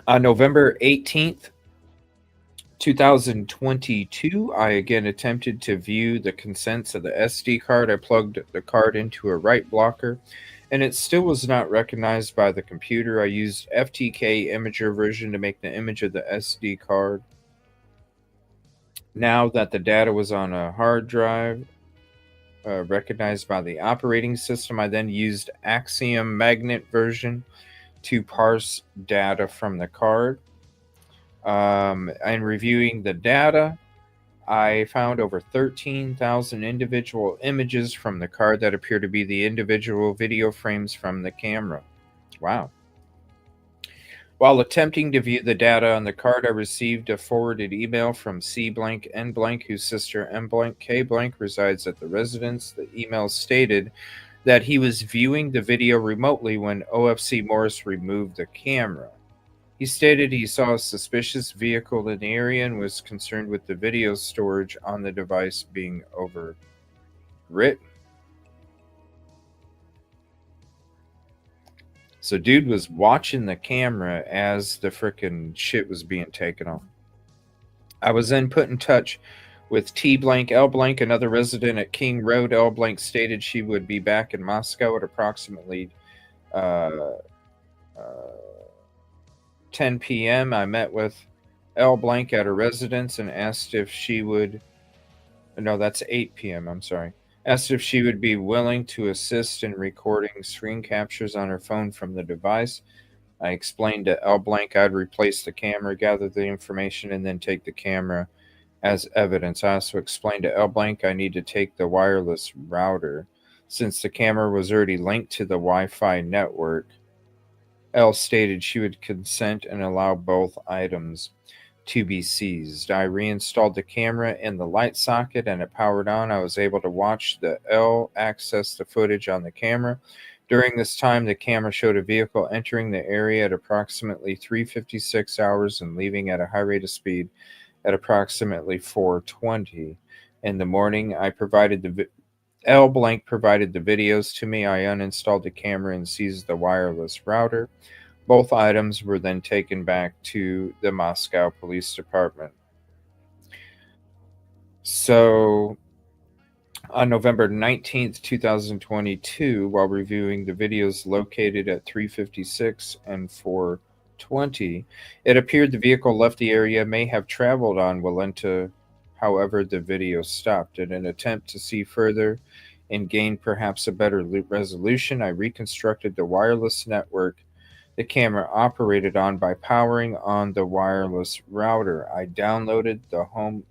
On November 18th, 2022, I again attempted to view the contents of the SD card. I plugged the card into a write blocker, and it still was not recognized by the computer. I used FTK Imager version to make the image of the SD card. Now that the data was on a hard drive, recognized by the operating system, I then used Axiom Magnet version to parse data from the card. And reviewing the data, I found over 13,000 individual images from the card that appear to be the individual video frames from the camera. Wow. While attempting to view the data on the card, I received a forwarded email from C Blank N Blank, whose sister M Blank K Blank resides at the residence. The email stated that he was viewing the video remotely when OFC Morris removed the camera. He stated he saw a suspicious vehicle in the area and was concerned with the video storage on the device being overwritten. So dude was watching the camera as the frickin' shit was being taken off. I was then put in touch with T Blank L Blank, another resident at King Road. L Blank stated she would be back in Moscow at approximately 10 p.m. I met with L Blank at her residence and asked if she would. No, that's 8 p.m. I'm sorry. Asked if she would be willing to assist in recording screen captures on her phone from the device. I explained to L Blank I'd replace the camera, gather the information, and then take the camera as evidence. I also explained to L Blank I need to take the wireless router since the camera was already linked to the Wi-Fi network. L stated she would consent and allow both items to be seized. I reinstalled the camera in the light socket and it powered on. I was able to watch the L access the footage on the camera. During this time, the camera showed a vehicle entering the area at approximately 3:56 hours and leaving at a high rate of speed at approximately 4:20 in the morning. L Blank provided the videos to me. I uninstalled the camera and seized the wireless router. Both items were then taken back to the Moscow Police Department. So On November 19th, 2022, while reviewing the videos located at 356 and 420, it appeared the vehicle left the area, may have traveled on Walenta. However, the video stopped. In an attempt to see further and gain perhaps a better resolution, I reconstructed the wireless network the camera operated on by powering on the wireless router. I downloaded the Home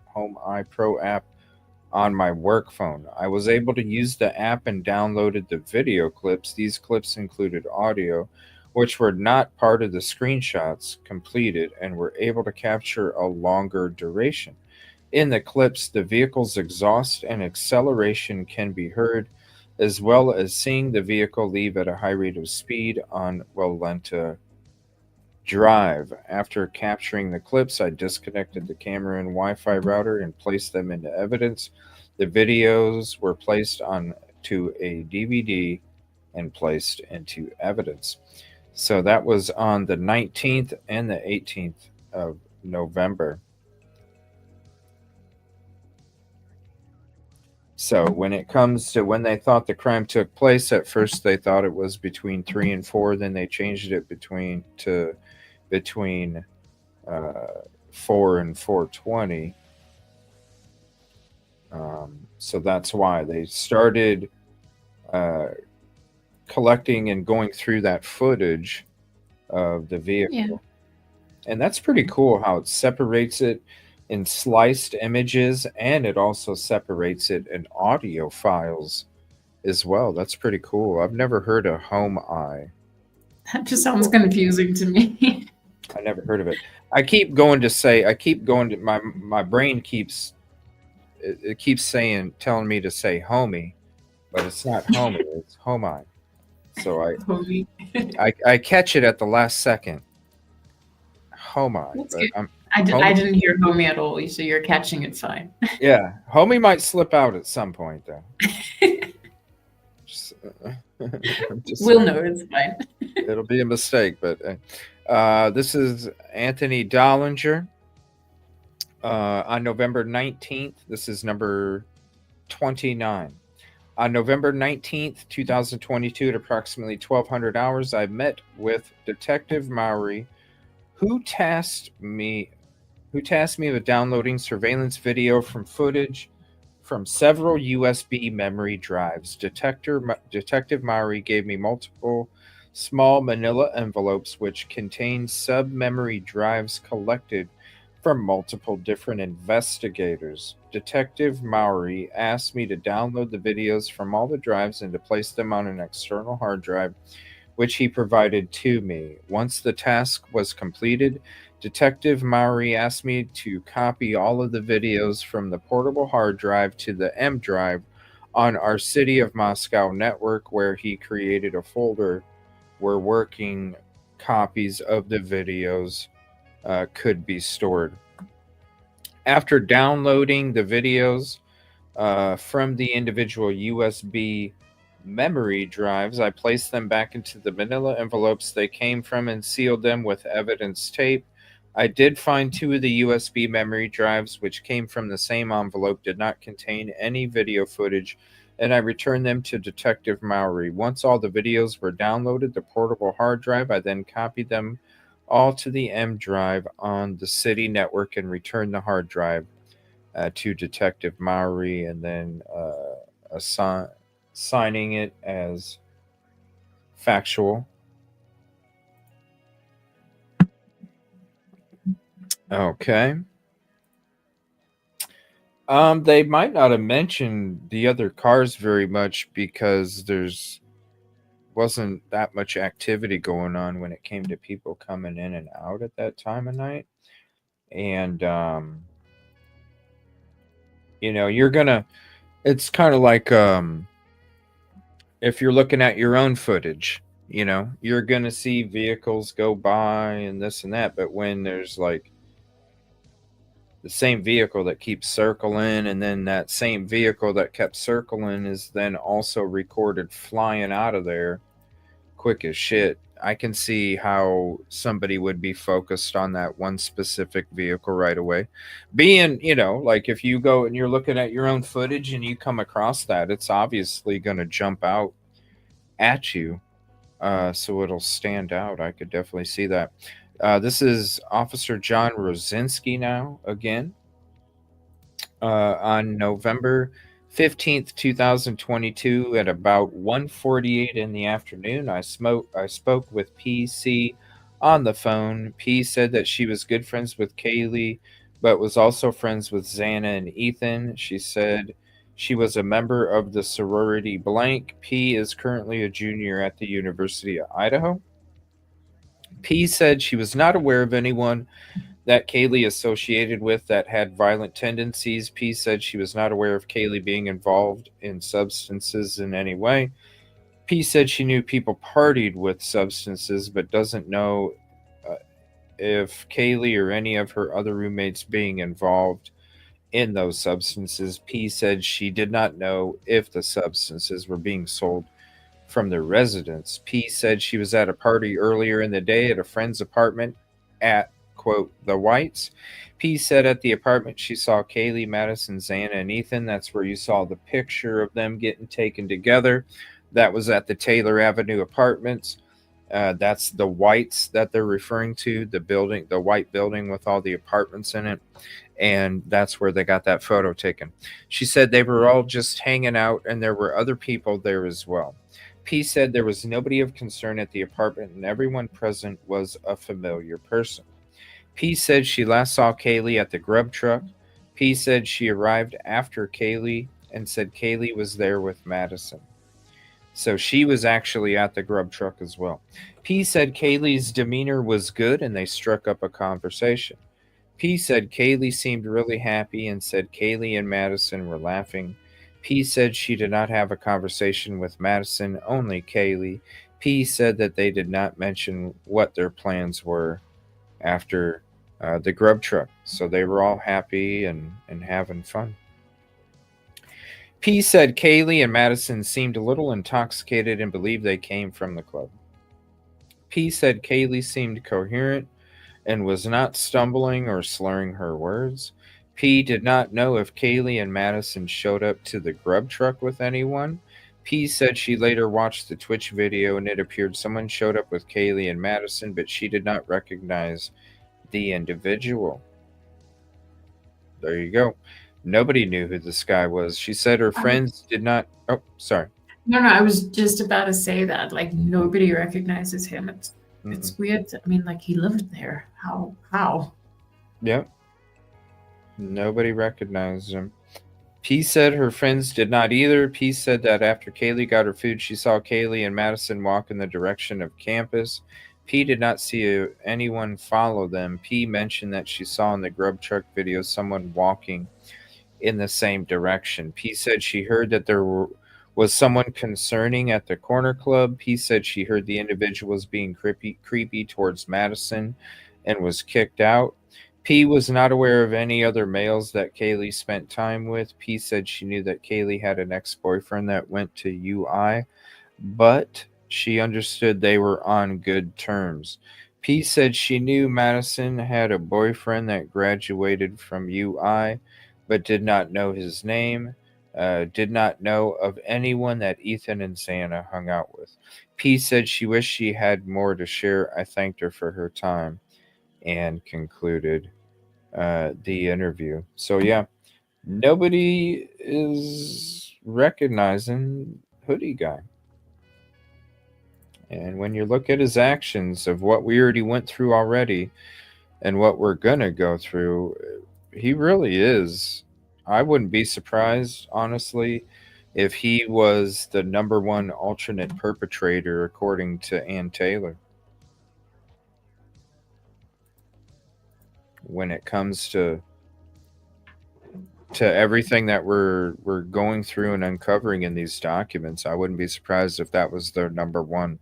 Eye Pro app on my work phone. I was able to use the app and downloaded the video clips. These clips included audio, which were not part of the screenshots completed, and were able to capture a longer duration. In the clips, the vehicle's exhaust and acceleration can be heard, as well as seeing the vehicle leave at a high rate of speed on Walenta Drive. After capturing the clips, I disconnected the camera and Wi-Fi router and placed them into evidence. The videos were placed onto a DVD and placed into evidence. So that was on the 19th and the 18th of November. So when it comes to when they thought the crime took place, at first they thought it was between 3 and 4. Then they changed it between 4 and 420. So that's why they started collecting and going through that footage of the vehicle. Yeah. And that's pretty cool how it separates it in sliced images, and it also separates it in audio files as well. That's pretty cool. I've never heard of Home Eye. That just sounds confusing to me. I never heard of it. My brain keeps telling me to say homie, but it's not homie, it's Home Eye. So I catch it at the last second. Home Eye. That's But good. I didn't hear homie at all, so you're catching it fine. Yeah, homie might slip out at some point though. We'll know it's fine. It'll be a mistake, but this is Anthony Dollinger on November 19th. This is number 29. On November 19th, 2022, at approximately 1200 hours, I met with Detective Mowry, who tasked me with downloading surveillance video from footage from several USB memory drives. Detective Mowry gave me multiple small manila envelopes which contained sub-memory drives collected from multiple different investigators. Detective Mowry asked me to download the videos from all the drives and to place them on an external hard drive, which he provided to me. Once the task was completed, Detective Mowry asked me to copy all of the videos from the portable hard drive to the M drive on our City of Moscow network, where he created a folder where working copies of the videos could be stored. After downloading the videos from the individual USB memory drives, I placed them back into the manila envelopes they came from and sealed them with evidence tape. I did find 2 of the USB memory drives, which came from the same envelope, did not contain any video footage, and I returned them to Detective Mowry. Once all the videos were downloaded, the portable hard drive, I then copied them all to the M drive on the city network and returned the hard drive to Detective Mowry, and then signing it as factual. Okay. They might not have mentioned the other cars very much because there's wasn't that much activity going on when it came to people coming in and out at that time of night. And it's kind of like if you're looking at your own footage, you're gonna see vehicles go by and this and that, but when there's like the same vehicle that keeps circling, and then that same vehicle that kept circling is then also recorded flying out of there quick as shit. I can see how somebody would be focused on that one specific vehicle right away. Being, like if you go and you're looking at your own footage and you come across that, it's obviously going to jump out at you. So it'll stand out. I could definitely see that. This is Officer John Rosinski now again. On November 15th, 2022 at about 1:48 in the afternoon, I spoke with PC on the phone. P said that she was good friends with Kaylee, but was also friends with Xana and Ethan. She said she was a member of the sorority blank. P is currently a junior at the University of Idaho. P said she was not aware of anyone that Kaylee associated with that had violent tendencies. P said she was not aware of Kaylee being involved in substances in any way. P said she knew people partied with substances, but doesn't know if Kaylee or any of her other roommates being involved in those substances. P said she did not know if the substances were being sold from their residence. P said she was at a party earlier in the day at a friend's apartment at, quote, the Whites. P said at the apartment she saw Kaylee, Madison, Xana, and Ethan. That's where you saw the picture of them getting taken together. That was at the Taylor Avenue apartments. That's the Whites that they're referring to, the building, the white building with all the apartments in it. And that's where they got that photo taken. She said they were all just hanging out and there were other people there as well. P said there was nobody of concern at the apartment and everyone present was a familiar person. P said she last saw Kaylee at the grub truck. P said she arrived after Kaylee and said Kaylee was there with Madison. So she was actually at the grub truck as well. P said Kaylee's demeanor was good and they struck up a conversation. P said Kaylee seemed really happy and said Kaylee and Madison were laughing. P said she did not have a conversation with Madison, only Kaylee. P said that they did not mention what their plans were after the grub truck. So they were all happy and having fun. P said Kaylee and Madison seemed a little intoxicated and believed they came from the club. P said Kaylee seemed coherent and was not stumbling or slurring her words. P did not know if Kaylee and Madison showed up to the grub truck with anyone. P said she later watched the Twitch video and it appeared someone showed up with Kaylee and Madison, but she did not recognize the individual. There you go. Nobody knew who this guy was. She said her friends did not. Oh, sorry. No, I was just about to say that. Like, nobody recognizes him. It's weird. I mean, like, he lived there. How? Yep. Nobody recognized him. P said her friends did not either. P said that after Kaylee got her food, she saw Kaylee and Madison walk in the direction of campus. P did not see anyone follow them. P mentioned that she saw in the grub truck video someone walking in the same direction. P said she heard that there was someone concerning at the corner club. P said she heard the individual was being creepy towards Madison and was kicked out. P was not aware of any other males that Kaylee spent time with. P said she knew that Kaylee had an ex-boyfriend that went to UI, but she understood they were on good terms. P said she knew Madison had a boyfriend that graduated from UI, but did not know his name, did not know of anyone that Ethan and Xana hung out with. P said she wished she had more to share. I thanked her for her time and concluded the interview. So yeah, nobody is recognizing Hoodie Guy. And when you look at his actions of what we already went through already and what we're going to go through, he really is. I wouldn't be surprised, honestly, if he was the number one alternate perpetrator, according to Ann Taylor. When it comes to everything that we're going through and uncovering in these documents, I wouldn't be surprised if that was their number one.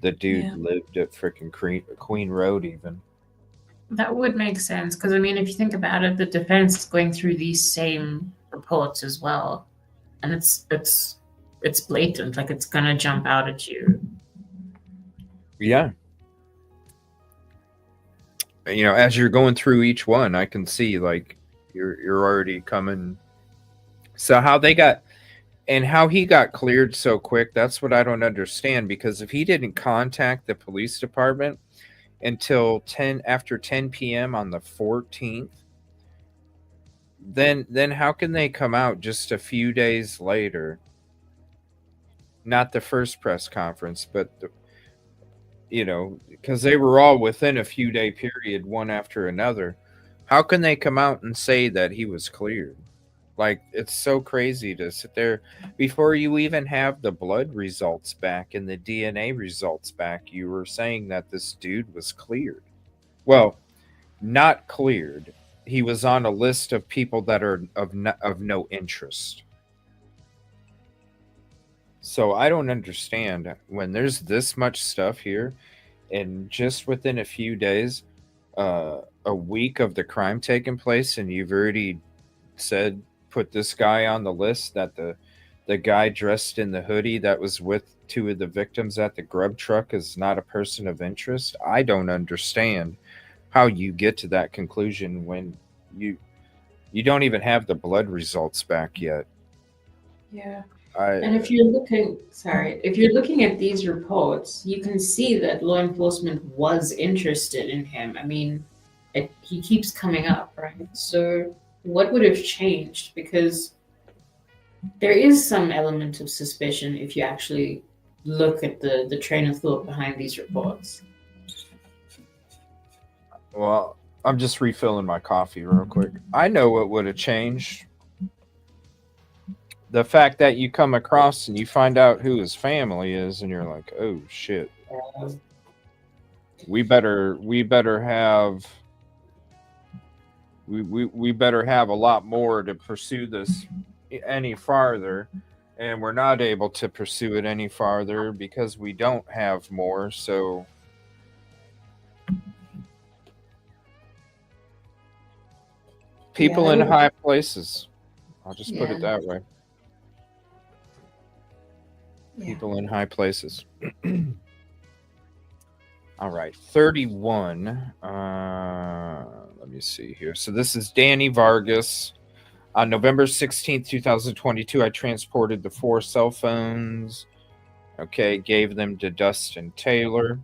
The dude lived at freaking Queen Road even. That would make sense, because I mean, if you think about it, the defense is going through these same reports as well, and it's blatant, like it's gonna jump out at you. Yeah. You know, as you're going through each one, I can see like you're already coming. So how they got and how he got cleared so quick, that's what I don't understand, because if he didn't contact the police department until 10 p.m. on the 14th, then how can they come out just a few days later? Not the first press conference, but because they were all within a few day period, one after another. How can they come out and say that he was cleared? Like, it's so crazy to sit there before you even have the blood results back and the DNA results back. You were saying that this dude was cleared. Well, not cleared. He was on a list of people that are of no interest. So I don't understand when there's this much stuff here, and just within a few days, a week of the crime taking place, and you've already said put this guy on the list, that the guy dressed in the hoodie that was with two of the victims at the grub truck is not a person of interest. I don't understand how you get to that conclusion when you don't even have the blood results back yet. Yeah. I And if you're looking at these reports, you can see that law enforcement was interested in him. I mean, he keeps coming up, right? So what would have changed? Because there is some element of suspicion if you actually look at the train of thought behind these reports. Well, I'm just refilling my coffee real quick. I know what would have changed. The fact that you come across and you find out who his family is, and you're like, oh shit, we better have we better have a lot more to pursue this any farther, and we're not able to pursue it any farther because we don't have more. So people in high places, I'll just put it that way. People in high places. All right, 31. Let me see here. So this is Danny Vargas. On November 16th, 2022, I transported the 4 cell phones. Okay, gave them to Dustin Taylor.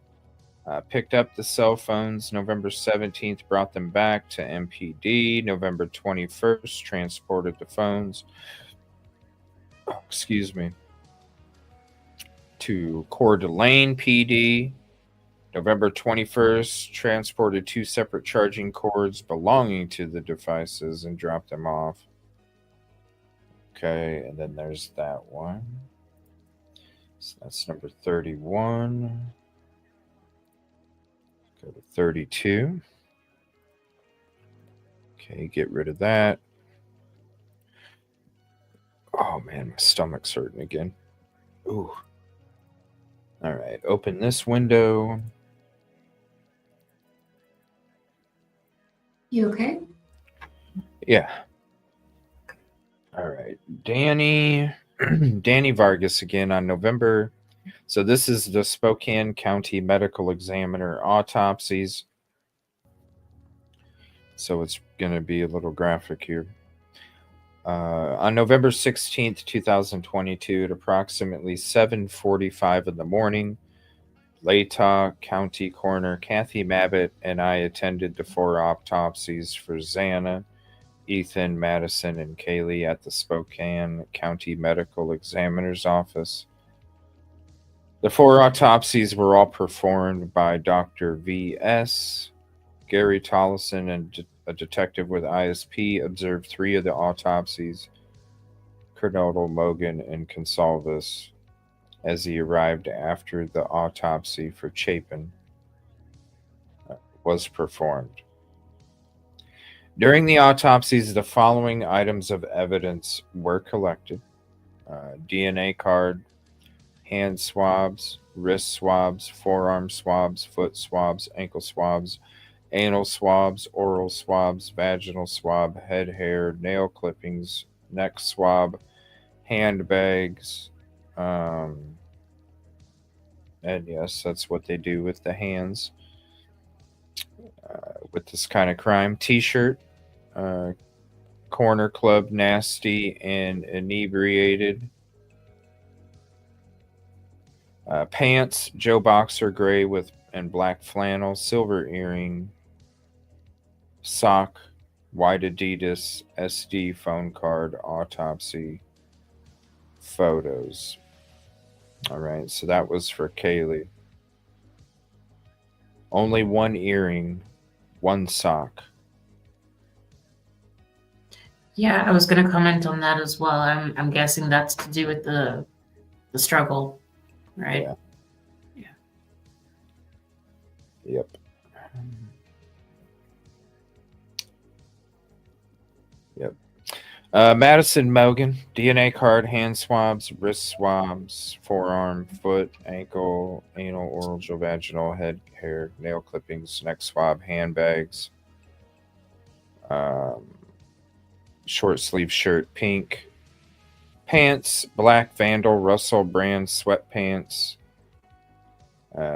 Picked up the cell phones November 17th, brought them back to MPD. November 21st, transported the phones. Excuse me. To Coeur d'Alene PD. November 21st, transported 2 separate charging cords belonging to the devices and dropped them off. Okay, and then there's that one. So that's number 31. Go to 32. Okay, get rid of that. Oh man, my stomach's hurting again. Ooh. All right, open this window. You okay? Yeah. All right, Danny Vargas again on November. So this is the Spokane County Medical Examiner autopsies. So it's going to be a little graphic here. On November 16th, 2022, at approximately 7:45 in the morning, Latah County Coroner Kathy Mabbitt and I attended the 4 autopsies for Xana, Ethan, Madison, and Kaylee at the Spokane County Medical Examiner's Office. The 4 autopsies were all performed by Dr. V.S. Gary Tollison, and a detective with ISP observed 3 of the autopsies. Colonel Mogan and Consalvis, as he arrived after the autopsy for Chapin was performed. During the autopsies, the following items of evidence were collected: DNA card, hand swabs, wrist swabs, forearm swabs, foot swabs, ankle swabs, anal swabs, oral swabs, vaginal swab, head hair, nail clippings, neck swab, handbags, And yes, that's what they do with the hands with this kind of crime. T-shirt, corner club, nasty and inebriated. Pants, Joe Boxer, gray with and black flannel, silver earring, sock, white Adidas, SD phone card, autopsy photos. All right, so that was for Kaylee. Only one earring, one sock. Yeah, I was gonna comment on that as well. I'm guessing that's to do with the struggle, right? Yeah. Yep. Yep. Madison Mogan, DNA card, hand swabs, wrist swabs, forearm, foot, ankle, anal, oral, vaginal, head, hair, nail clippings, neck swab, handbags, short sleeve shirt, pink, pants, black Vandal, Russell brand sweatpants,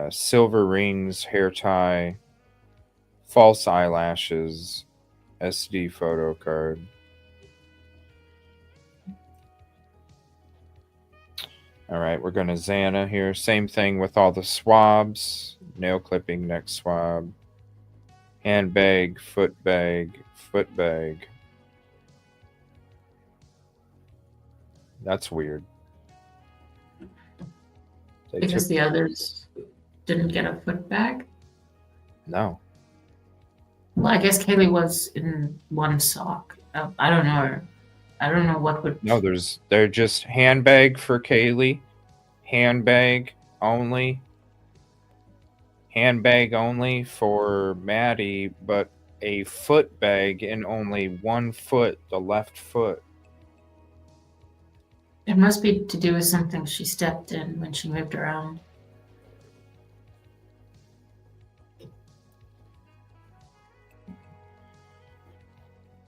silver rings, hair tie, false eyelashes, SD photo card. All right, we're going to Xana here. Same thing with all the swabs. Nail clipping, neck swab. Handbag, foot bag, foot bag. That's weird. Because the others didn't get a foot bag? No. Well, I guess Kaylee was in one sock. I don't know. I don't know what would. No, they're just handbag for Kaylee, handbag only for Maddie, but a foot bag in only one foot, the left foot. It must be to do with something she stepped in when she moved around.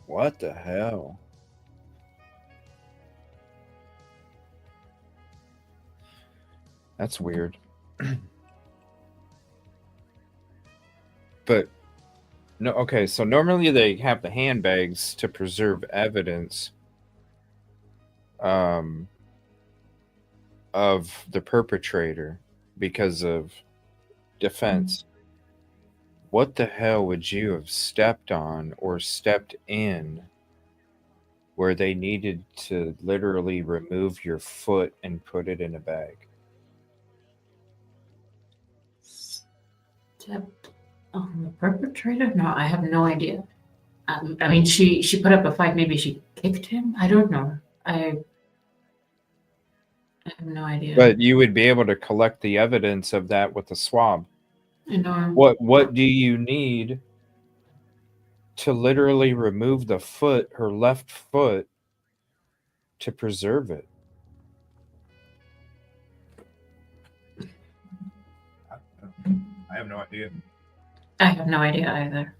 What the hell? That's weird. But no, okay, so normally they have the handbags to preserve evidence of the perpetrator because of defense. What the hell would you have stepped on or stepped in where they needed to literally remove your foot and put it in a bag? Stepped on the perpetrator? No, I have no idea. I mean, she put up a fight. Maybe she kicked him. I don't know. I have no idea. But you would be able to collect the evidence of that with a swab. I know. What do you need to literally remove the foot, her left foot, to preserve it? I have no idea. I have no idea either.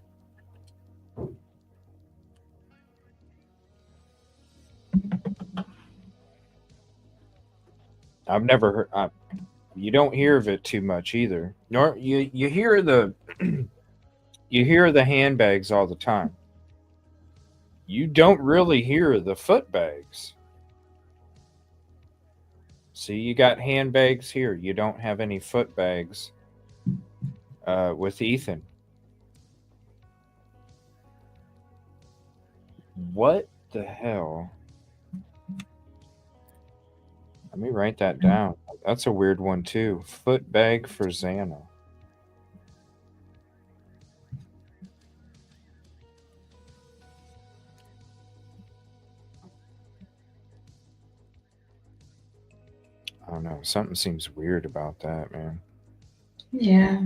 I've never heard. You don't hear of it too much either. Nor you hear the you hear the handbags all the time. You don't really hear the foot bags. See, you got handbags here. You don't have any foot bags with Ethan. What the hell? Let me write that down. That's a weird one too. Foot bag for Xana. I don't know. Something seems weird about that, man. Yeah.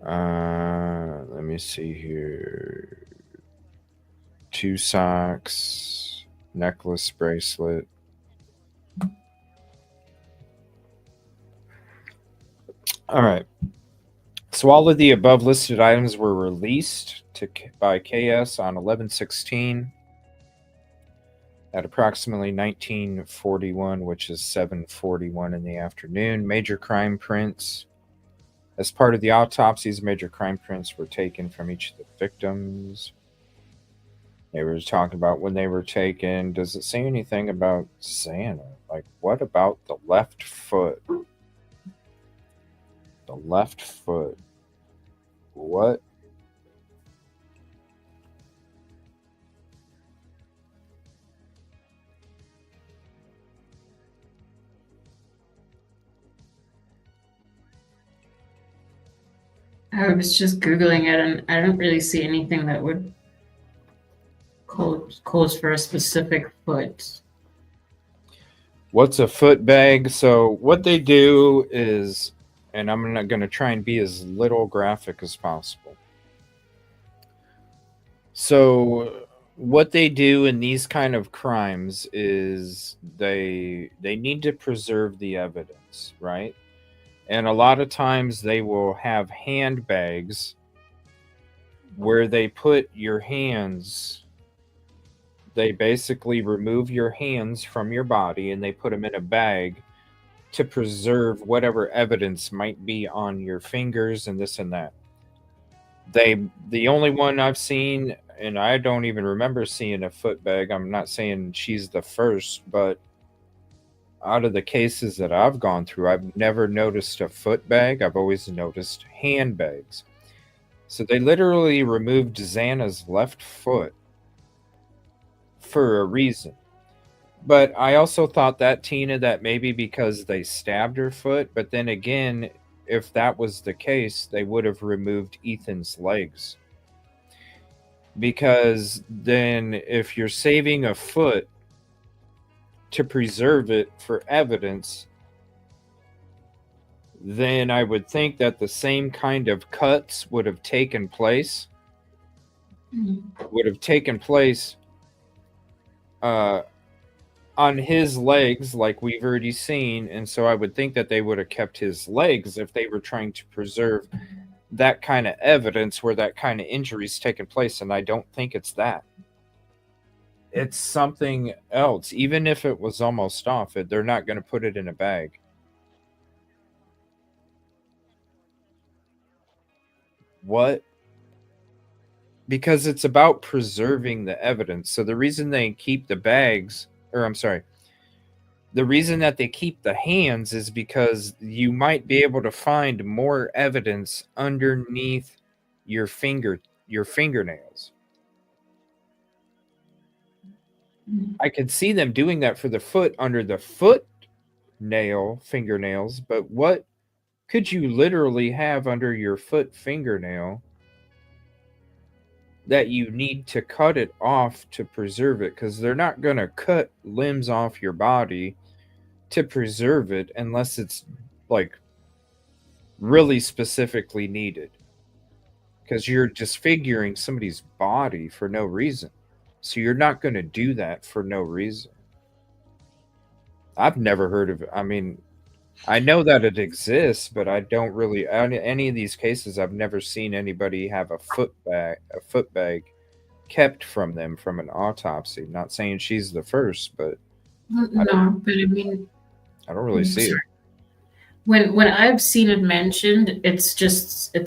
Let me see here. 2 socks, necklace, bracelet. All right. So all of the above listed items were released by KS on 11/16. at approximately 1941, which is 7:41 in the afternoon. Major crime prints. As part of the autopsies, major crime prints were taken from each of the victims. They were talking about when they were taken. Does it say anything about Xana? Like, what about the left foot? The left foot. What? I was just Googling it, and I don't really see anything that would cause for a specific foot. What's a foot bag? So what they do is, and I'm not going to try and be as little graphic as possible. So what they do in these kind of crimes is they need to preserve the evidence, right? And a lot of times they will have handbags where they put your hands. They basically remove your hands from your body and they put them in a bag to preserve whatever evidence might be on your fingers and this and that. The only one I've seen, and I don't even remember seeing a foot bag. I'm not saying she's the first, but out of the cases that I've gone through, I've never noticed a foot bag. I've always noticed handbags. So they literally removed Xana's left foot for a reason. But I also thought that, Tina, that maybe because they stabbed her foot, but then again, if that was the case, they would have removed Ethan's legs. Because then if you're saving a foot to preserve it for evidence, then I would think that the same kind of cuts would have taken place. On his legs, like we've already seen, and so I would think that they would have kept his legs if they were trying to preserve that kind of evidence where that kind of injury's taken place, and I don't think it's that. It's something else. Even if it was almost off, they're not going to put it in a bag. What? Because it's about preserving the evidence. So the reason they keep the bags, or I'm sorry, the reason that they keep the hands is because you might be able to find more evidence underneath your fingernails. I could see them doing that for the foot under the fingernails, but what could you literally have under your foot fingernail that you need to cut it off to preserve it? Because they're not going to cut limbs off your body to preserve it unless it's like really specifically needed, because you're disfiguring somebody's body for no reason. So you're not going to do that for no reason. I've never heard of it. I mean, I know that it exists, but I don't really, any of these cases, I've never seen anybody have a foot bag kept from them from an autopsy. Not saying she's the first, but No, but I mean, I don't really see it. When I've seen it mentioned, it's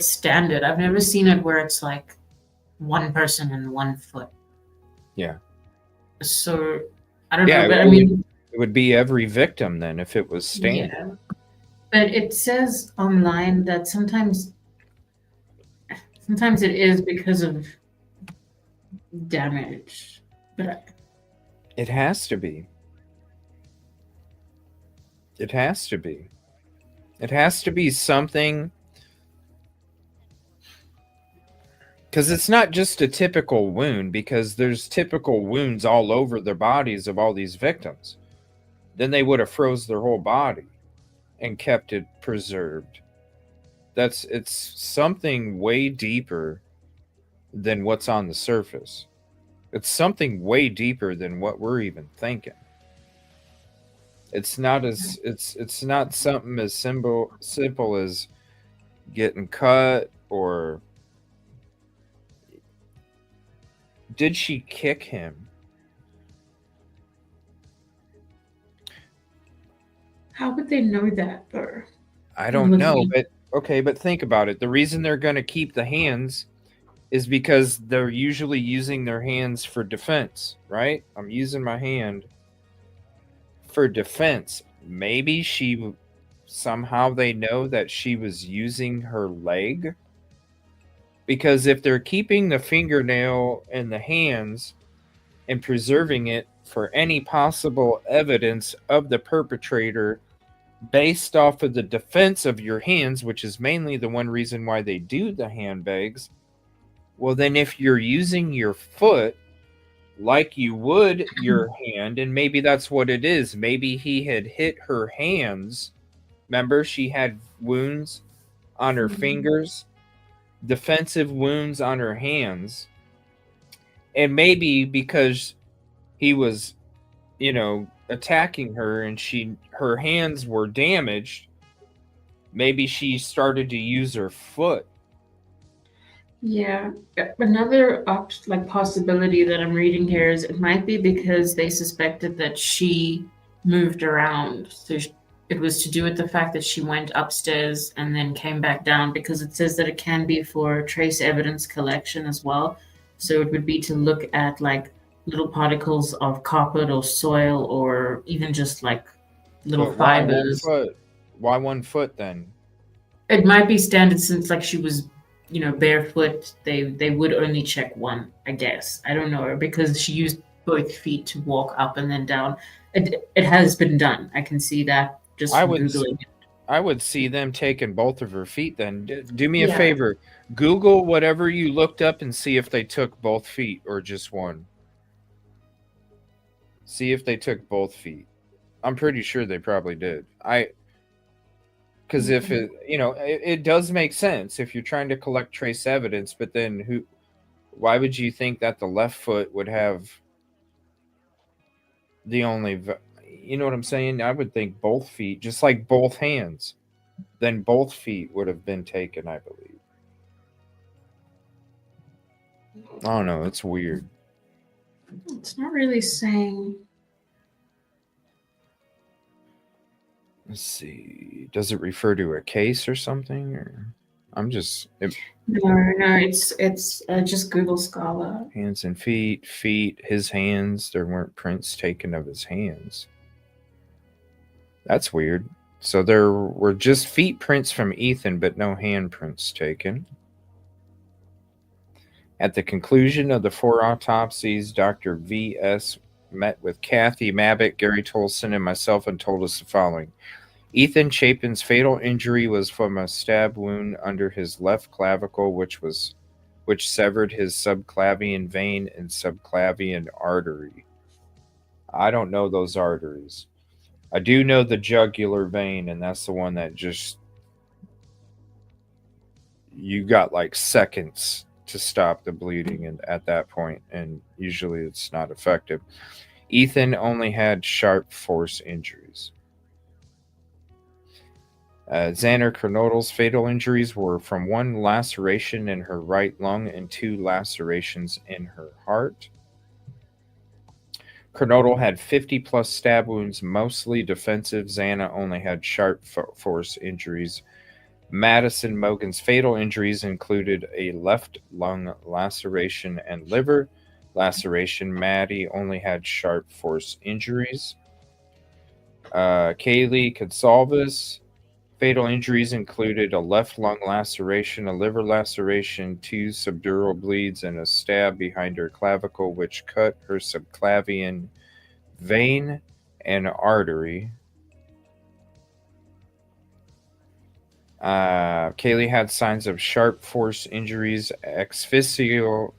standard. I've never seen it where it's like one person and one foot. Yeah. So I don't know, but I mean, it would be every victim then if it was standard. Yeah. But it says online that sometimes it is because of damage. But it has to be. It has to be. It has to be something, because it's not just a typical wound, because there's typical wounds all over the bodies of all these victims. Then they would have froze their whole body and kept it preserved. It's something way deeper than what's on the surface. It's something way deeper than what we're even thinking. It's not something as simple as getting cut, or did she kick him? How would they know that, though? I I'm don't know, looking. but okay, but think about it. The reason they're going to keep the hands is because they're usually using their hands for defense, right? I'm using my hand for defense. Maybe somehow they know that she was using her leg, because if they're keeping the fingernail in the hands and preserving it for any possible evidence of the perpetrator based off of the defense of your hands, which is mainly the one reason why they do the handbags, well, then if you're using your foot like you would your hand, and maybe that's what it is. Maybe he had hit her hands. Remember, she had wounds on her fingers, defensive wounds on her hands. And maybe because he was, attacking her and her hands were damaged, maybe she started to use her foot. Yeah, another possibility that I'm reading here is it might be because they suspected that she moved around. So it was to do with the fact that she went upstairs and then came back down, because it says that it can be for trace evidence collection as well. So it would be to look at like little particles of carpet or soil, or even just like little But why one fibers. foot? Why 1 foot then? It might be standard since like she was, barefoot. They would only check one, I guess. I don't know, because she used both feet to walk up and then down. It has been done. I can see that just I from would googling it. I would see them taking both of her feet then. Do me a Yeah. favor. Google whatever you looked up and see if they took both feet or just one. See if they took both feet. I'm pretty sure they probably did. Because if it does make sense if you're trying to collect trace evidence, but then why would you think that the left foot would have the only, you know what I'm saying? I would think both feet, just like both hands, then both feet would have been taken, I believe. I don't know. It's weird. It's not really saying. Let's see. Does it refer to a case or something? Or No, it's just Google Scholar. Hands and feet, his hands. There weren't prints taken of his hands. That's weird. So there were just feet prints from Ethan, but no hand prints taken. At the conclusion of the 4 autopsies, Dr. V.S. met with Kathy Mabbitt, Gary Tolson, and myself and told us the following. Ethan Chapin's fatal injury was from a stab wound under his left clavicle, which severed his subclavian vein and subclavian artery. I don't know those arteries. I do know the jugular vein, and that's the one that just, you got like seconds to stop the bleeding and at that point, and usually it's not effective. Ethan only had sharp force injuries. Xander Kernodle's fatal injuries were from 1 laceration in her right lung and 2 lacerations in her heart. Kernodle had 50-plus stab wounds, mostly defensive. Xana only had sharp force injuries. Madison Mogan's fatal injuries included a left lung laceration and liver laceration. Maddie only had sharp force injuries. Kaylee Consalvis, fatal injuries included a left lung laceration, a liver laceration, 2 subdural bleeds, and a stab behind her clavicle, which cut her subclavian vein and artery. Kaylee had signs of sharp force injuries, asphyxial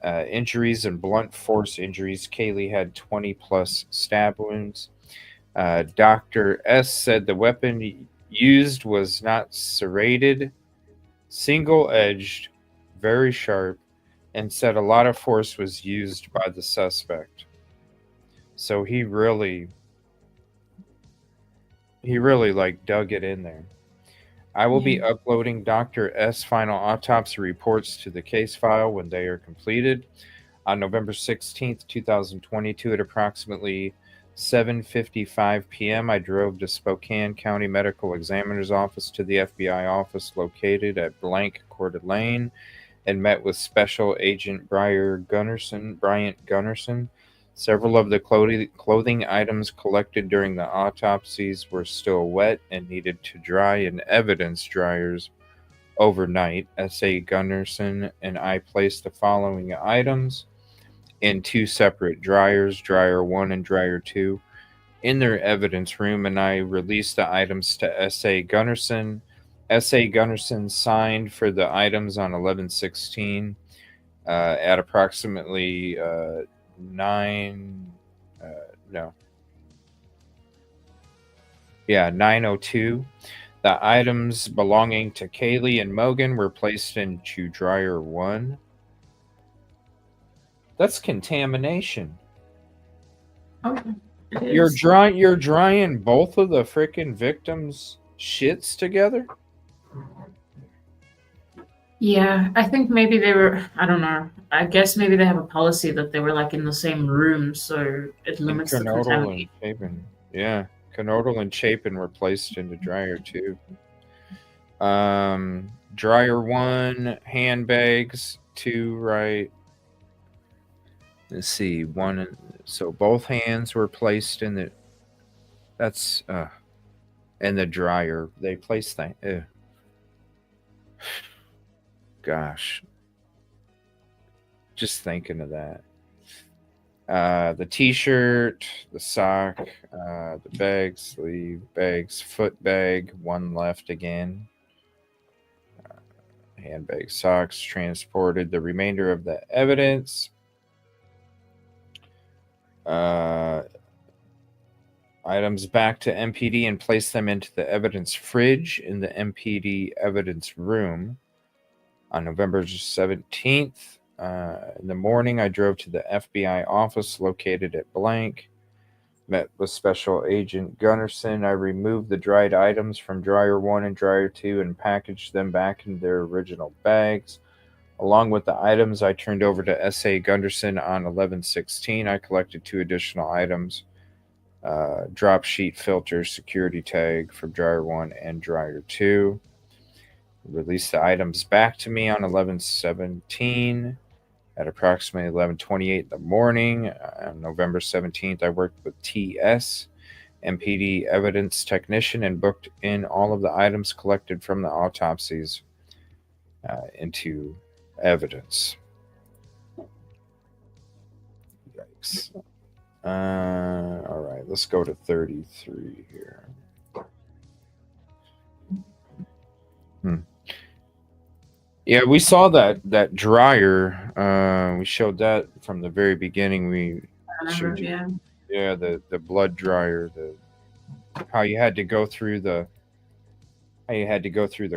injuries, and blunt force injuries. Kaylee had 20-plus stab wounds. Dr. S said the weapon used was not serrated, single-edged, very sharp, and said a lot of force was used by the suspect. So he really like dug it in there. I will be uploading Dr. S' final autopsy reports to the case file when they are completed. On November 16th, 2022 at approximately 7:55 p.m., I drove to Spokane County Medical Examiner's Office to the FBI office located at blank Coeur Lane and met with Special Agent Bryant Gunnerson. Several of the clothing items collected during the autopsies were still wet and needed to dry in evidence dryers overnight. S.A. Gunnerson and I placed the following items in two separate dryers, Dryer 1 and Dryer 2, in their evidence room, and I released the items to S.A. Gunnerson. S.A. Gunnerson signed for the items on 11/16 at approximately 9:02. The items belonging to Kaylee and Mogan were placed into Dryer 1. That's contamination. Okay. You're drying both of the freaking victims' shits together? Yeah, I think maybe they were, I don't know. I guess maybe they have a policy that they were like in the same room, so it limits the contamination. Chapin. Yeah, Canodal and Chapin were placed into Dryer 2. Dryer 1, handbags, 2, right? Let's see, one. So both hands were placed in the. That's in the dryer. They placed that. Gosh, just thinking of that. The T-shirt, the sock, the bag, sleeve, bags, foot bag, one left again. Handbag, socks, transported the remainder of the evidence. Items back to MPD and place them into the evidence fridge in the MPD evidence room. On November 17th, in the morning, I drove to the FBI office located at blank. Met with Special Agent Gunnerson. I removed the dried items from Dryer 1 and Dryer 2 and packaged them back in their original bags. Along with the items I turned over to S.A. Gunderson on 11/16, I collected 2 additional items. Drop sheet filter security tag from Dryer 1 and Dryer 2. Released the items back to me on 11/17 at approximately 11:28 in the morning. On November 17th, I worked with TS, MPD evidence technician, and booked in all of the items collected from the autopsies into evidence. Yikes. All right, let's go to 33 here. Yeah, we saw that dryer. We showed that from the very beginning. We showed you, yeah, the blood dryer, how you had to go through the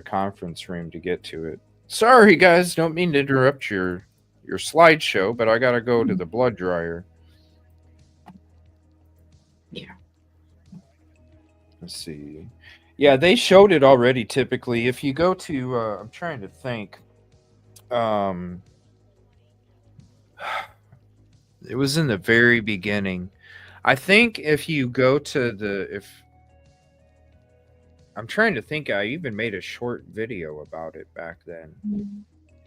conference room to get to it. Sorry, guys, don't mean to interrupt your slideshow, but I gotta go to the blood dryer. Yeah. Let's see. Yeah, they showed it already. Typically, if you go to, I'm trying to think. It was in the very beginning. I think if you go to I'm trying to think, I even made a short video about it back then,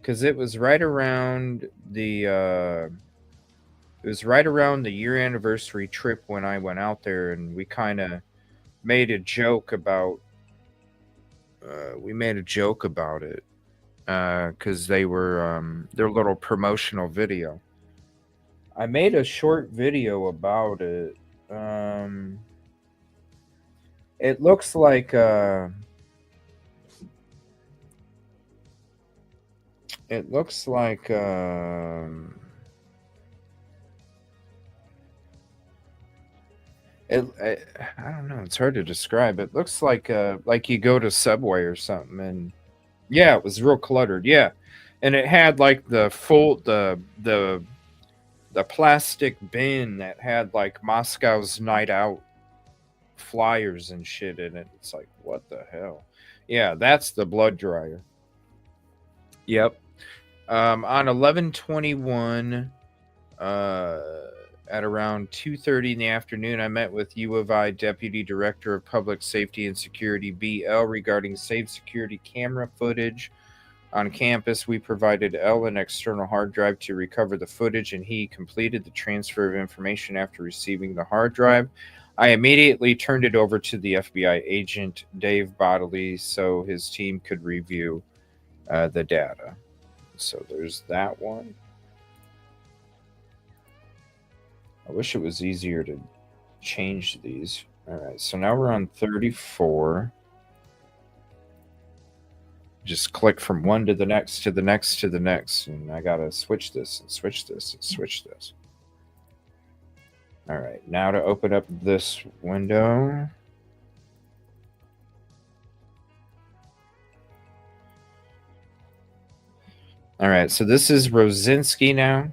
because it was right around the year anniversary trip when I went out there, and we kind of made a joke about it because they were their little promotional video. I made a short video about it. It looks like I don't know. It's hard to describe. It looks like you go to Subway or something, and yeah, it was real cluttered. Yeah, and it had like the plastic bin that had like Moscow's Night Out flyers and shit in it. It's like, what the hell? Yeah, that's the blood dryer. Yep. On 11/21, at around 2:30 in the afternoon, I met with U of I Deputy Director of Public Safety and Security, BL, regarding safe security camera footage on campus. We provided L an external hard drive to recover the footage, and he completed the transfer of information after receiving the hard drive. I immediately turned it over to the FBI agent, Dave Bodley, so his team could review the data. So there's that one. I wish it was easier to change these. All right, so now we're on 34. Just click from one to the next, to the next, to the next. And I got to switch this and switch this and switch this. All right, now to open up this window. All right, so this is Rosinski now.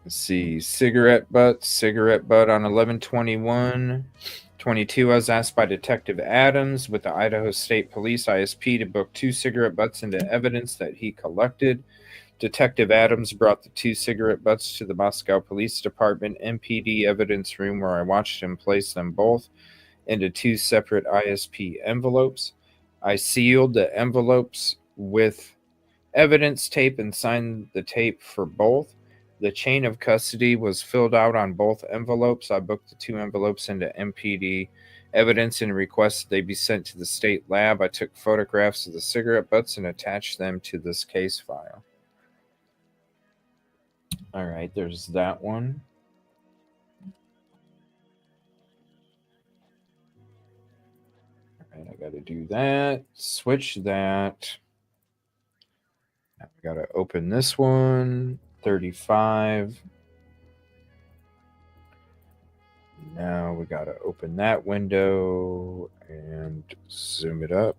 Let's see, cigarette butt on 11/21/22. I was asked by Detective Adams with the Idaho State Police ISP to book 2 cigarette butts into evidence that he collected. Detective Adams brought the 2 cigarette butts to the Moscow Police Department MPD evidence room, where I watched him place them both into 2 separate ISP envelopes. I sealed the envelopes with evidence tape and signed the tape for both. The chain of custody was filled out on both envelopes. I booked the 2 envelopes into MPD evidence and requested they be sent to the state lab. I took photographs of the cigarette butts and attached them to this case file. All right, there's that one. All right, I got to do that. Switch that. Now I got to open this one. 35. Now we got to open that window and zoom it up.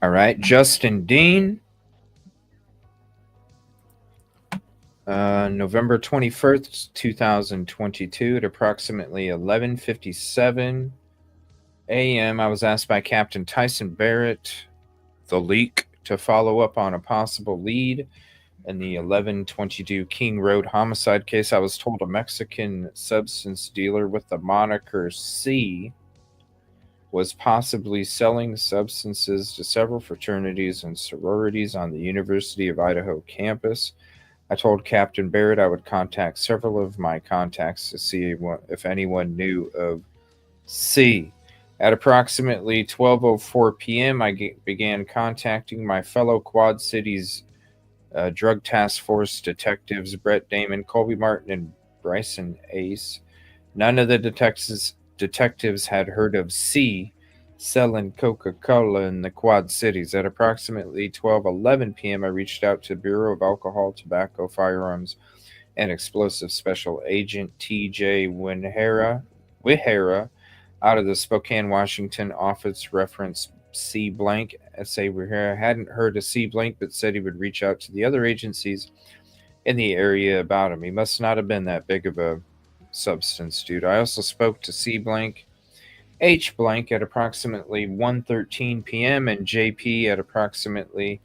All right, Justin Dean. November 21st, 2022 at approximately 11:57 a.m. I was asked by Captain Tyson Barrett, the leak, to follow up on a possible lead in the 1122 King Road homicide case. I was told a Mexican substance dealer with the moniker C was possibly selling substances to several fraternities and sororities on the University of Idaho campus. I told Captain Barrett I would contact several of my contacts to see if anyone knew of C. At approximately 12:04 p.m., I began contacting my fellow Quad Cities Drug Task Force detectives, Brett Damon, Colby Martin, and Bryson Ace. None of the detectives had heard of C selling Coca-Cola in the Quad Cities. At approximately 12:11 p.m., I reached out to Bureau of Alcohol, Tobacco, Firearms, and Explosive Special Agent T.J. Wihara out of the Spokane, Washington office. Reference C blank. S.A. Wihara hadn't heard of C blank, but said he would reach out to the other agencies in the area about him. He must not have been that big of a substance dude. I also spoke to C blank, H blank at approximately 1:13 p.m. and JP at approximately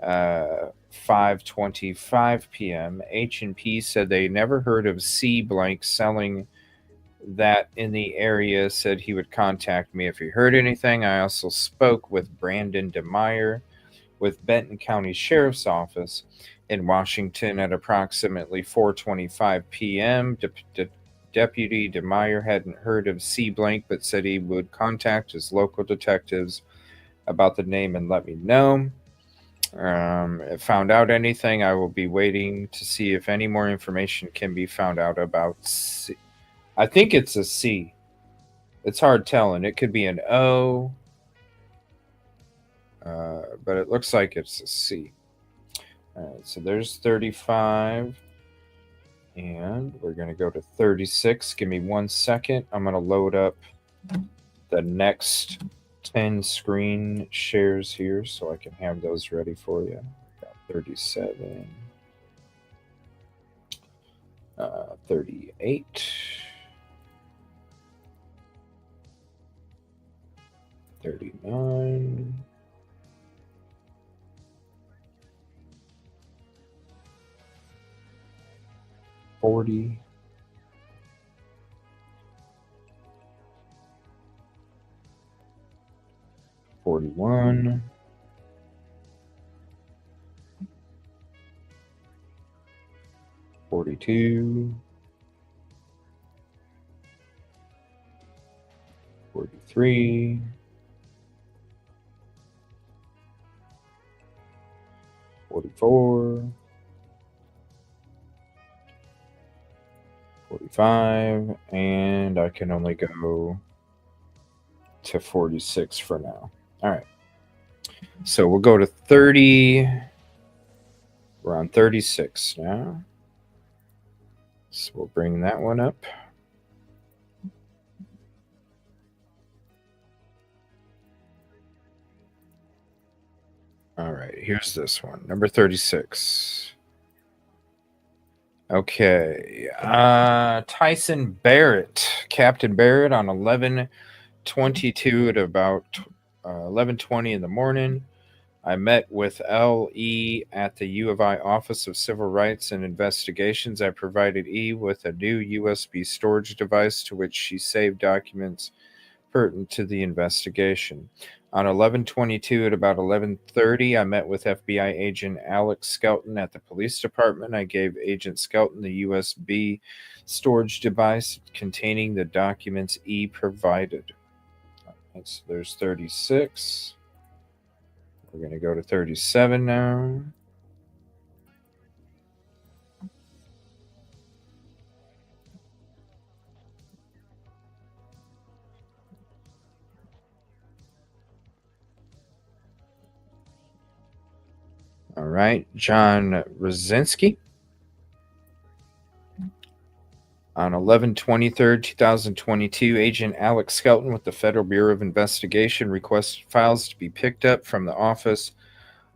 5:25 p.m. H and P said they never heard of C blank selling that in the area, said he would contact me if he heard anything. I also spoke with Brandon DeMeyer with Benton County Sheriff's Office in Washington at approximately 4:25 p.m. Deputy DeMeyer hadn't heard of C blank, but said he would contact his local detectives about the name and let me know. If found out anything, I will be waiting to see if any more information can be found out about C. I think it's a C. It's hard telling. It could be an O, but it looks like it's a C. All right, so there's 35. And we're going to go to 36. Give me 1 second. I'm going to load up the next 10 screen shares here so I can have those ready for you. Got 37, 38, 39, 40. 41. 42. 43. 44. 45. And I can only go to 46 for now. All right. So we'll go to 30. We're on 36 now. So we'll bring that one up. All right, here's this one, number 36. Okay, Tyson Barrett, Captain Barrett on 11/22 at about 11:20 in the morning. I met with L.E. at the U of I Office of Civil Rights and Investigations. I provided E with a new USB storage device to which she saved documents pertinent to the investigation. On 11/22 at about 11:30, I met with FBI agent Alex Skelton at the police department. I gave Agent Skelton the USB storage device containing the documents E provided. Right, so there's 36. We're going to go to 37 now. All right, John Rosinski. On 11/23/2022, Agent Alex Skelton with the Federal Bureau of Investigation requested files to be picked up from the Office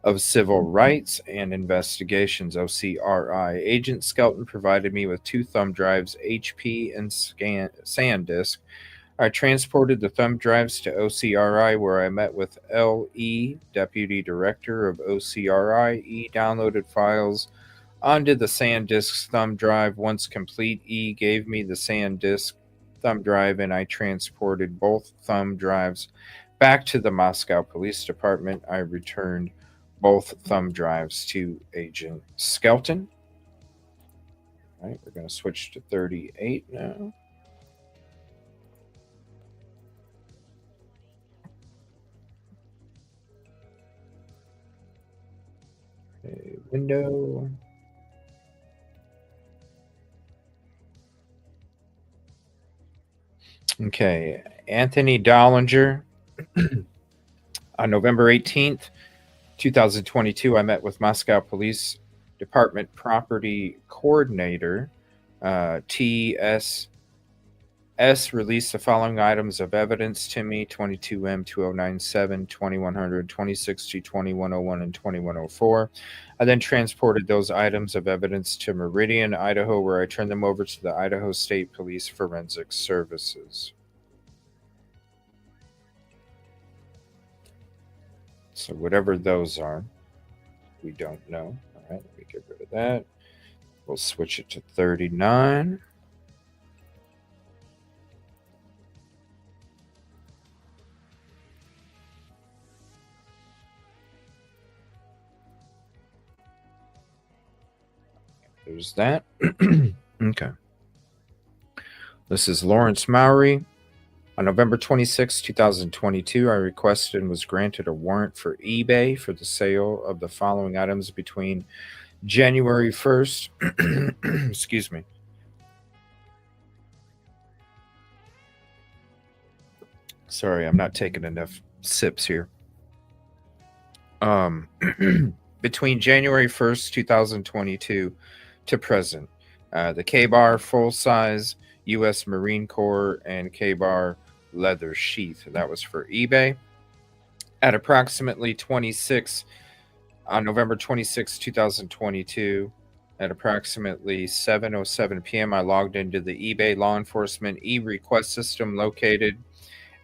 of Civil Rights and Investigations, OCRI. Agent Skelton provided me with 2 thumb drives, HP and SanDisk. I transported the thumb drives to OCRI, where I met with L.E., Deputy Director of OCRI. E downloaded files onto the SanDisk thumb drive. Once complete, E gave me the SanDisk thumb drive, and I transported both thumb drives back to the Moscow Police Department. I returned both thumb drives to Agent Skelton. All right, we're going to switch to 38 now. A window. Okay, Anthony Dollinger. On November 18th, 2022, I met with Moscow Police Department Property Coordinator, TSS, released the following items of evidence to me: 22M 2097, 2100, 2060, 2101, and 2104. I then transported those items of evidence to Meridian, Idaho, where I turned them over to the Idaho State Police Forensic Services. So whatever those are, we don't know. All right, let me get rid of that. We'll switch it to 39. There's that. Okay. This is Lawrence Mowry. On November 26, 2022, I requested and was granted a warrant for eBay for the sale of the following items between January 1st, excuse me. Sorry, I'm not taking enough sips here. Between January 1st, 2022 to present, the K-Bar full-size U.S. Marine Corps and K-Bar leather sheath. That was for eBay. At approximately 26 on November 26, 2022, at approximately 7:07 p.m., I logged into the eBay law enforcement e-request system located.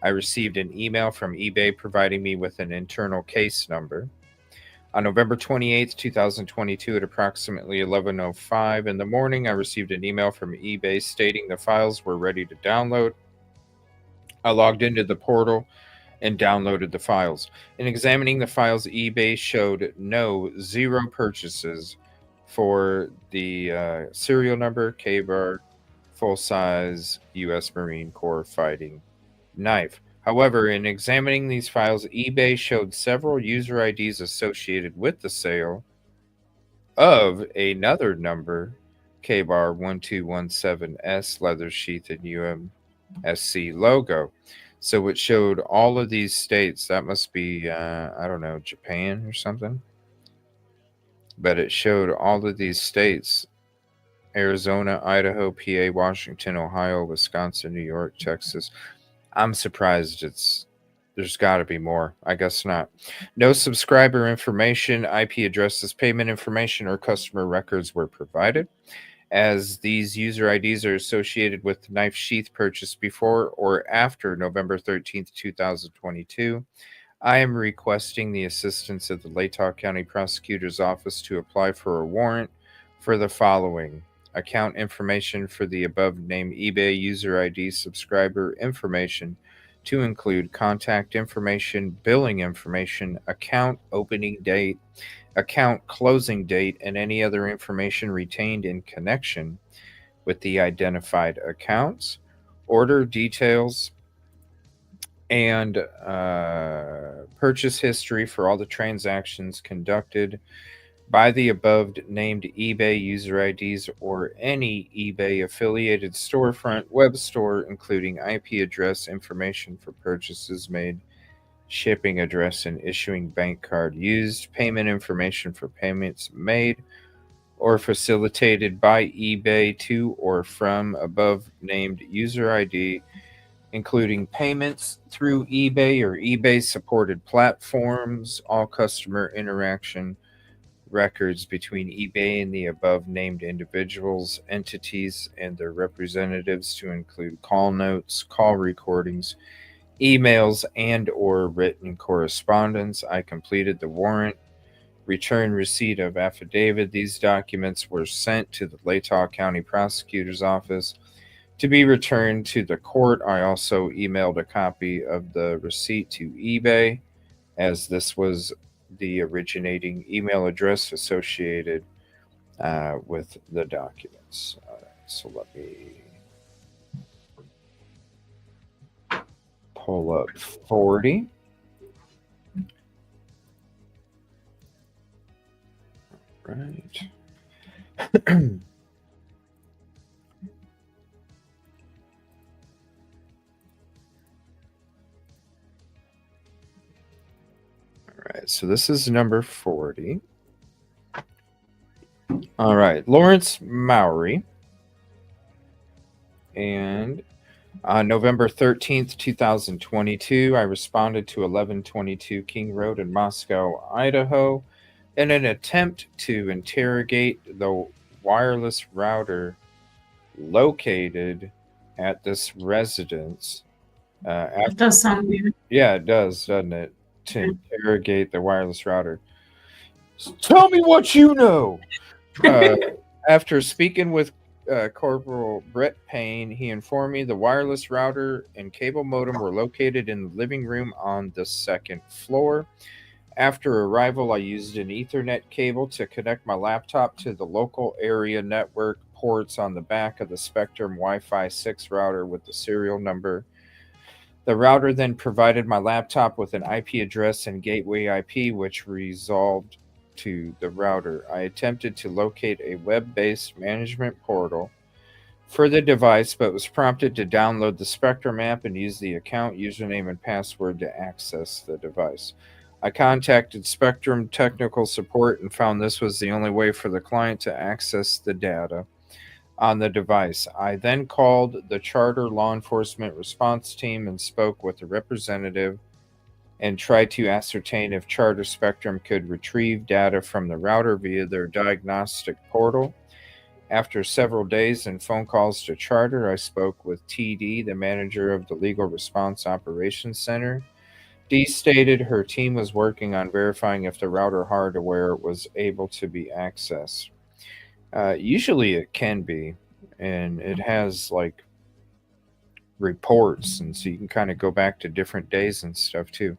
I received an email from eBay providing me with an internal case number. On November 28th, 2022, at approximately 11:05 in the morning, I received an email from eBay stating the files were ready to download. I logged into the portal and downloaded the files. In examining the files, eBay showed zero purchases for the serial number, K-bar, full-size U.S. Marine Corps fighting knife. However, in examining these files, eBay showed several user IDs associated with the sale of another number, K-bar 1217S, leather sheath and UMSC logo. So it showed all of these states. That must be, I don't know, Japan or something. But it showed all of these states: Arizona, Idaho, PA, Washington, Ohio, Wisconsin, New York, Texas. I'm surprised there's got to be more. I guess not. No subscriber information, IP addresses, payment information, or customer records were provided. As these user IDs are associated with the knife sheath purchased before or after November 13th, 2022, I am requesting the assistance of the Latah County Prosecutor's Office to apply for a warrant for the following: account information for the above-named eBay user ID, subscriber information to include contact information, billing information, account opening date, account closing date, and any other information retained in connection with the identified accounts, order details, and purchase history for all the transactions conducted by the above named eBay user IDs or any eBay affiliated storefront, web store, including IP address information for purchases made, shipping address and issuing bank card used, payment information for payments made or facilitated by eBay to or from above named user ID, including payments through eBay or eBay supported platforms, all customer interaction records between eBay and the above named individuals, entities, and their representatives to include call notes, call recordings, emails, and or written correspondence. I completed the warrant. Return receipt of affidavit. These documents were sent to the Latah County Prosecutor's Office to be returned to the court. I also emailed a copy of the receipt to eBay, as this was the originating email address associated with the documents. So let me pull up 40. Right. Right, so this is number 40. All right, Lawrence Mowry. And on November 13th, 2022, I responded to 1122 King Road in Moscow, Idaho, in an attempt to interrogate the wireless router located at this residence. It does sound weird. Yeah, it does, doesn't it? To interrogate the wireless router. Tell me what you know. After speaking with Corporal Brett Payne, he informed me the wireless router and cable modem were located in the living room on the second floor. After arrival, I used an Ethernet cable to connect my laptop to the local area network ports on the back of the Spectrum Wi-Fi 6 router with the serial number. The router then provided my laptop with an IP address and gateway IP, which resolved to the router. I attempted to locate a web-based management portal for the device, but was prompted to download the Spectrum app and use the account username and password to access the device. I contacted Spectrum technical support and found this was the only way for the client to access the data on the device. I then called the Charter Law Enforcement Response Team and spoke with a representative and tried to ascertain if Charter Spectrum could retrieve data from the router via their diagnostic portal. After several days and phone calls to Charter, I spoke with TD, the manager of the Legal Response Operations Center, Dee stated her team was working on verifying if the router hardware was able to be accessed. Usually it can be, and it has like reports, and so you can kind of go back to different days and stuff too.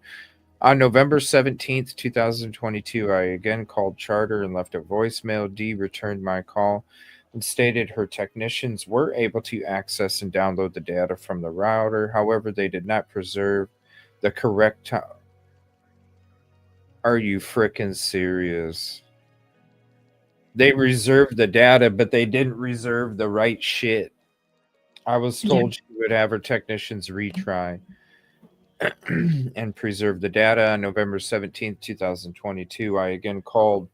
On November 17th, 2022, I again called Charter and left a voicemail. Dee returned my call and stated her technicians were able to access and download the data from the router. However, they did not preserve the correct time. Are you freaking serious? They reserved the data, but they didn't reserve the right shit. I was told she would have her technicians retry and preserve the data. On November 17th, 2022, I again called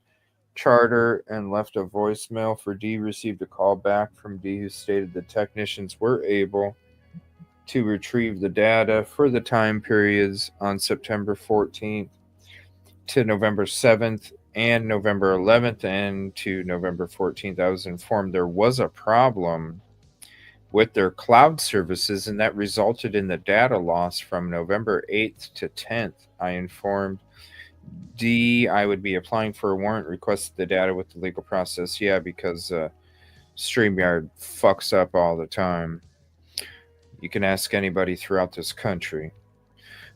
Charter and left a voicemail for Dee. Received a call back from Dee who stated the technicians were able to retrieve the data for the time periods on September 14th to November 7th and November 11th and to November 14th. I was informed there was a problem with their cloud services, and that resulted in the data loss from November 8th to 10th. I informed Dee I would be applying for a warrant, requested the data with the legal process. Yeah, because StreamYard fucks up all the time. You can ask anybody throughout this country.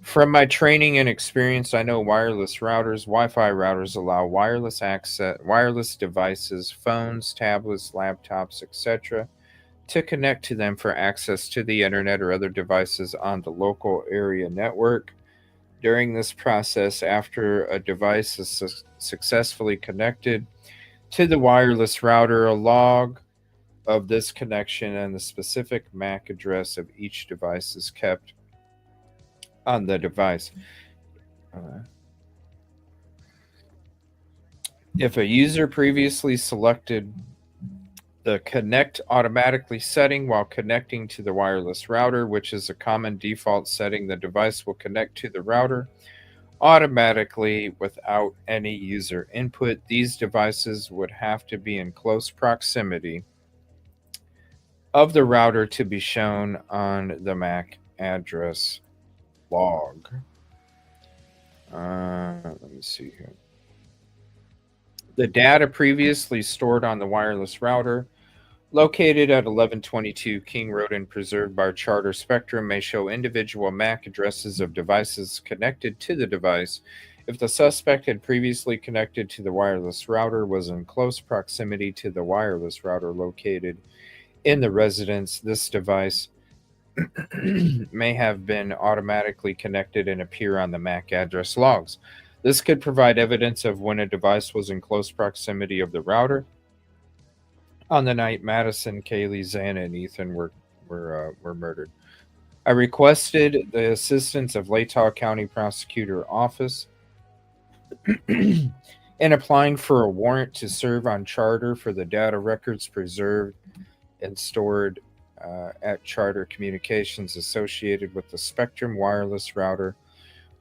From my training and experience, I know wireless routers, Wi-Fi routers allow wireless access, wireless devices, phones, tablets, laptops, etc., to connect to them for access to the internet or other devices on the local area network. During this process, after a device is successfully connected to the wireless router, a log of this connection and the specific MAC address of each device is kept on the device. If a user previously selected the connect automatically setting while connecting to the wireless router, which is a common default setting, the device will connect to the router automatically without any user input. These devices would have to be in close proximity of the router to be shown on the MAC address log. Let me see here. The data previously stored on the wireless router located at 1122 King Road and preserved by Charter Spectrum may show individual MAC addresses of devices connected to the device. If the suspect had previously connected to the wireless router, was in close proximity to the wireless router located in the residence, this device may have been automatically connected and appear on the MAC address logs. This could provide evidence of when a device was in close proximity of the router on the night Madison, Kaylee, Xana, and Ethan were murdered. I requested the assistance of Latah County Prosecutor Office in applying for a warrant to serve on Charter for the data records preserved and stored at Charter Communications associated with the Spectrum wireless router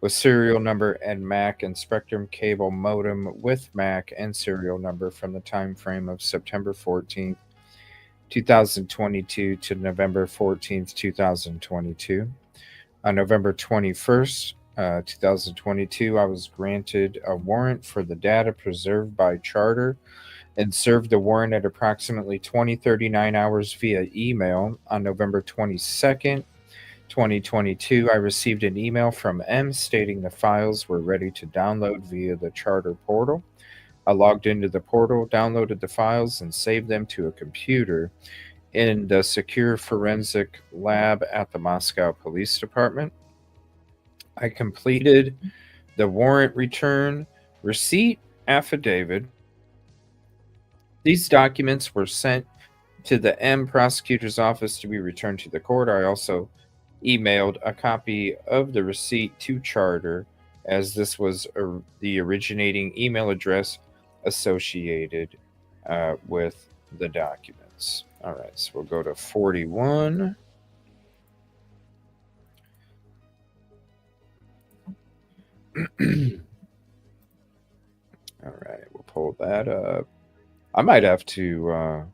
with serial number and MAC, and Spectrum cable modem with MAC and serial number from the time frame of September 14th, 2022 to November 14th, 2022. On November 21st, 2022, I was granted a warrant for the data preserved by Charter and served the warrant at approximately 20:39 hours via email. On November 22nd, 2022, I received an email from M stating the files were ready to download via the Charter portal. I logged into the portal, downloaded the files, and saved them to a computer in the secure forensic lab at the Moscow Police Department. I completed the warrant return receipt affidavit. These documents were sent to the M prosecutor's office to be returned to the court. I also emailed a copy of the receipt to Charter, as this was the originating email address associated with the documents. All right, so we'll go to 41. All right, we'll pull that up. I might have to.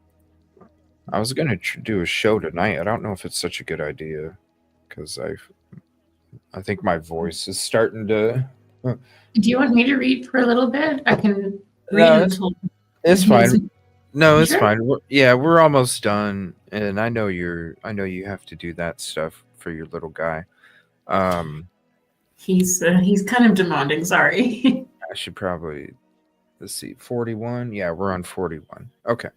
I was going to do a show tonight. I don't know if it's such a good idea because I think my voice is starting to. Do you want me to read for a little bit? I can read No, until it's fine. No, it's Sure. fine. We're almost done, and I know you have to do that stuff for your little guy. He's kind of demanding. Sorry. I should probably let's see, 41. Yeah, we're on 41. Okay.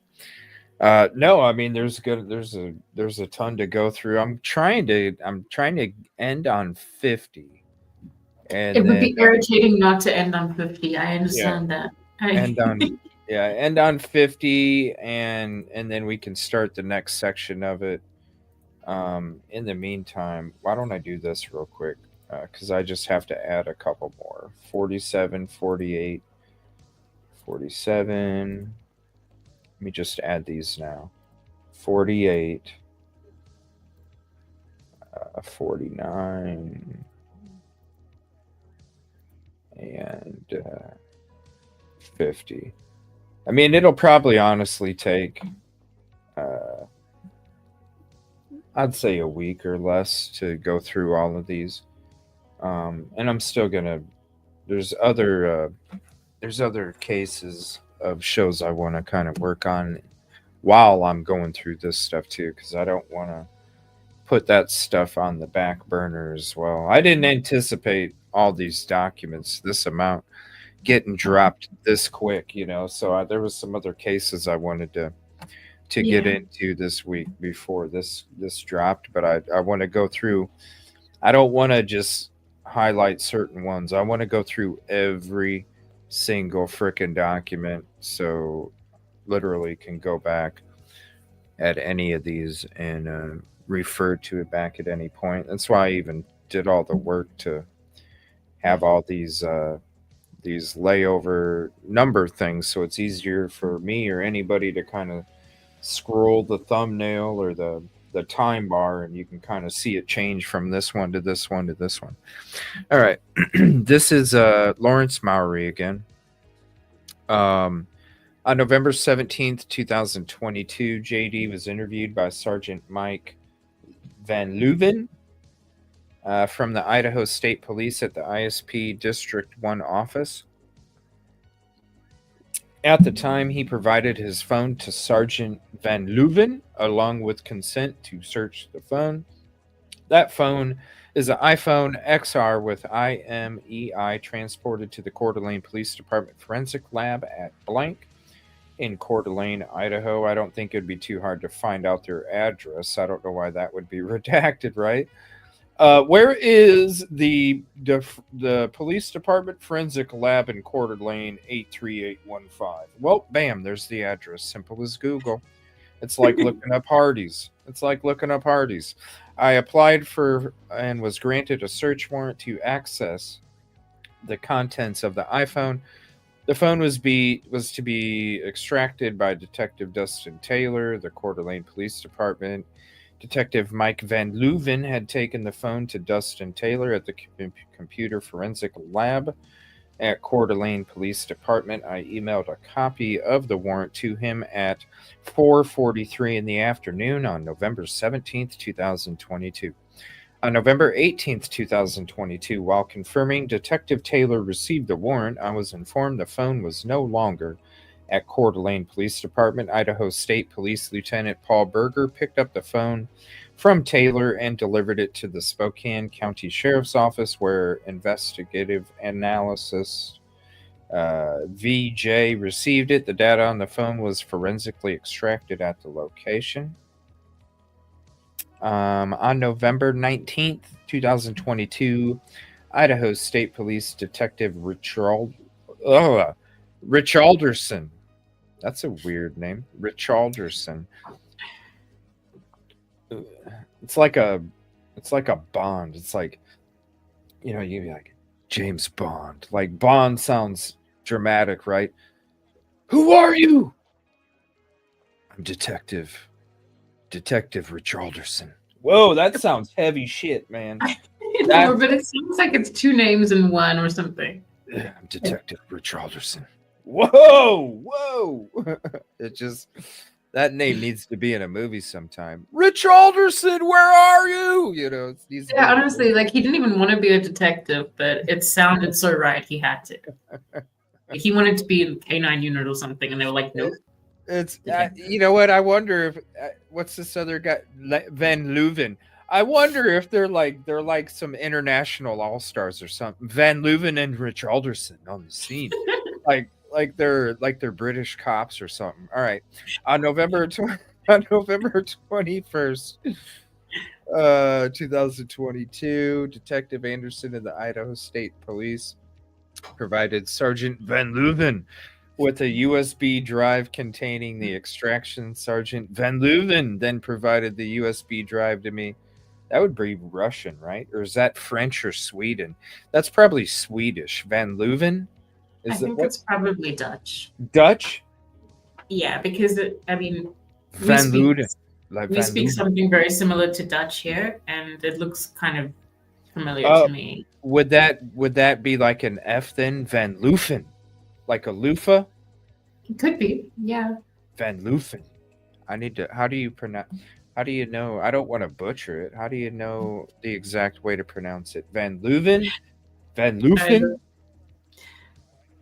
No, I mean there's a ton to go through. I'm trying to end on 50, and It would then be irritating not to end on 50. I understand that. end on end on 50, and then we can start the next section of it. In the meantime, why don't I do this real quick? Because I just have to add a couple more. 47, 48, 47. Let me just add these now. 48, 49, and 50. I mean, it'll probably honestly take, I'd say a week or less to go through all of these. And I'm still gonna. There's other cases of shows I want to kind of work on while I'm going through this stuff too, because I don't want to put that stuff on the back burner as well. I didn't anticipate all these documents, this amount, getting dropped this quick, So there was some other cases I wanted to get into this week before this dropped, but I want to go through. I don't want to just highlight certain ones. I want to go through every single freaking document, so literally can go back at any of these and refer to it back at any point. That's why I even did all the work to have all these layover number things, so it's easier for me or anybody to kind of scroll the thumbnail or the time bar, and you can kind of see it change from this one to this one to this one. All right. This is Lawrence Mowry again. On November 17th, 2022, JD was interviewed by Sergeant Mike Van Leuven from the Idaho State Police at the ISP District 1 office. At the time, he provided his phone to Sergeant Van Leuven, along with consent to search the phone. That phone is an iPhone XR with IMEI transported to the Coeur d'Alene Police Department Forensic Lab at blank in Coeur d'Alene, Idaho. I don't think it'd be too hard to find out their address. I don't know why that would be redacted, right? Where is the police department forensic lab in Coeur d'Alene 83815? Well, bam, there's the address. Simple as Google. It's like looking up Hardee's. I applied for and was granted a search warrant to access the contents of the iPhone. The phone was to be extracted by Detective Dustin Taylor, the Coeur d'Alene Police Department. Detective Mike Van Leuven had taken the phone to Dustin Taylor at the Computer Forensic Lab at Coeur d'Alene Police Department. I emailed a copy of the warrant to him at 4:43 in the afternoon on November 17th, 2022. On November 18th, 2022, while confirming Detective Taylor received the warrant, I was informed the phone was no longer at Coeur d'Alene Police Department. Idaho State Police Lieutenant Paul Berger picked up the phone from Taylor and delivered it to the Spokane County Sheriff's Office, where investigative analysis VJ received it. The data on the phone was forensically extracted at the location. On November 19th, 2022, Idaho State Police Detective Rich Alderson. That's a weird name. Rich Alderson. It's like a Bond. It's like, you'd be like, James Bond. Like, Bond sounds dramatic, right? Who are you? I'm Detective Rich Alderson. Whoa, that sounds heavy shit, man. No, but it sounds like it's two names in one or something. I'm Detective Rich Alderson. Whoa. That name needs to be in a movie sometime. Rich Alderson, where are you? You know, it needs to be Yeah, honestly, like he didn't even want to be a detective, but it sounded so right. He had to. Like, he wanted to be in K9 unit or something, and they were like, nope. It's Detective. you know what? I wonder if what's this other guy Van Leuven. I wonder if they're like some international all stars or something. Van Leuven and Rich Alderson on the scene, like they're British cops or something. All right, on November 21st, 2022, Detective Anderson of the Idaho State Police provided Sergeant Van Leuven with a USB drive containing the extraction. Sergeant Van Leuven then provided the USB drive to me. That would be Russian, right? Or is that French or Sweden? That's probably Swedish. Van Leuven? I think it's probably Dutch. Dutch? Yeah, because we Van speak Leuven. Like we Van speak Leuven. something very similar to Dutch here, and it looks kind of familiar to me. Would that be like an F then? Van Leuven? Like a loofah? It could be, yeah. Van Leuven. I need to. How do you pronounce? How do you know? I don't want to butcher it. How do you know the exact way to pronounce it? Van Leuven? Van Leuven?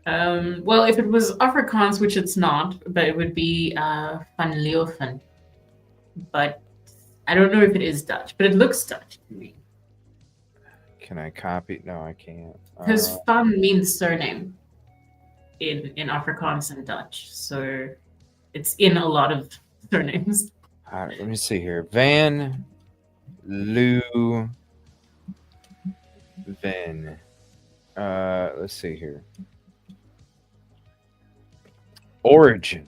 Well, if it was Afrikaans, which it's not, but it would be Van Leeuwen. But I don't know if it is Dutch, but it looks Dutch to me. Can I copy? No, I can't. Because Van means surname in Afrikaans and Dutch, so it's in a lot of surnames. Let me see here. Van Leuven. Let's see here. Origin.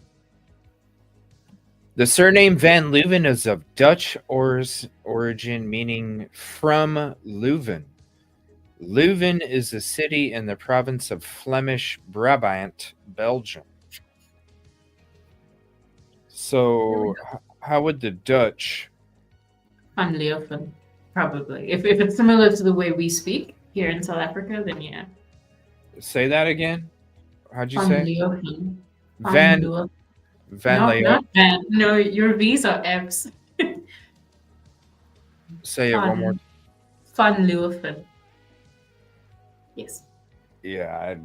The surname Van Leuven is of Dutch origin, meaning from Leuven. Leuven is a city in the province of Flemish Brabant, Belgium. So, how would the Dutch? Van Leeuwen, probably. If it's similar to the way we speak here in South Africa, then yeah. Say that again. How'd you Van say? Leeuwen. Van Leeuwen. Leeuwen. Not Van. No, your V's are F's. Say it one more. Van Leeuwen. Yes. Yeah,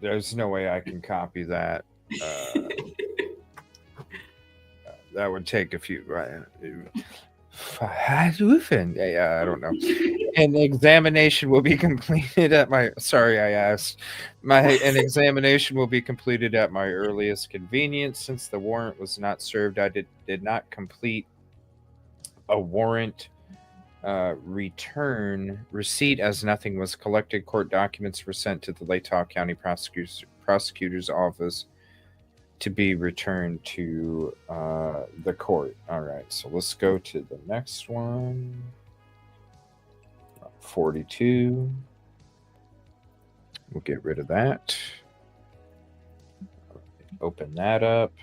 there's no way I can copy that. That would take a few. Right? Yeah, I don't know. An examination will be completed at my. Sorry, I asked. An examination will be completed at my earliest convenience. Since the warrant was not served, I did not complete a warrant receipt as nothing was collected. Court documents were sent to the Latah County prosecutor's office to be returned to the court. All right, so let's go to the next one. 42. We'll get rid of that. Open that up.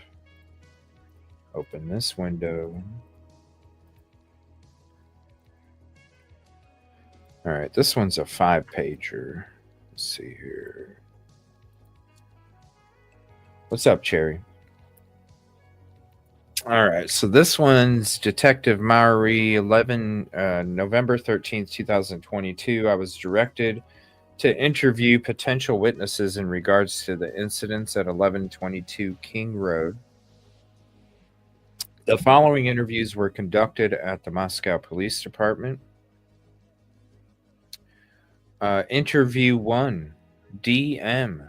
Open this window. All right, this one's a 5-pager. Let's see here. What's up, Cherry? All right, so this one's Detective Maury, November 13th, 2022. I was directed to interview potential witnesses in regards to the incidents at 1122 King Road. The following interviews were conducted at the Moscow Police Department. Interview 1, DM.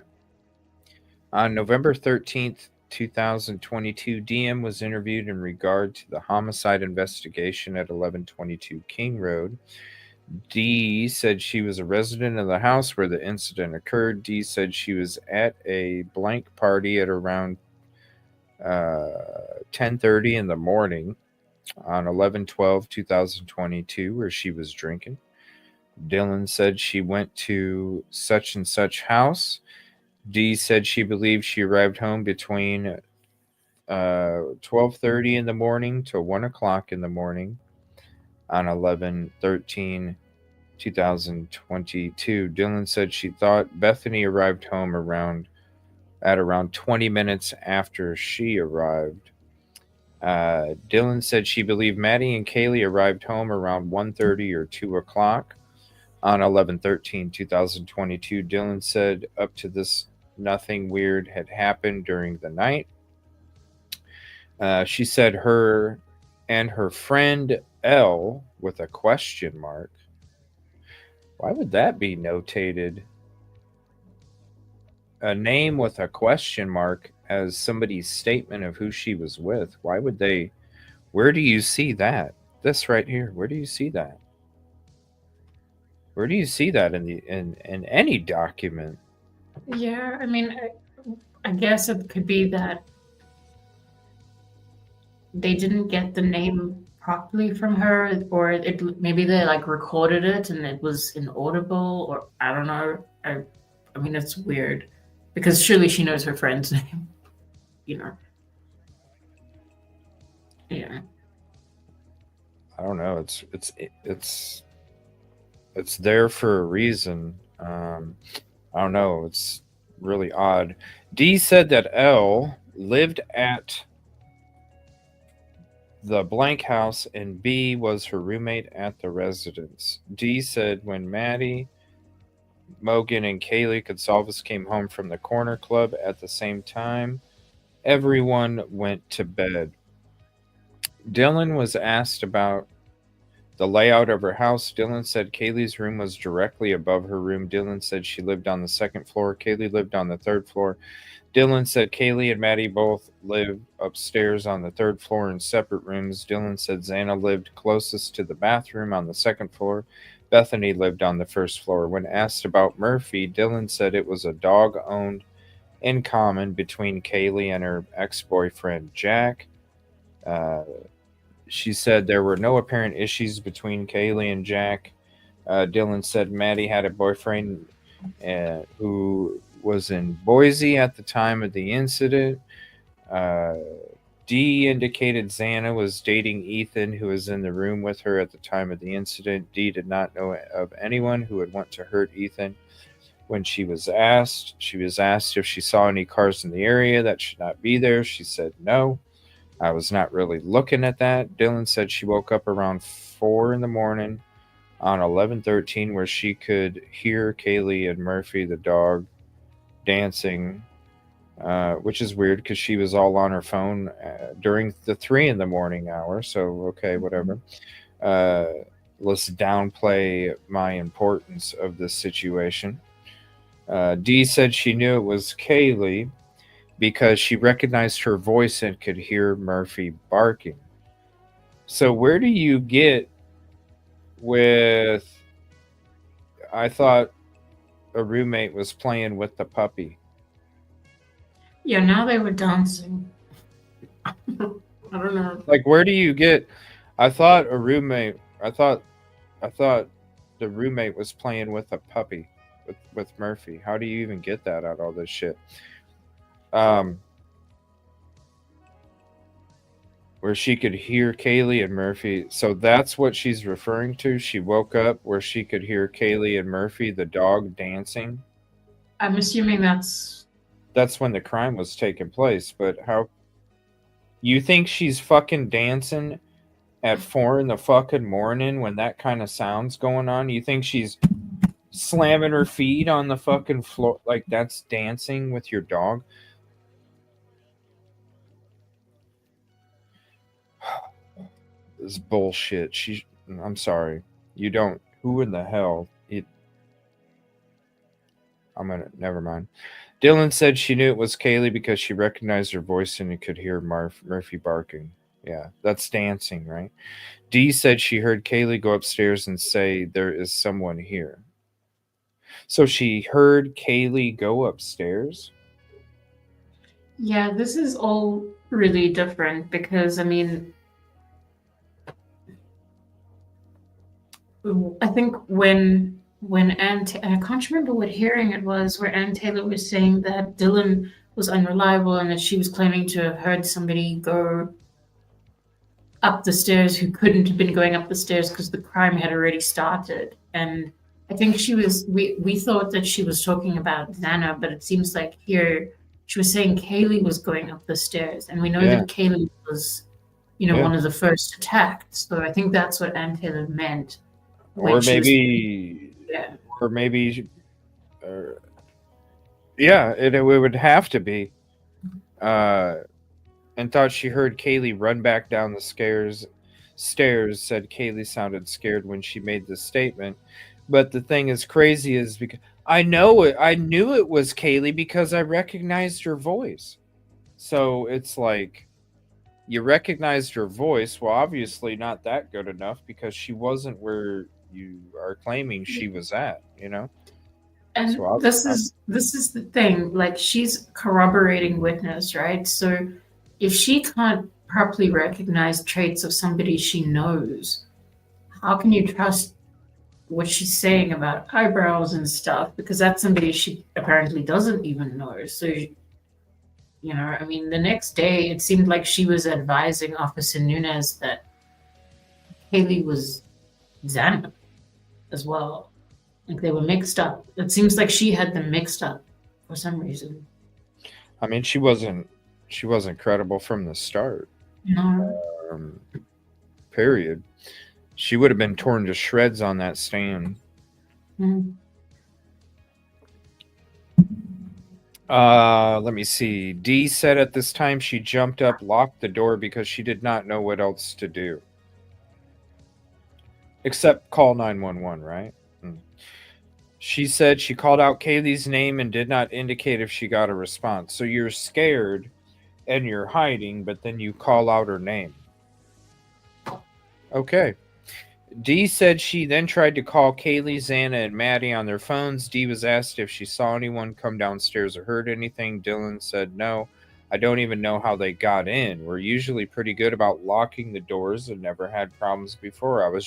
On November 13th, 2022, DM was interviewed in regard to the homicide investigation at 1122 King Road. D said she was a resident of the house where the incident occurred. D said she was at a blank party at around 10:30 in the morning on 11/12/2022 where she was drinking. Dylan said she went to such and such house. D said she believed she arrived home between 12:30 in the morning to 1 o'clock in the morning on 11/13/2022. Dylan said she thought Bethany arrived home around at around 20 minutes after she arrived. Dylan said she believed Maddie and Kaylee arrived home around 1:30 or 2 o'clock on 11/13/2022. Dylan said up to this, nothing weird had happened during the night. She said her and her friend L, with a question mark. Why would that be notated? A name with a question mark as somebody's statement of who she was with. Why would they? Where do you see that? This right here. Where do you see that? Where do you see that in any document? Yeah, I mean, I guess it could be that they didn't get the name properly from her, or maybe they like recorded it and it was inaudible, or I don't know. I mean, it's weird because surely she knows her friend's name, you know. Yeah. I don't know. It's there for a reason. I don't know. It's really odd. D said that L lived at the blank house and B was her roommate at the residence. D said when Maddie, Mogan, and Kaylee Gonsalves came home from the corner club at the same time, everyone went to bed. Dylan was asked about the layout of her house. Dylan said Kaylee's room was directly above her room. Dylan said she lived on the second floor. Kaylee lived on the third floor. Dylan said Kaylee and Maddie both lived upstairs on the third floor in separate rooms. Dylan said Xana lived closest to the bathroom on the second floor. Bethany lived on the first floor. When asked about Murphy, Dylan said it was a dog owned in common between Kaylee and her ex-boyfriend Jack. She said there were no apparent issues between Kaylee and Jack. Dylan said Maddie had a boyfriend who was in Boise at the time of the incident. D indicated Xana was dating Ethan, who was in the room with her at the time of the incident. D did not know of anyone who would want to hurt Ethan. When she was asked if she saw any cars in the area that should not be there. She said no. I was not really looking at that. Dylan said she woke up around 4 in the morning on 11/13 where she could hear Kaylee and Murphy, the dog, dancing, which is weird because she was all on her phone during the 3 in the morning hour. So, okay, whatever. Let's downplay my importance of this situation. Dee said she knew it was Kaylee because she recognized her voice and could hear Murphy barking. So where do you get with, I thought a roommate was playing with the puppy? Yeah, now they were dancing. I don't know. Like, where do you get, I thought the roommate was playing with a puppy with Murphy. How do you even get that out of all this shit? Where she could hear Kaylee and Murphy. So that's what she's referring to. She woke up where she could hear Kaylee and Murphy, the dog, dancing. I'm assuming that's when the crime was taking place. But how you think she's fucking dancing at 4 in the fucking morning when that kind of sound's going on? You think she's slamming her feet on the fucking floor like that's dancing with your dog? This bullshit. I'm sorry. You don't. Who in the hell? Never mind. Dylan said she knew it was Kaylee because she recognized her voice and could hear Murphy barking. Yeah, that's dancing, right? Dee said she heard Kaylee go upstairs and say there is someone here. So she heard Kaylee go upstairs? Yeah, this is all really different because, I mean, I think when Ann, I can't remember what hearing it was, where Ann Taylor was saying that Dylan was unreliable and that she was claiming to have heard somebody go up the stairs who couldn't have been going up the stairs because the crime had already started. And I think we thought that she was talking about Xana, but it seems like here she was saying Kaylee was going up the stairs, and we know Yeah. that Kaylee was, Yeah. one of the first attacked. So I think that's what Ann Taylor meant. when Or she was- maybe, yeah. or maybe, yeah, it would have to be. And thought she heard Kaylee run back down the stairs. Said Kaylee sounded scared when she made this statement. But the thing is crazy is because I knew it was Kaylee because I recognized her voice. So it's like, you recognized her voice. Well, obviously not that good enough because she wasn't where you are claiming she was at, And So this is the thing. Like, she's corroborating witness, right? So if she can't properly recognize traits of somebody she knows, how can you trust what she's saying about eyebrows and stuff? Because that's somebody she apparently doesn't even know. So, I mean, the next day it seemed like she was advising Officer Nunez that Haley was Xana as well. Like, they were mixed up. It seems like she had them mixed up for some reason. I mean, she wasn't credible from the start. No. Period. She would have been torn to shreds on that stand. Let me see. Dee said at this time she jumped up, locked the door because she did not know what else to do. Except call 911, right? She said she called out Kaylee's name and did not indicate if she got a response. So you're scared and you're hiding, but then you call out her name. Okay. Dee said she then tried to call Kaylee, Xana, and Maddie on their phones. Dee was asked if she saw anyone come downstairs or heard anything. Dylan said, no, I don't even know how they got in. We're usually pretty good about locking the doors and never had problems before. It was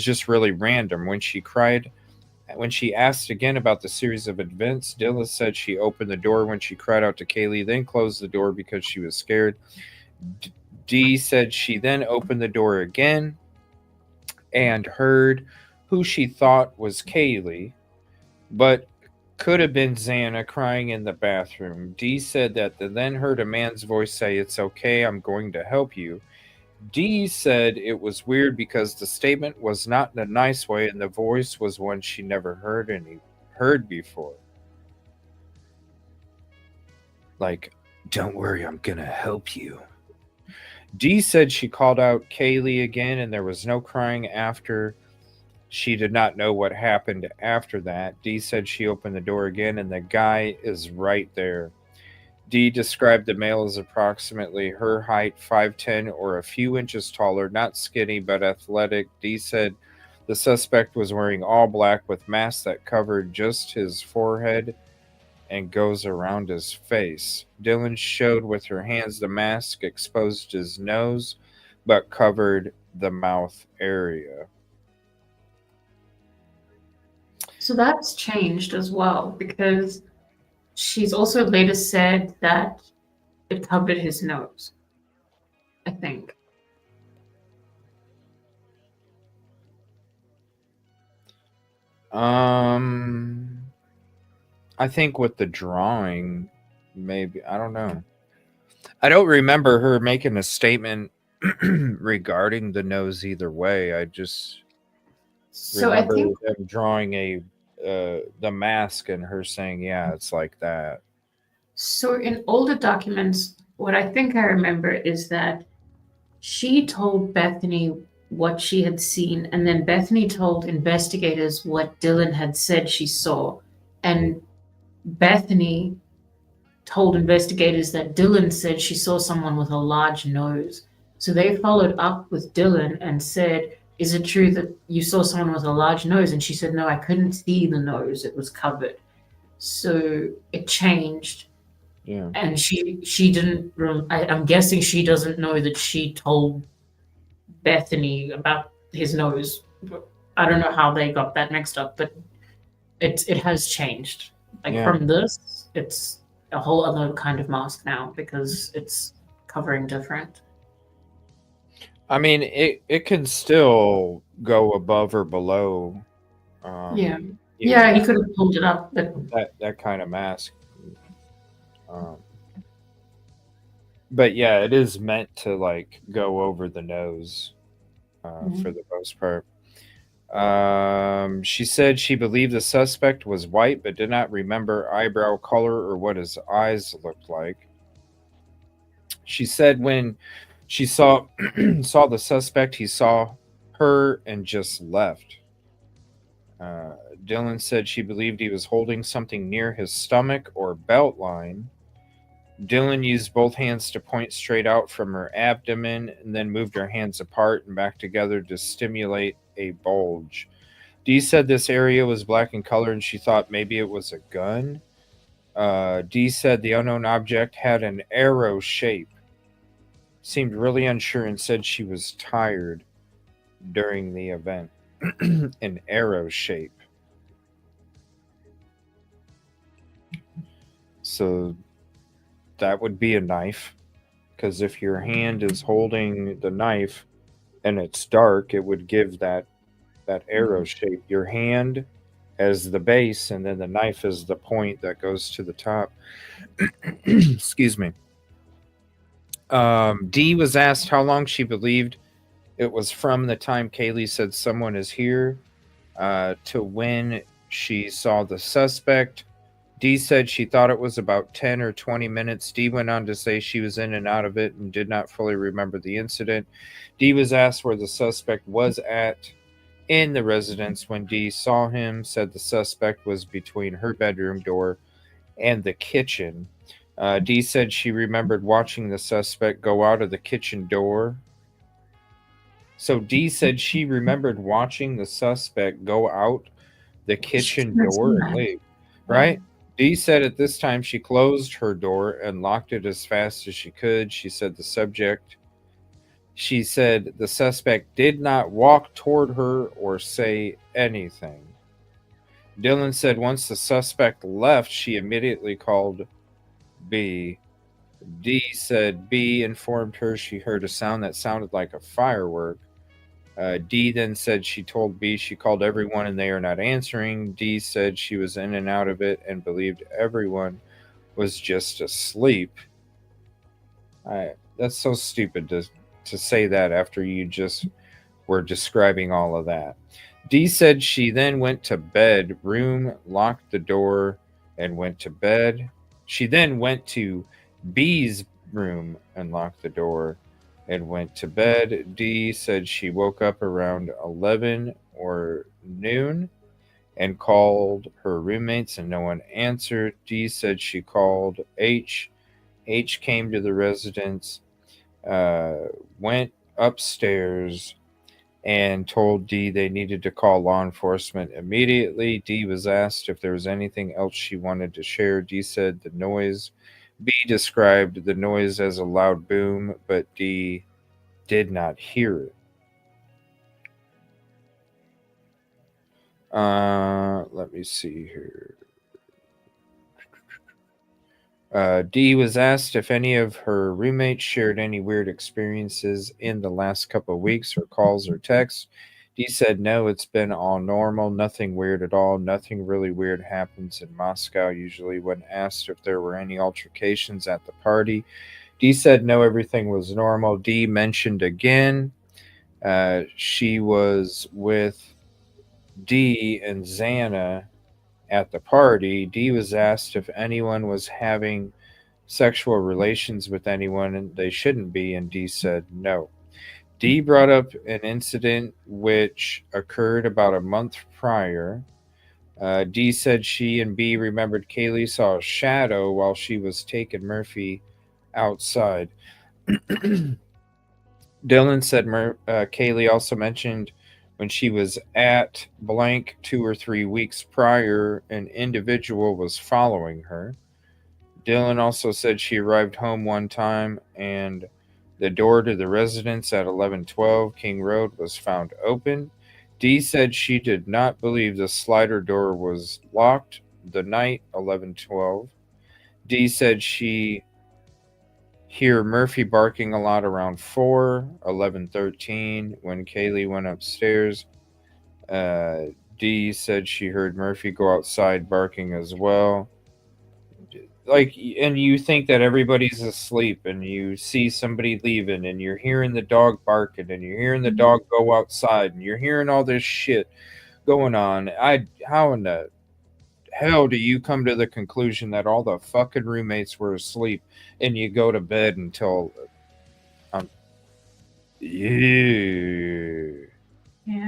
just really random. When she asked again about the series of events, Dylan said she opened the door when she cried out to Kaylee, then closed the door because she was scared. Dee said she then opened the door again and heard who she thought was Kaylee, but could have been Xana crying in the bathroom. Dee said that they then heard a man's voice say, "It's okay, I'm going to help you." Dee said it was weird because the statement was not in a nice way and the voice was one she never heard before. Like, "Don't worry, I'm gonna help you." Dee said she called out Kaylee again and there was no crying after. She did not know what happened after that. Dee said she opened the door again and the guy is right there. Dee described the male as approximately her height, 5'10", or a few inches taller, not skinny but athletic. Dee said the suspect was wearing all black with masks that covered just his forehead and goes around his face. Dylan showed with her hands the mask exposed his nose but covered the mouth area. So that's changed as well, because she's also later said that it covered his nose, I think. I think with the drawing, maybe. I don't know. I don't remember her making a statement regarding the nose either way. I just remember them drawing the mask and her saying, "Yeah, it's like that." So in older documents, what I think I remember is that she told Bethany what she had seen, and then Bethany told investigators what Dylan had said she saw. And Bethany told investigators that Dylan said she saw someone with a large nose. So they followed up with Dylan and said, "Is it true that you saw someone with a large nose?" And she said, "No, I couldn't see the nose. It was covered." So it changed. Yeah. And she didn't, I'm guessing she doesn't know that she told Bethany about his nose. I don't know how they got that mixed up, but it has changed. Like, from this, it's a whole other kind of mask now because it's covering different. I mean, it can still go above or below. Yeah, he could have pulled it up, but that kind of mask. But yeah, it is meant to like go over the nose for the most part. She said she believed the suspect was white, but did not remember eyebrow color or what his eyes looked like. She said when she saw saw the suspect, he saw her and just left. Dylan said she believed he was holding something near his stomach or belt line. Dylan used both hands to point straight out from her abdomen and then moved her hands apart and back together to stimulate a bulge. Dee said this area was black in color and she thought maybe it was a gun. Dee said the unknown object had an arrow shape. Seemed really unsure and said she was tired during the event. An arrow shape. So that would be a knife. Because if your hand is holding the knife and it's dark, it would give that arrow shape. Your hand as the base, and then the knife is the point that goes to the top. Excuse me. Dee was asked how long she believed it was from the time Kaylee said someone is here to when she saw the suspect. Dee said she thought it was about 10 or 20 minutes. Dee went on to say she was in and out of it and did not fully remember the incident. Dee was asked where the suspect was at in the residence when Dee saw him, said the suspect was between her bedroom door and the kitchen. Dee said she remembered watching the suspect go out of the kitchen door. So Dee said she remembered watching the suspect go out the kitchen door and leave. Right? Dee said at this time she closed her door and locked it as fast as she could. She said the suspect did not walk toward her or say anything. Dylan said once the suspect left, she immediately called B. Dee said B informed her she heard a sound that sounded like a firework. Dee then said she told B she called everyone and they are not answering. Dee said she was in and out of it and believed everyone was just asleep. That's so stupid to say that after you just were describing all of that. Dee said she then went to bedroom, locked the door, and went to bed. She then went to B's room and locked the door and went to bed. Dee said she woke up around 11 or noon and called her roommates and no one answered. Dee said she called H. H came to the residence, went upstairs and told Dee they needed to call law enforcement immediately. Dee was asked if there was anything else she wanted to share. Dee said the noise. B described the noise as a loud boom, but Dee did not hear it. Let me see here. Dee was asked if any of her roommates shared any weird experiences in the last couple of weeks, or calls or texts. Dee said no, it's been all normal, nothing weird at all. Nothing really weird happens in Moscow usually. When asked if there were any altercations at the party, Dee said no, everything was normal. Dee mentioned again she was with Dee and Xana at the party. Dee was asked if anyone was having sexual relations with anyone and they shouldn't be, and Dee said no. Dee brought up an incident which occurred about a month prior. Dee said she and B remembered Kaylee saw a shadow while she was taking Murphy outside. Dylan said Kaylee also mentioned when she was at blank 2 or 3 weeks prior, an individual was following her. Dylan also said she arrived home one time and the door to the residence at 1112 King Road was found open. Dee said she did not believe the slider door was locked the night 1112. Dee said she hear Murphy barking a lot around 11:13 when Kaylee went upstairs. Dee said she heard Murphy go outside barking as well. like, and you think that everybody's asleep, and you see somebody leaving, and you're hearing the dog barking, and you're hearing the dog go outside, and you're hearing all this shit going on. How in the hell do you come to the conclusion that all the fucking roommates were asleep, and you go to bed until yeah.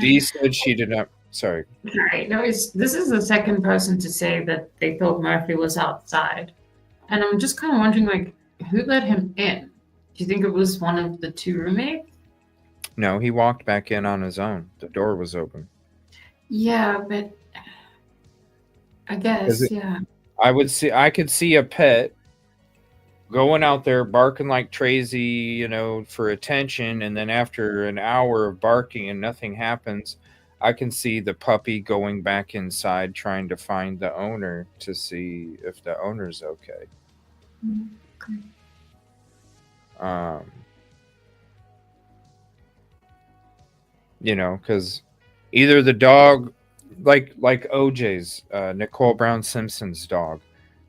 Dee said she did not. Sorry. Right. No, this is the second person to say that they thought Murphy was outside. And I'm just kind of wondering, like, who let him in? Do you think it was one of the two roommates? No, he walked back in on his own. The door was open. Yeah, but I guess, yeah. I could see a pet going out there barking like crazy, you know, for attention, and then after an hour of barking and nothing happens, I can see the puppy going back inside trying to find the owner to see if the owner's okay. Okay. You know, because either the dog, like OJ's, Nicole Brown Simpson's dog,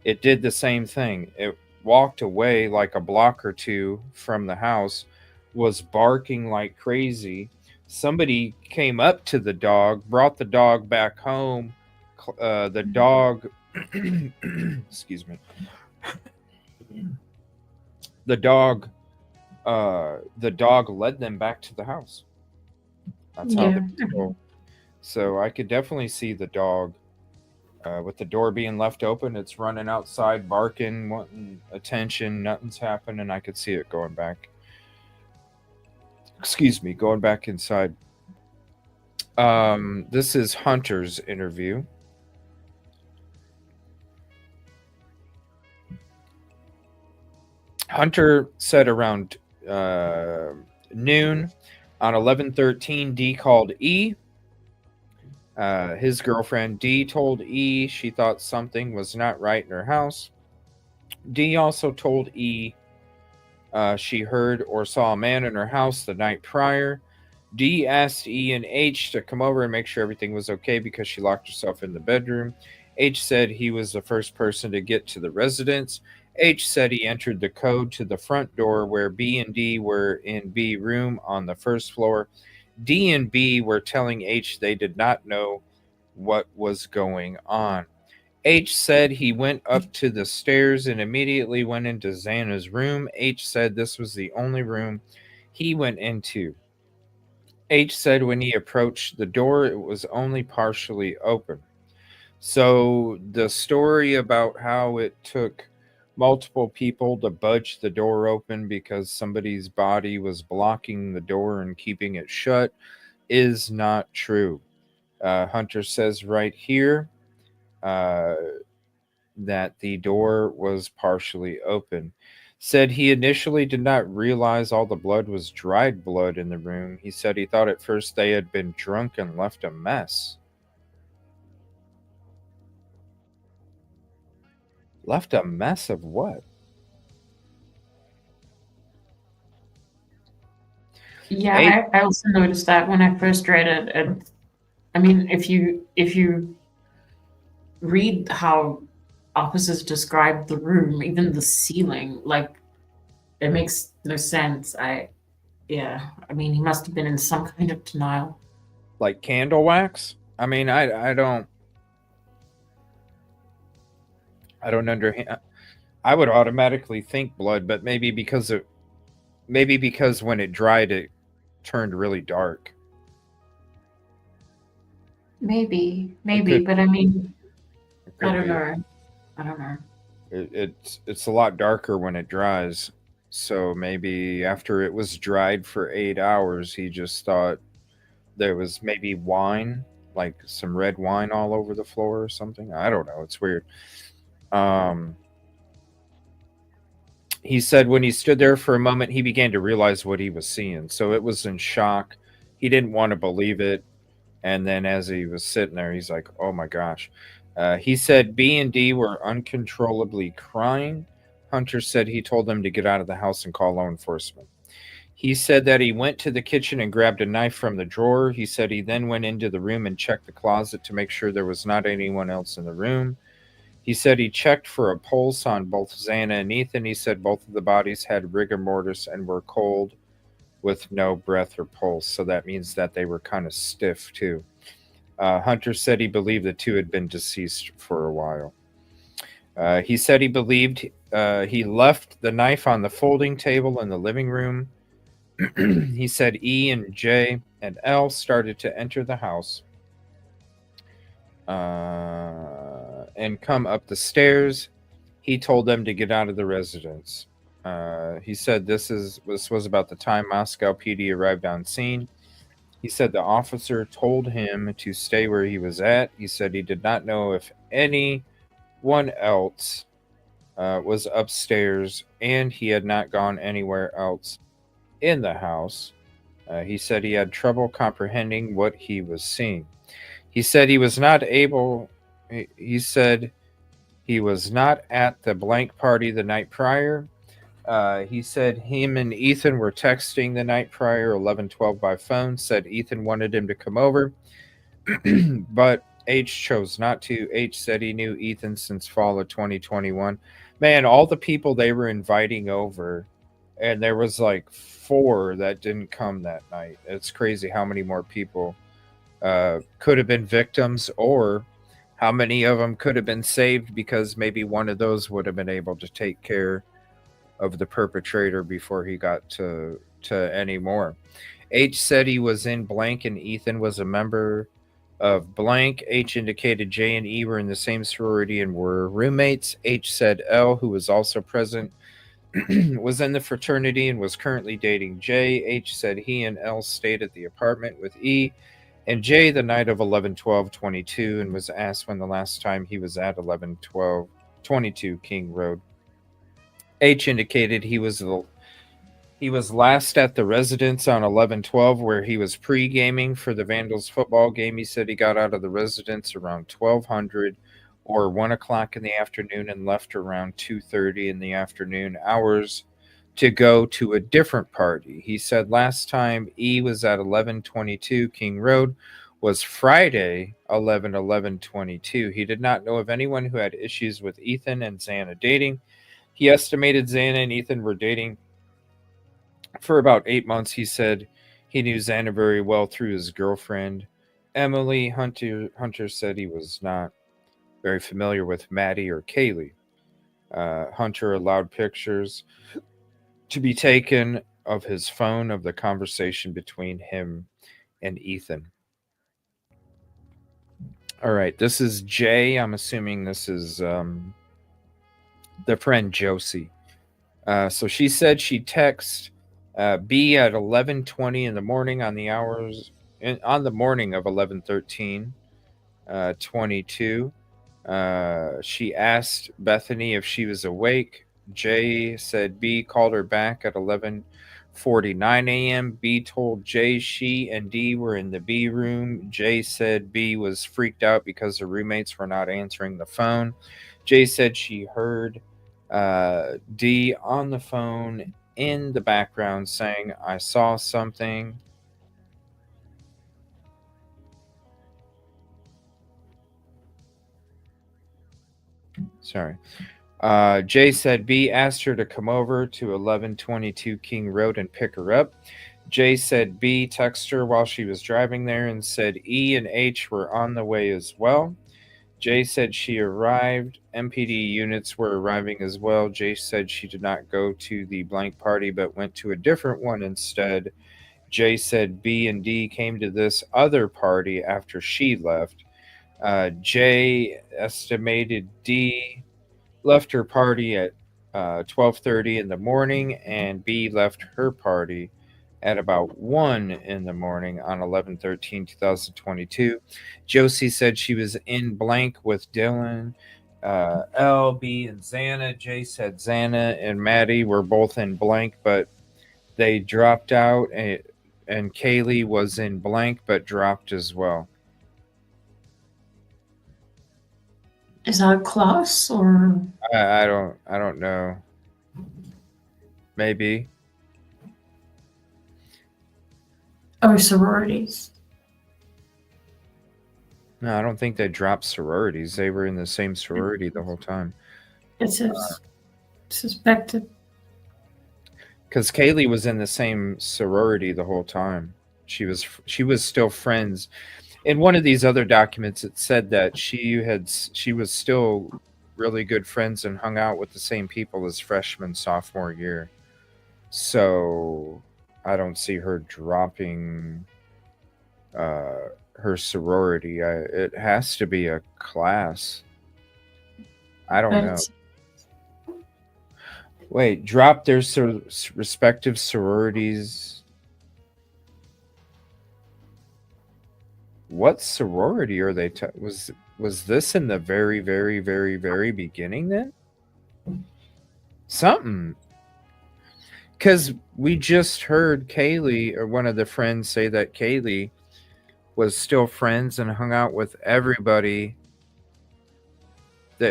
it did the same thing. It walked away like a block or two from the house, was barking like crazy. Somebody came up to the dog, brought the dog back home. The dog, excuse me, the dog led them back to the house. That's how they go. So I could definitely see the dog with the door being left open. It's running outside, barking, wanting attention. Nothing's happening. I could see it going back. Excuse me, going back inside. This is Hunter's interview. Hunter said around noon on 11/13, D called E. His girlfriend D told E she thought something was not right in her house. D also told E she heard or saw a man in her house the night prior. D asked E and H to come over and make sure everything was okay because she locked herself in the bedroom. H said he was the first person to get to the residence. H said he entered the code to the front door where B and D were in B room on the first floor. D and B were telling H they did not know what was going on. H said he went up to the stairs and immediately went into Xana's room. H said this was the only room he went into. H said when he approached the door, it was only partially open. So the story about how it took multiple people to budge the door open because somebody's body was blocking the door and keeping it shut is not true. Hunter says right here that the door was partially open. Said he initially did not realize all the blood was dried blood in the room. He said he thought at first they had been drunk and left a mess. Left a mess of what? Yeah, I also noticed that when I first read it. And I mean, if you read how officers describe the room, even the ceiling, like, it makes no sense. I mean, he must have been in some kind of denial. Like candle wax? I mean, I don't understand. I would automatically think blood, but maybe because when it dried, it turned really dark. Maybe, but I mean, I don't know. It's a lot darker when it dries. So maybe after it was dried for 8 hours, he just thought there was maybe wine, like some red wine all over the floor or something. I don't know. It's weird. He said when he stood there for a moment, he began to realize what he was seeing. So it was in shock. He didn't want to believe it. And then as he was sitting there, he's like, oh my gosh. He said B and D were uncontrollably crying. Hunter said he told them to get out of the house and call law enforcement. He said that he went to the kitchen and grabbed a knife from the drawer. He said he then went into the room and checked the closet to make sure there was not anyone else in the room. He said he checked for a pulse on both Xana and Ethan. He said both of the bodies had rigor mortis and were cold with no breath or pulse. So that means that they were kind of stiff too. Hunter said he believed the two had been deceased for a while. He said he believed he left the knife on the folding table in the living room. He said E and J and L started to enter the house and come up the stairs. He told them to get out of the residence. He said this was about the time Moscow PD arrived on scene. He said the officer told him to stay where he was at. He said he did not know if anyone else was upstairs, and he had not gone anywhere else in the house. He said he had trouble comprehending what he was seeing. He said he was not able. He said he was not at the blank party the night prior. He said him and Ethan were texting the night prior, 11:12 by phone. Said Ethan wanted him to come over, but H chose not to. H said he knew Ethan since fall of 2021. Man, all the people they were inviting over, and there was like 4 that didn't come that night. It's crazy how many more people could have been victims, or how many of them could have been saved because maybe one of those would have been able to take care of the perpetrator before he got to any more. H said he was in blank and Ethan was a member of blank. H indicated J and E were in the same sorority and were roommates. H said L, who was also present, was in the fraternity and was currently dating J. H said he and L stayed at the apartment with E and J the night of 11/12/22 and was asked when the last time he was at 11/12/22 King Road. H indicated he was last at the residence on 11/12 where he was pre-gaming for the Vandals football game. He said he got out of the residence around 1200 or 1 o'clock in the afternoon and left around 2:30 in the afternoon hours to go to a different party. He said last time E was at 11/22 King Road was Friday 11/11/22. He did not know of anyone who had issues with Ethan and Xana dating. He estimated Xana and Ethan were dating for about 8 months. He said he knew Xana very well through his girlfriend, Emily. Hunter said he was not very familiar with Maddie or Kaylee. Hunter allowed pictures to be taken of his phone of the conversation between him and Ethan. All right, this is Jay. I'm assuming this is the friend Josie. So she said she texted B at 11:20 in the morning on the morning of 11/13/22. She asked Bethany if she was awake. Jay said B called her back at 11:49 a.m. B told Jay she and D were in the B room. Jay said B was freaked out because her roommates were not answering the phone. Jay said she heard D on the phone in the background saying, "I saw something." Sorry. Jay said B asked her to come over to 1122 King Road and pick her up. Jay said B texted her while she was driving there and said E and H were on the way as well. Jay said she arrived. MPD units were arriving as well. Jay said she did not go to the blank party but went to a different one instead. Jay said B and D came to this other party after she left. Jay estimated D left her party at 12:30 in the morning, and B left her party at about 1 in the morning on 11/13/2022. Josie said she was in blank with Dylan, L, B, and Xana. Jay said Xana and Maddie were both in blank, but they dropped out, and Kaylee was in blank but dropped as well. Is that a class or? I don't know. Maybe. Or sororities? No, I don't think they dropped sororities. They were in the same sorority the whole time. It says suspected. Because Kaylee was in the same sorority the whole time. She was still friends. In one of these other documents, it said that she was still really good friends and hung out with the same people as freshman, sophomore year. So I don't see her dropping her sorority. It has to be a class. I don't know. Wait, drop their respective sororities. What sorority are they? Was this in the very, very, very, very beginning then? Something. Because we just heard Kaylee, or one of the friends, say that Kaylee was still friends and hung out with everybody.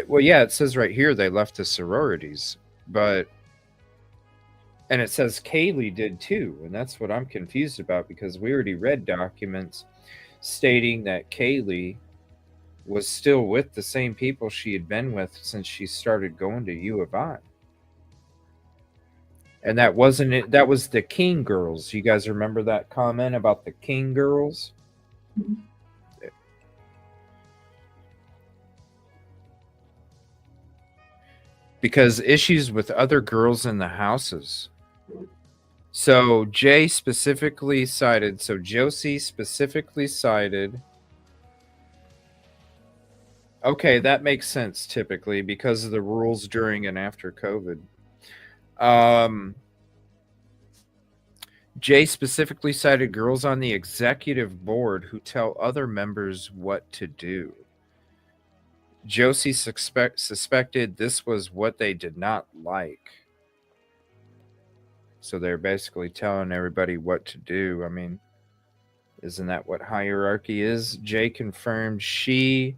Well, yeah, it says right here they left the sororities, and it says Kaylee did too, and that's what I'm confused about, because we already read documents stating that Kaylee was still with the same people she had been with since she started going to U of I. And that wasn't it. That was the King girls. You guys remember that comment about the King girls? Mm-hmm. Because issues with other girls in the houses. So Jay specifically cited, so Josie specifically cited. Okay, that makes sense typically because of the rules during and after COVID. Jay specifically cited girls on the executive board who tell other members what to do. Josie suspected this was what they did not like. So they're basically telling everybody what to do. I mean, isn't that what hierarchy is? Jay confirmed she,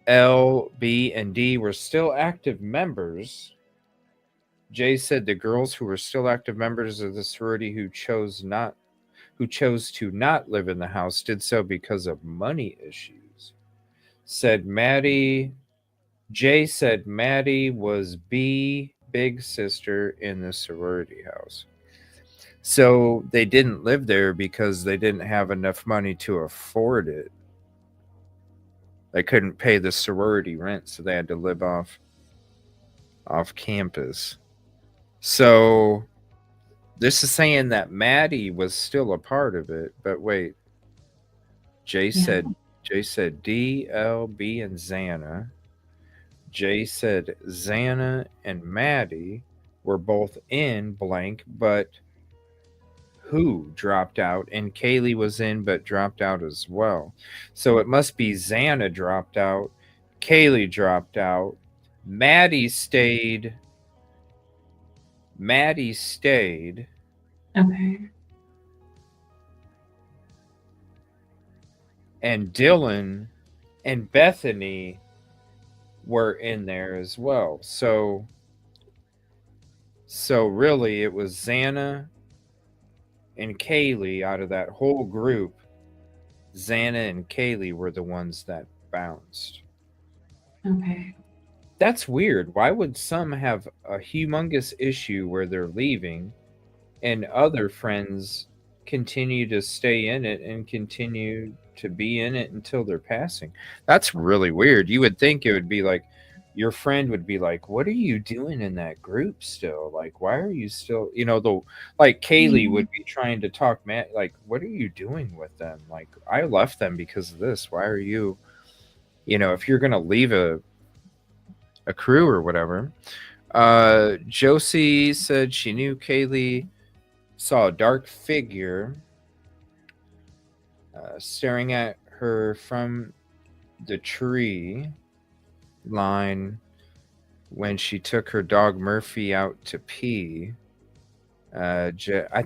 L, B, and D were still active members. Jay said the girls who were still active members of the sorority who chose to not live in the house did so because of money issues. Jay said Maddie was B, big sister in the sorority house. So they didn't live there because they didn't have enough money to afford it. They couldn't pay the sorority rent, so they had to live off campus. So this is saying that Maddie was still a part of it, but wait. Jay said D, L, B, and Xana. Jay said Xana and Maddie were both in blank, but who dropped out, and Kaylee was in but dropped out as well. So it must be Xana dropped out, Kaylee dropped out, Maddie stayed. Okay. And Dylan and Bethany were in there as well. So really it was Xana and Kaylee out of that whole group. Xana and Kaylee were the ones that bounced. Okay. That's weird. Why would some have a humongous issue where they're leaving and other friends continue to stay in it and continue to be in it until they're passing? That's really weird. You would think it would be like your friend would be like, what are you doing in that group still? Like, why are you still, like Kaylee would be trying to talk, Matt, like, what are you doing with them? Like, I left them because of this. Why are you, if you're going to leave a crew or whatever. Josie said she knew Kaylee saw a dark figure staring at her from the tree line when she took her dog Murphy out to pee. I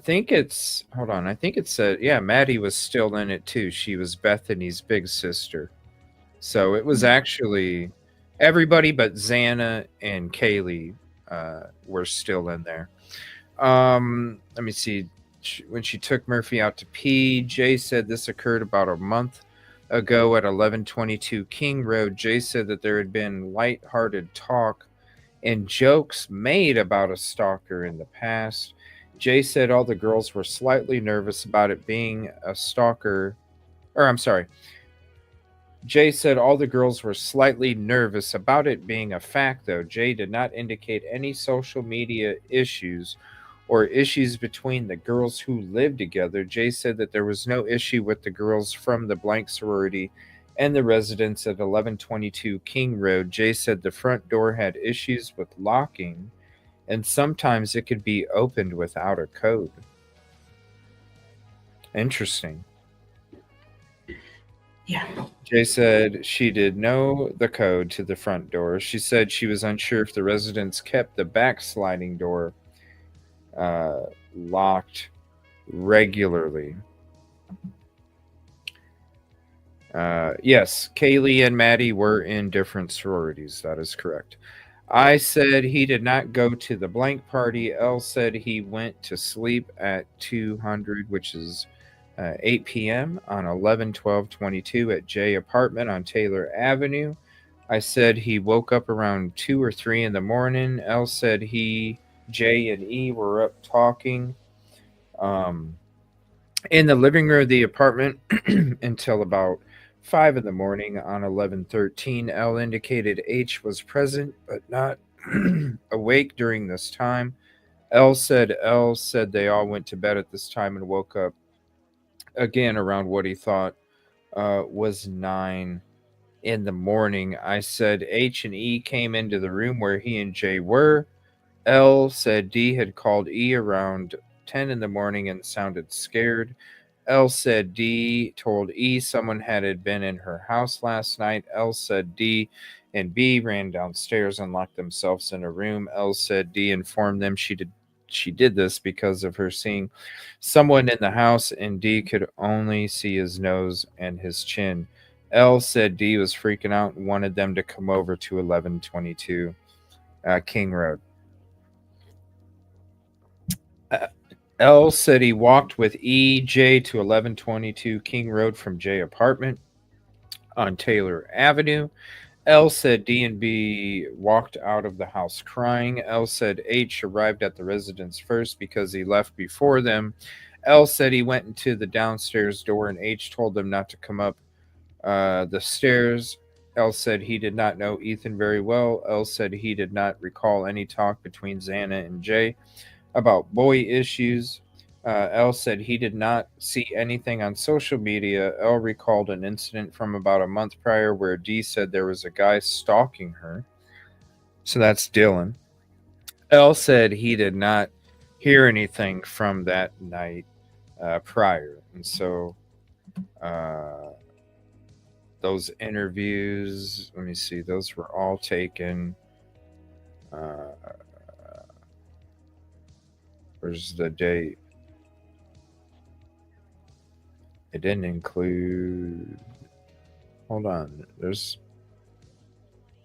think it said, Maddie was still in it too. She was Bethany's big sister. So it was actually everybody but Xana and Kaylee were still in there. Let me see. When she took Murphy out to pee, Jay said this occurred about a month ago at 1122 King Road, Jay said that there had been lighthearted talk and jokes made about a stalker in the past. Jay said all the girls were slightly nervous about it being a stalker. Jay said all the girls were slightly nervous about it being a fact, though. Jay did not indicate any social media issues or issues between the girls who lived together. Jay said that there was no issue with the girls from the blank sorority and the residents at 1122 King Road. Jay said the front door had issues with locking, and sometimes it could be opened without a code. Interesting. Yeah. Jay said she did know the code to the front door. She said she was unsure if the residents kept the back sliding door locked regularly. Yes, Kaylee and Maddie were in different sororities. That is correct. I said he did not go to the blank party. L said he went to sleep at 200, which is 8 p.m. on 11/12/22 at J apartment on Taylor Avenue. I said he woke up around 2 or 3 in the morning. L said he, J, and E were up talking in the living room of the apartment until about 5 in the morning on 11/13. L indicated H was present but not awake during this time. L said they all went to bed at this time and woke up again around what he thought was 9 in the morning. I said H and E came into the room where he and J were. L said D had called E around 10 in the morning and sounded scared. L said D told E someone had been in her house last night. L said D and B ran downstairs and locked themselves in a room. L said D informed them she did this because of her seeing someone in the house, and D could only see his nose and his chin. L said D was freaking out and wanted them to come over to 1122 King Road. L said he walked with EJ to 1122 King Road from J apartment on Taylor Avenue. L said D and B walked out of the house crying. L said H arrived at the residence first because he left before them. L said he went into the downstairs door and H told them not to come up the stairs. L said he did not know Ethan very well. L said he did not recall any talk between Xana and Jay about boy issues. L said he did not see anything on social media. L recalled an incident from about a month prior where D said there was a guy stalking her. So that's Dylan. L said he did not hear anything from that night prior. And so those interviews, let me see, those were all taken. Where's the date? It didn't include. Hold on.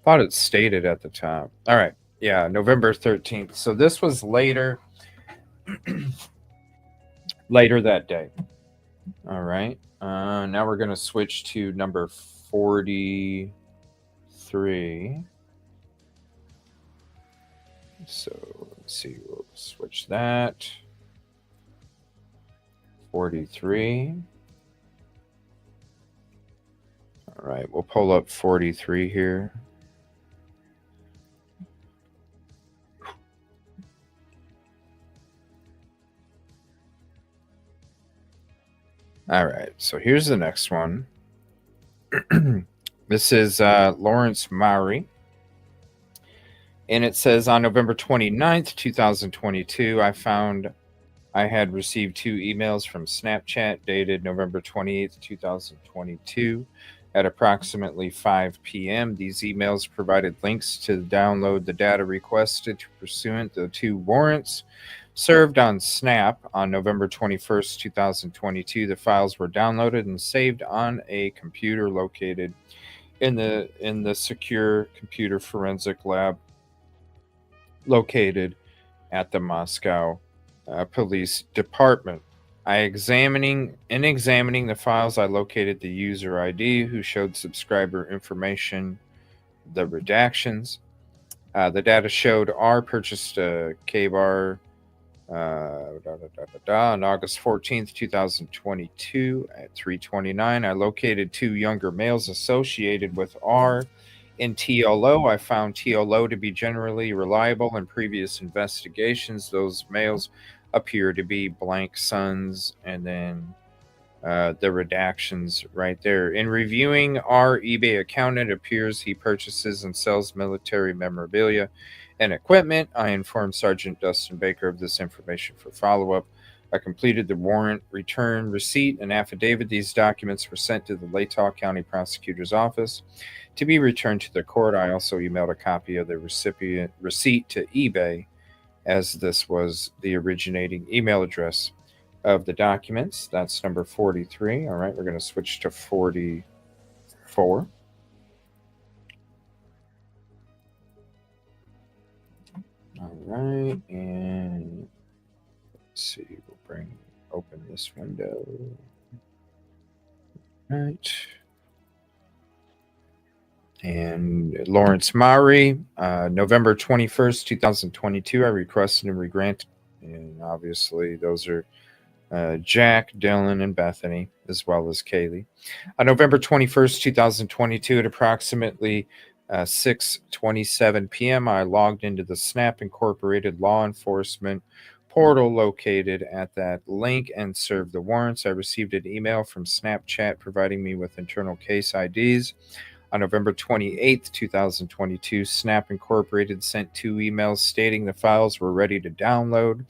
Thought it stated at the top. All right. Yeah, November 13th. So this was later. Later that day. All right. Now we're going to switch to number 43. So let's see. We'll switch that. 43. All right, we'll pull up 43 here. All right, so here's the next one. This is Lawrence Maury. And it says, on November 29th, 2022, I found I had received 2 emails from Snapchat dated November 28th, 2022 at approximately 5 p.m. These emails provided links to download the data requested pursuant to the 2 warrants served on Snap on November 21st, 2022. The files were downloaded and saved on a computer located in the secure computer forensic lab located at the Moscow Police Department. In examining the files, I located the user ID who showed subscriber information, the redactions. The data showed R purchased a K-bar on August 14th, 2022 at 3:29. I located 2 younger males associated with R in TLO. I found TLO to be generally reliable in previous investigations. Those males appear to be blank sons, and then the redactions right there. In reviewing our eBay account, it appears he purchases and sells military memorabilia and equipment. I informed Sergeant Dustin Baker of this information for follow-up. I completed the warrant, return, receipt, and affidavit. These documents were sent to the Latah County Prosecutor's Office to be returned to the court. I also emailed a copy of the receipt to eBay, as this was the originating email address of the documents. That's number 43. All right, we're going to switch to 44. All right, and let's see, we'll open this window. All right. And Lawrence Maury, November 21st, 2022, I requested and regranted. And obviously, those are Jack, Dylan, and Bethany, as well as Kaylee. On November 21st, 2022, at approximately 6:27 p.m., I logged into the Snap Incorporated law enforcement portal located at that link and served the warrants. I received an email from Snapchat providing me with internal case IDs. On November 28th, 2022, Snap Incorporated sent 2 emails stating the files were ready to download.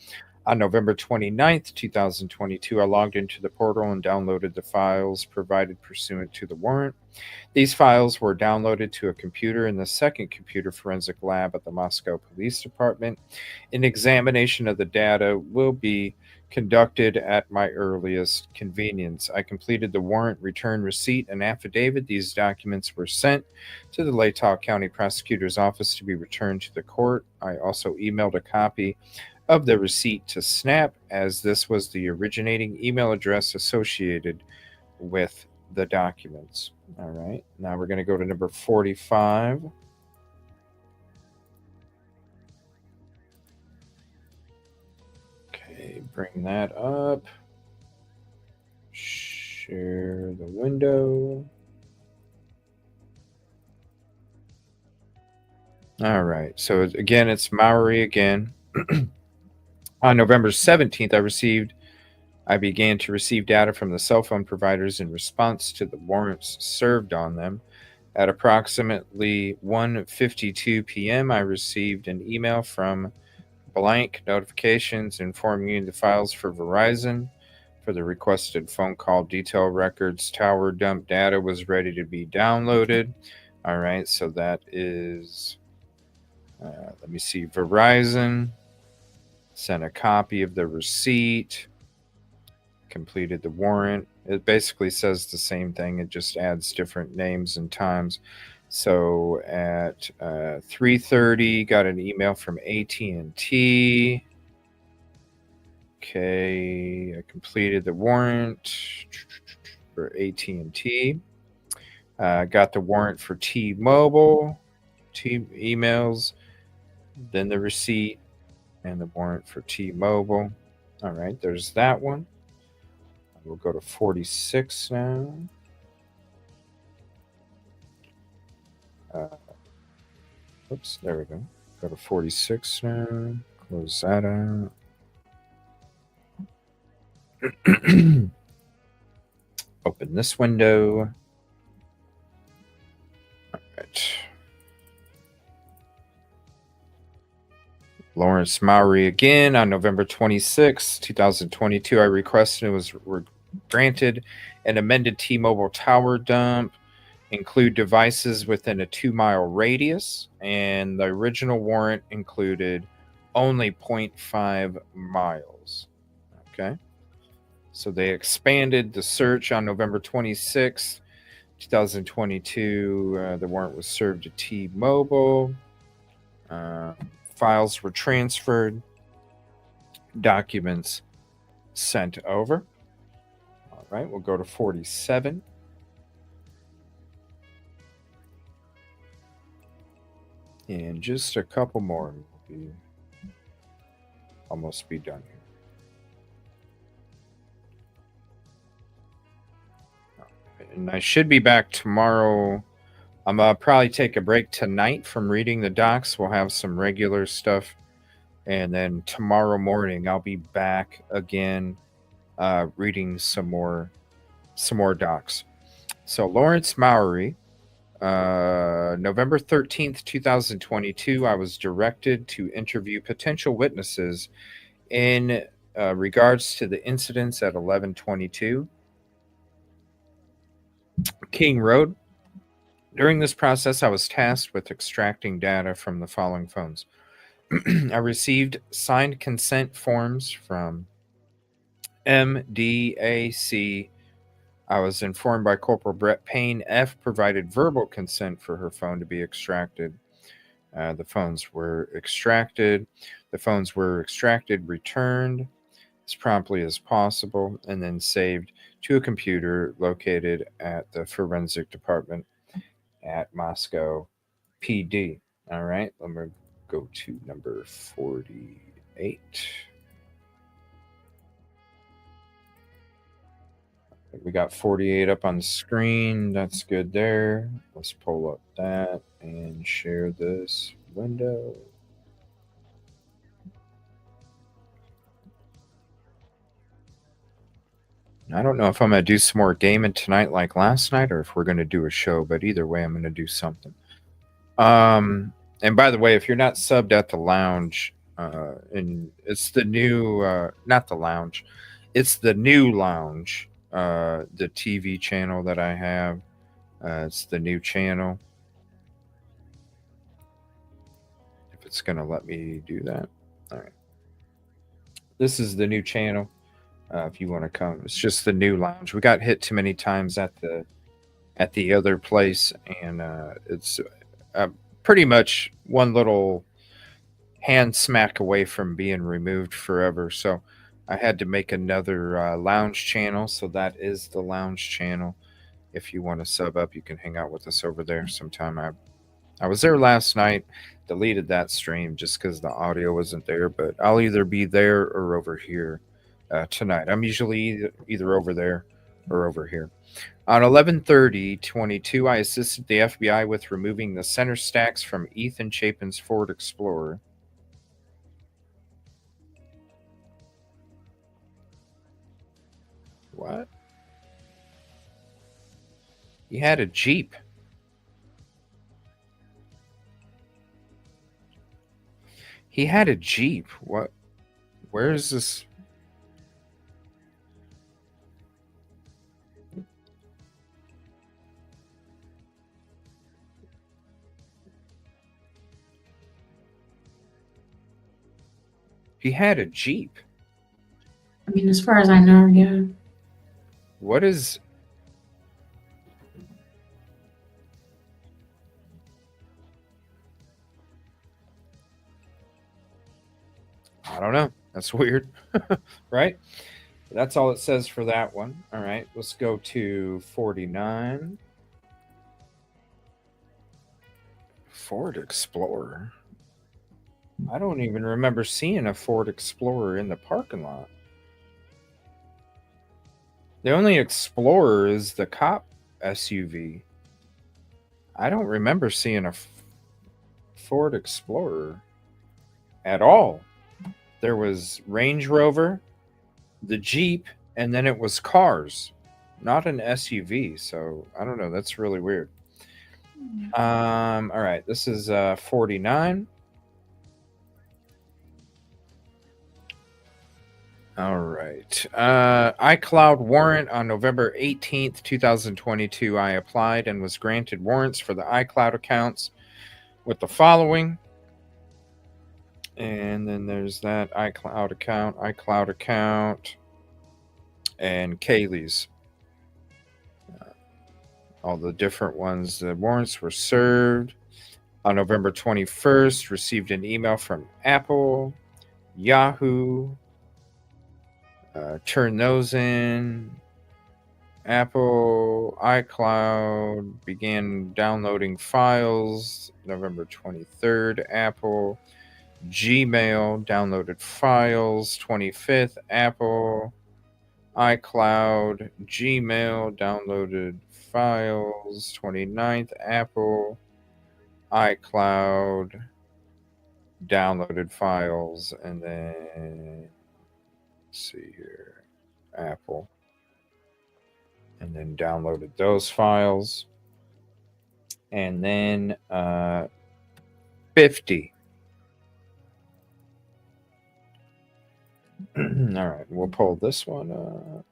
On November 29th, 2022, I logged into the portal and downloaded the files provided pursuant to the warrant. These files were downloaded to a computer in the second computer forensic lab at the Moscow Police Department. An examination of the data will be conducted at my earliest convenience. I completed the warrant, return, receipt, and affidavit. These documents were sent to the Latah County Prosecutor's Office to be returned to the court. I also emailed a copy of the receipt to Snap, as this was the originating email address associated with the documents. All right, now we're going to go to number 45. Okay, bring that up. Share the window. All right, so again, it's Maury again. On November 17th, I began to receive data from the cell phone providers in response to the warrants served on them. At approximately 1:52 p.m., I received an email from blank notifications informing me the files for Verizon for the requested phone call detail records tower dump data was ready to be downloaded. All right, so that is, let me see, Verizon. Sent a copy of the receipt, completed the warrant. It basically says the same thing. It just adds different names and times. So at 3:30, got an email from AT&T. Okay, I completed the warrant for AT&T. Got the warrant for T-Mobile, emails, then the receipt, and the warrant for T-Mobile. All right, there's that one. We'll go to 46 now. Oops, there we go. Go to 46 now. Close that out. Open this window. All right. Lawrence Maury again. On November 26, 2022, I requested and was granted an amended T-Mobile tower dump, include devices within a 2-mile radius, and the original warrant included only 0.5 miles. Okay. So they expanded the search on November 26, 2022. The warrant was served to T-Mobile. Files were transferred. Documents sent over. All right, we'll go to 47. And just a couple more. We'll be almost be done here. And I should be back tomorrow. I'm probably take a break tonight from reading the docs. We'll have some regular stuff. And then tomorrow morning, I'll be back again reading some more docs. So Lawrence Mowry, November 13th, 2022, I was directed to interview potential witnesses in regards to the incidents at 1122 King Road. During this process, I was tasked with extracting data from the following phones. I received signed consent forms from MDAC. I was informed by Corporal Brett Payne. F provided verbal consent for her phone to be extracted. The phones were extracted. Returned as promptly as possible, and then saved to a computer located at the forensic department at Moscow PD. All right, let me go to number 48. We got 48 up on the screen. That's good there. Let's pull up that and share this window. I don't know if I'm going to do some more gaming tonight like last night or if we're going to do a show, but either way, I'm going to do something. And by the way, if you're not subbed at the lounge, and it's the new, not the lounge, it's the new lounge, the TV channel that I have. It's the new channel. If it's going to let me do that. All right. This is the new channel. If you want to come, it's just the new lounge. We got hit too many times at the other place, and it's pretty much one little hand smack away from being removed forever. So I had to make another lounge channel. So that is the lounge channel. If you want to sub up, you can hang out with us over there sometime. I was there last night, deleted that stream just because the audio wasn't there, but I'll either be there or over here tonight. I'm usually either over there or over here. On 11/30/22, I assisted the FBI with removing the center stacks from Ethan Chapin's Ford Explorer. What? He had a Jeep. He had a Jeep. What? Where is this? He had a Jeep. I mean, as far as I know, yeah. What is... I don't know. That's weird, right? That's all it says for that one. All right, let's go to 49. Ford Explorer. I don't even remember seeing a Ford Explorer in the parking lot. The only Explorer is the cop SUV. I don't remember seeing a Ford Explorer at all. There was Range Rover, the Jeep, and then it was cars, not an SUV. So I don't know. That's really weird. All right. This is 49. All right. iCloud warrant on November 18th, 2022. I applied and was granted warrants for the iCloud accounts with the following. And then there's that iCloud account, and Kaylee's. All the different ones. The warrants were served on November 21st. Received an email from Apple, Yahoo, Turn those in. Apple iCloud began downloading files November 23rd. Apple Gmail downloaded files 25th. Apple iCloud Gmail downloaded files 29th. Apple iCloud downloaded files, and then let's see here, Apple, and then downloaded those files, and then 50. All right, we'll pull this one up.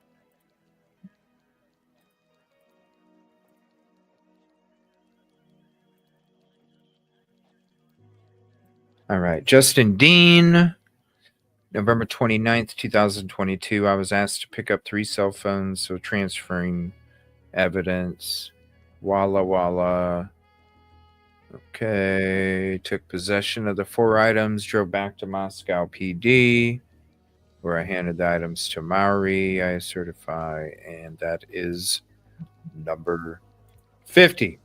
All right, Justin Dean, November 29th, 2022. I was asked to pick up 3 cell phones, so transferring evidence. Walla Walla. Okay, took possession of the 4 items, drove back to Moscow PD, where I handed the items to Maori. I certify, and that is number 50.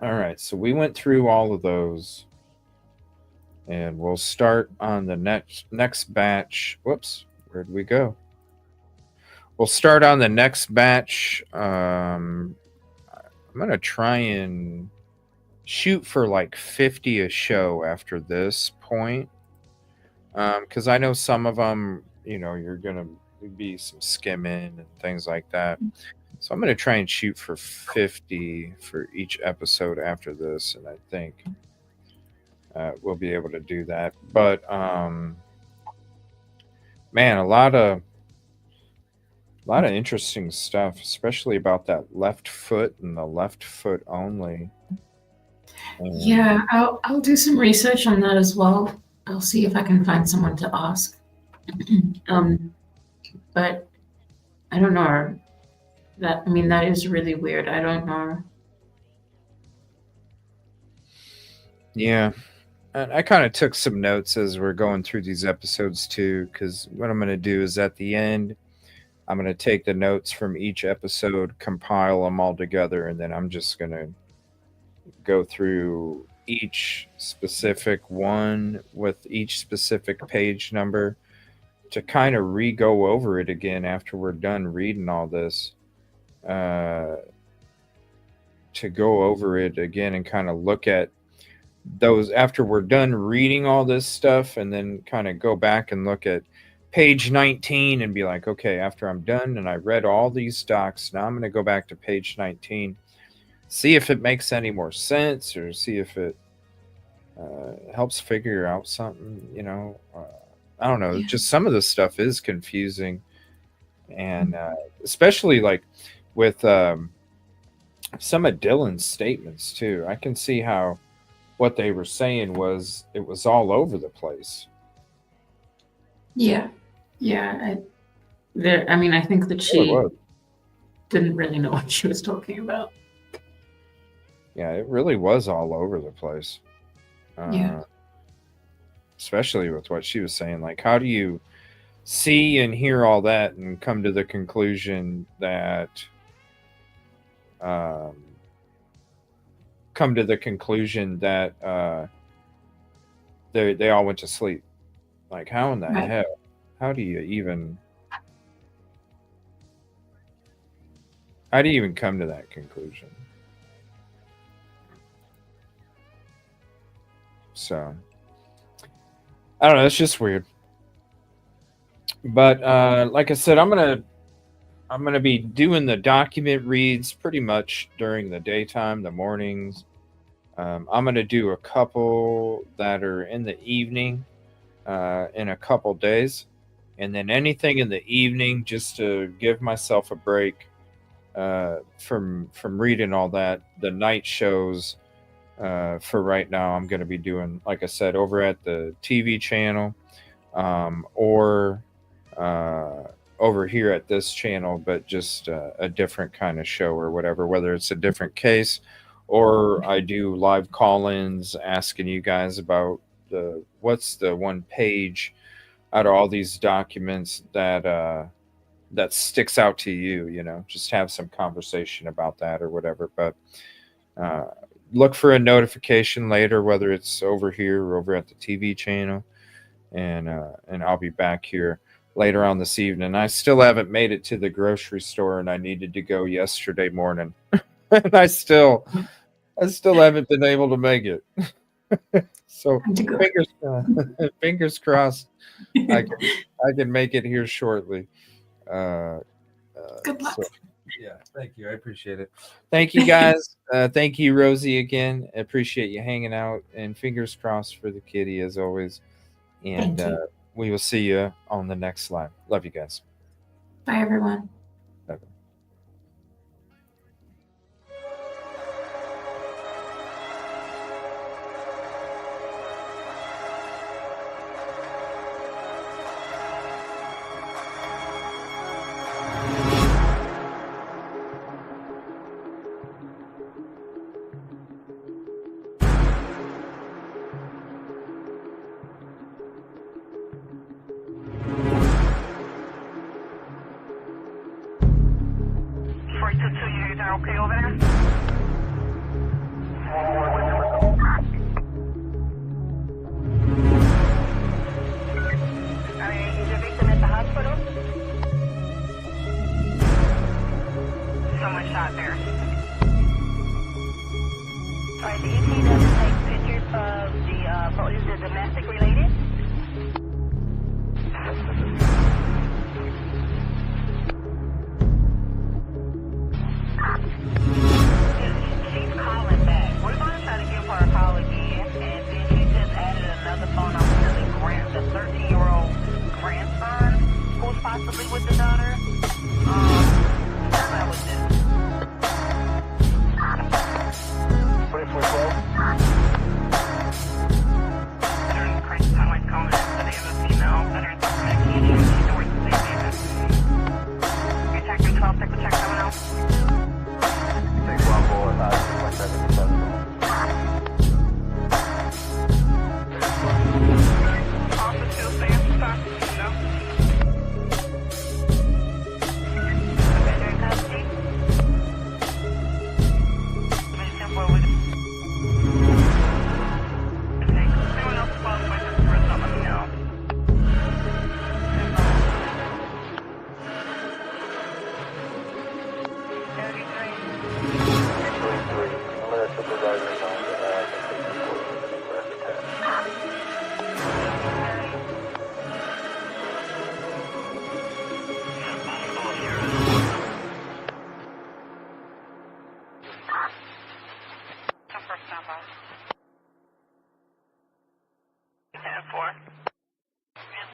All right, so we went through all of those. And we'll start on the next batch. Whoops, where did we go? We'll start on the next batch. I'm going to try and shoot for like 50 a show after this point. Because I know some of them, you're going to be some skimming and things like that. So I'm going to try and shoot for 50 for each episode after this. And I think we'll be able to do that. But man, a lot of interesting stuff, especially about that left foot and the left foot only. Yeah, I'll do some research on that as well. I'll see if I can find someone to ask. But I don't know. That is really weird. I don't know. Yeah. And I kind of took some notes as we're going through these episodes too, because what I'm going to do is at the end, I'm going to take the notes from each episode, compile them all together, and then I'm just going to go through each specific one with each specific page number to kind of re-go over it again after we're done reading all this, to go over it again and kind of look at those after we're done reading all this stuff, and then kind of go back and look at page 19 and be like, okay, after I'm done and I read all these docs, now I'm going to go back to page 19, see if it makes any more sense, or see if it helps figure out something, I don't know. Yeah. Just some of this stuff is confusing, and especially like with some of Dylan's statements too. I can see how what they were saying was it was all over the place. Yeah. I think that she didn't really know what she was talking about. Yeah, it really was all over the place. Yeah. Especially with what she was saying. Like, how do you see and hear all that and come to the conclusion that they all went to sleep? Like, how in the hell? How do you even come to that conclusion? So I don't know, it's just weird. But like I said, I'm gonna be doing the document reads pretty much during the daytime, the mornings. I'm gonna do a couple that are in the evening in a couple days, and then anything in the evening just to give myself a break from reading all that. The night shows for right now, I'm going to be doing, like I said, over at the TV channel or over here at this channel, but just a different kind of show or whatever, whether it's a different case or I do live call-ins asking you guys about what's the one page out of all these documents that that sticks out to you. Just have some conversation about that or whatever. But look for a notification later, whether it's over here or over at the TV channel, and I'll be back here later on this evening. I still haven't made it to the grocery store, and I needed to go yesterday morning, and I still haven't been able to make it. So fingers crossed, I can make it here shortly. Good luck. Yeah, thank you. I appreciate it. Thank you, guys. Thank you, Rosie, again. I appreciate you hanging out, and fingers crossed for the kitty as always. And we will see you on the next live. Love you guys. Bye, everyone. Bye. Freight to 2, you guys are okay over there?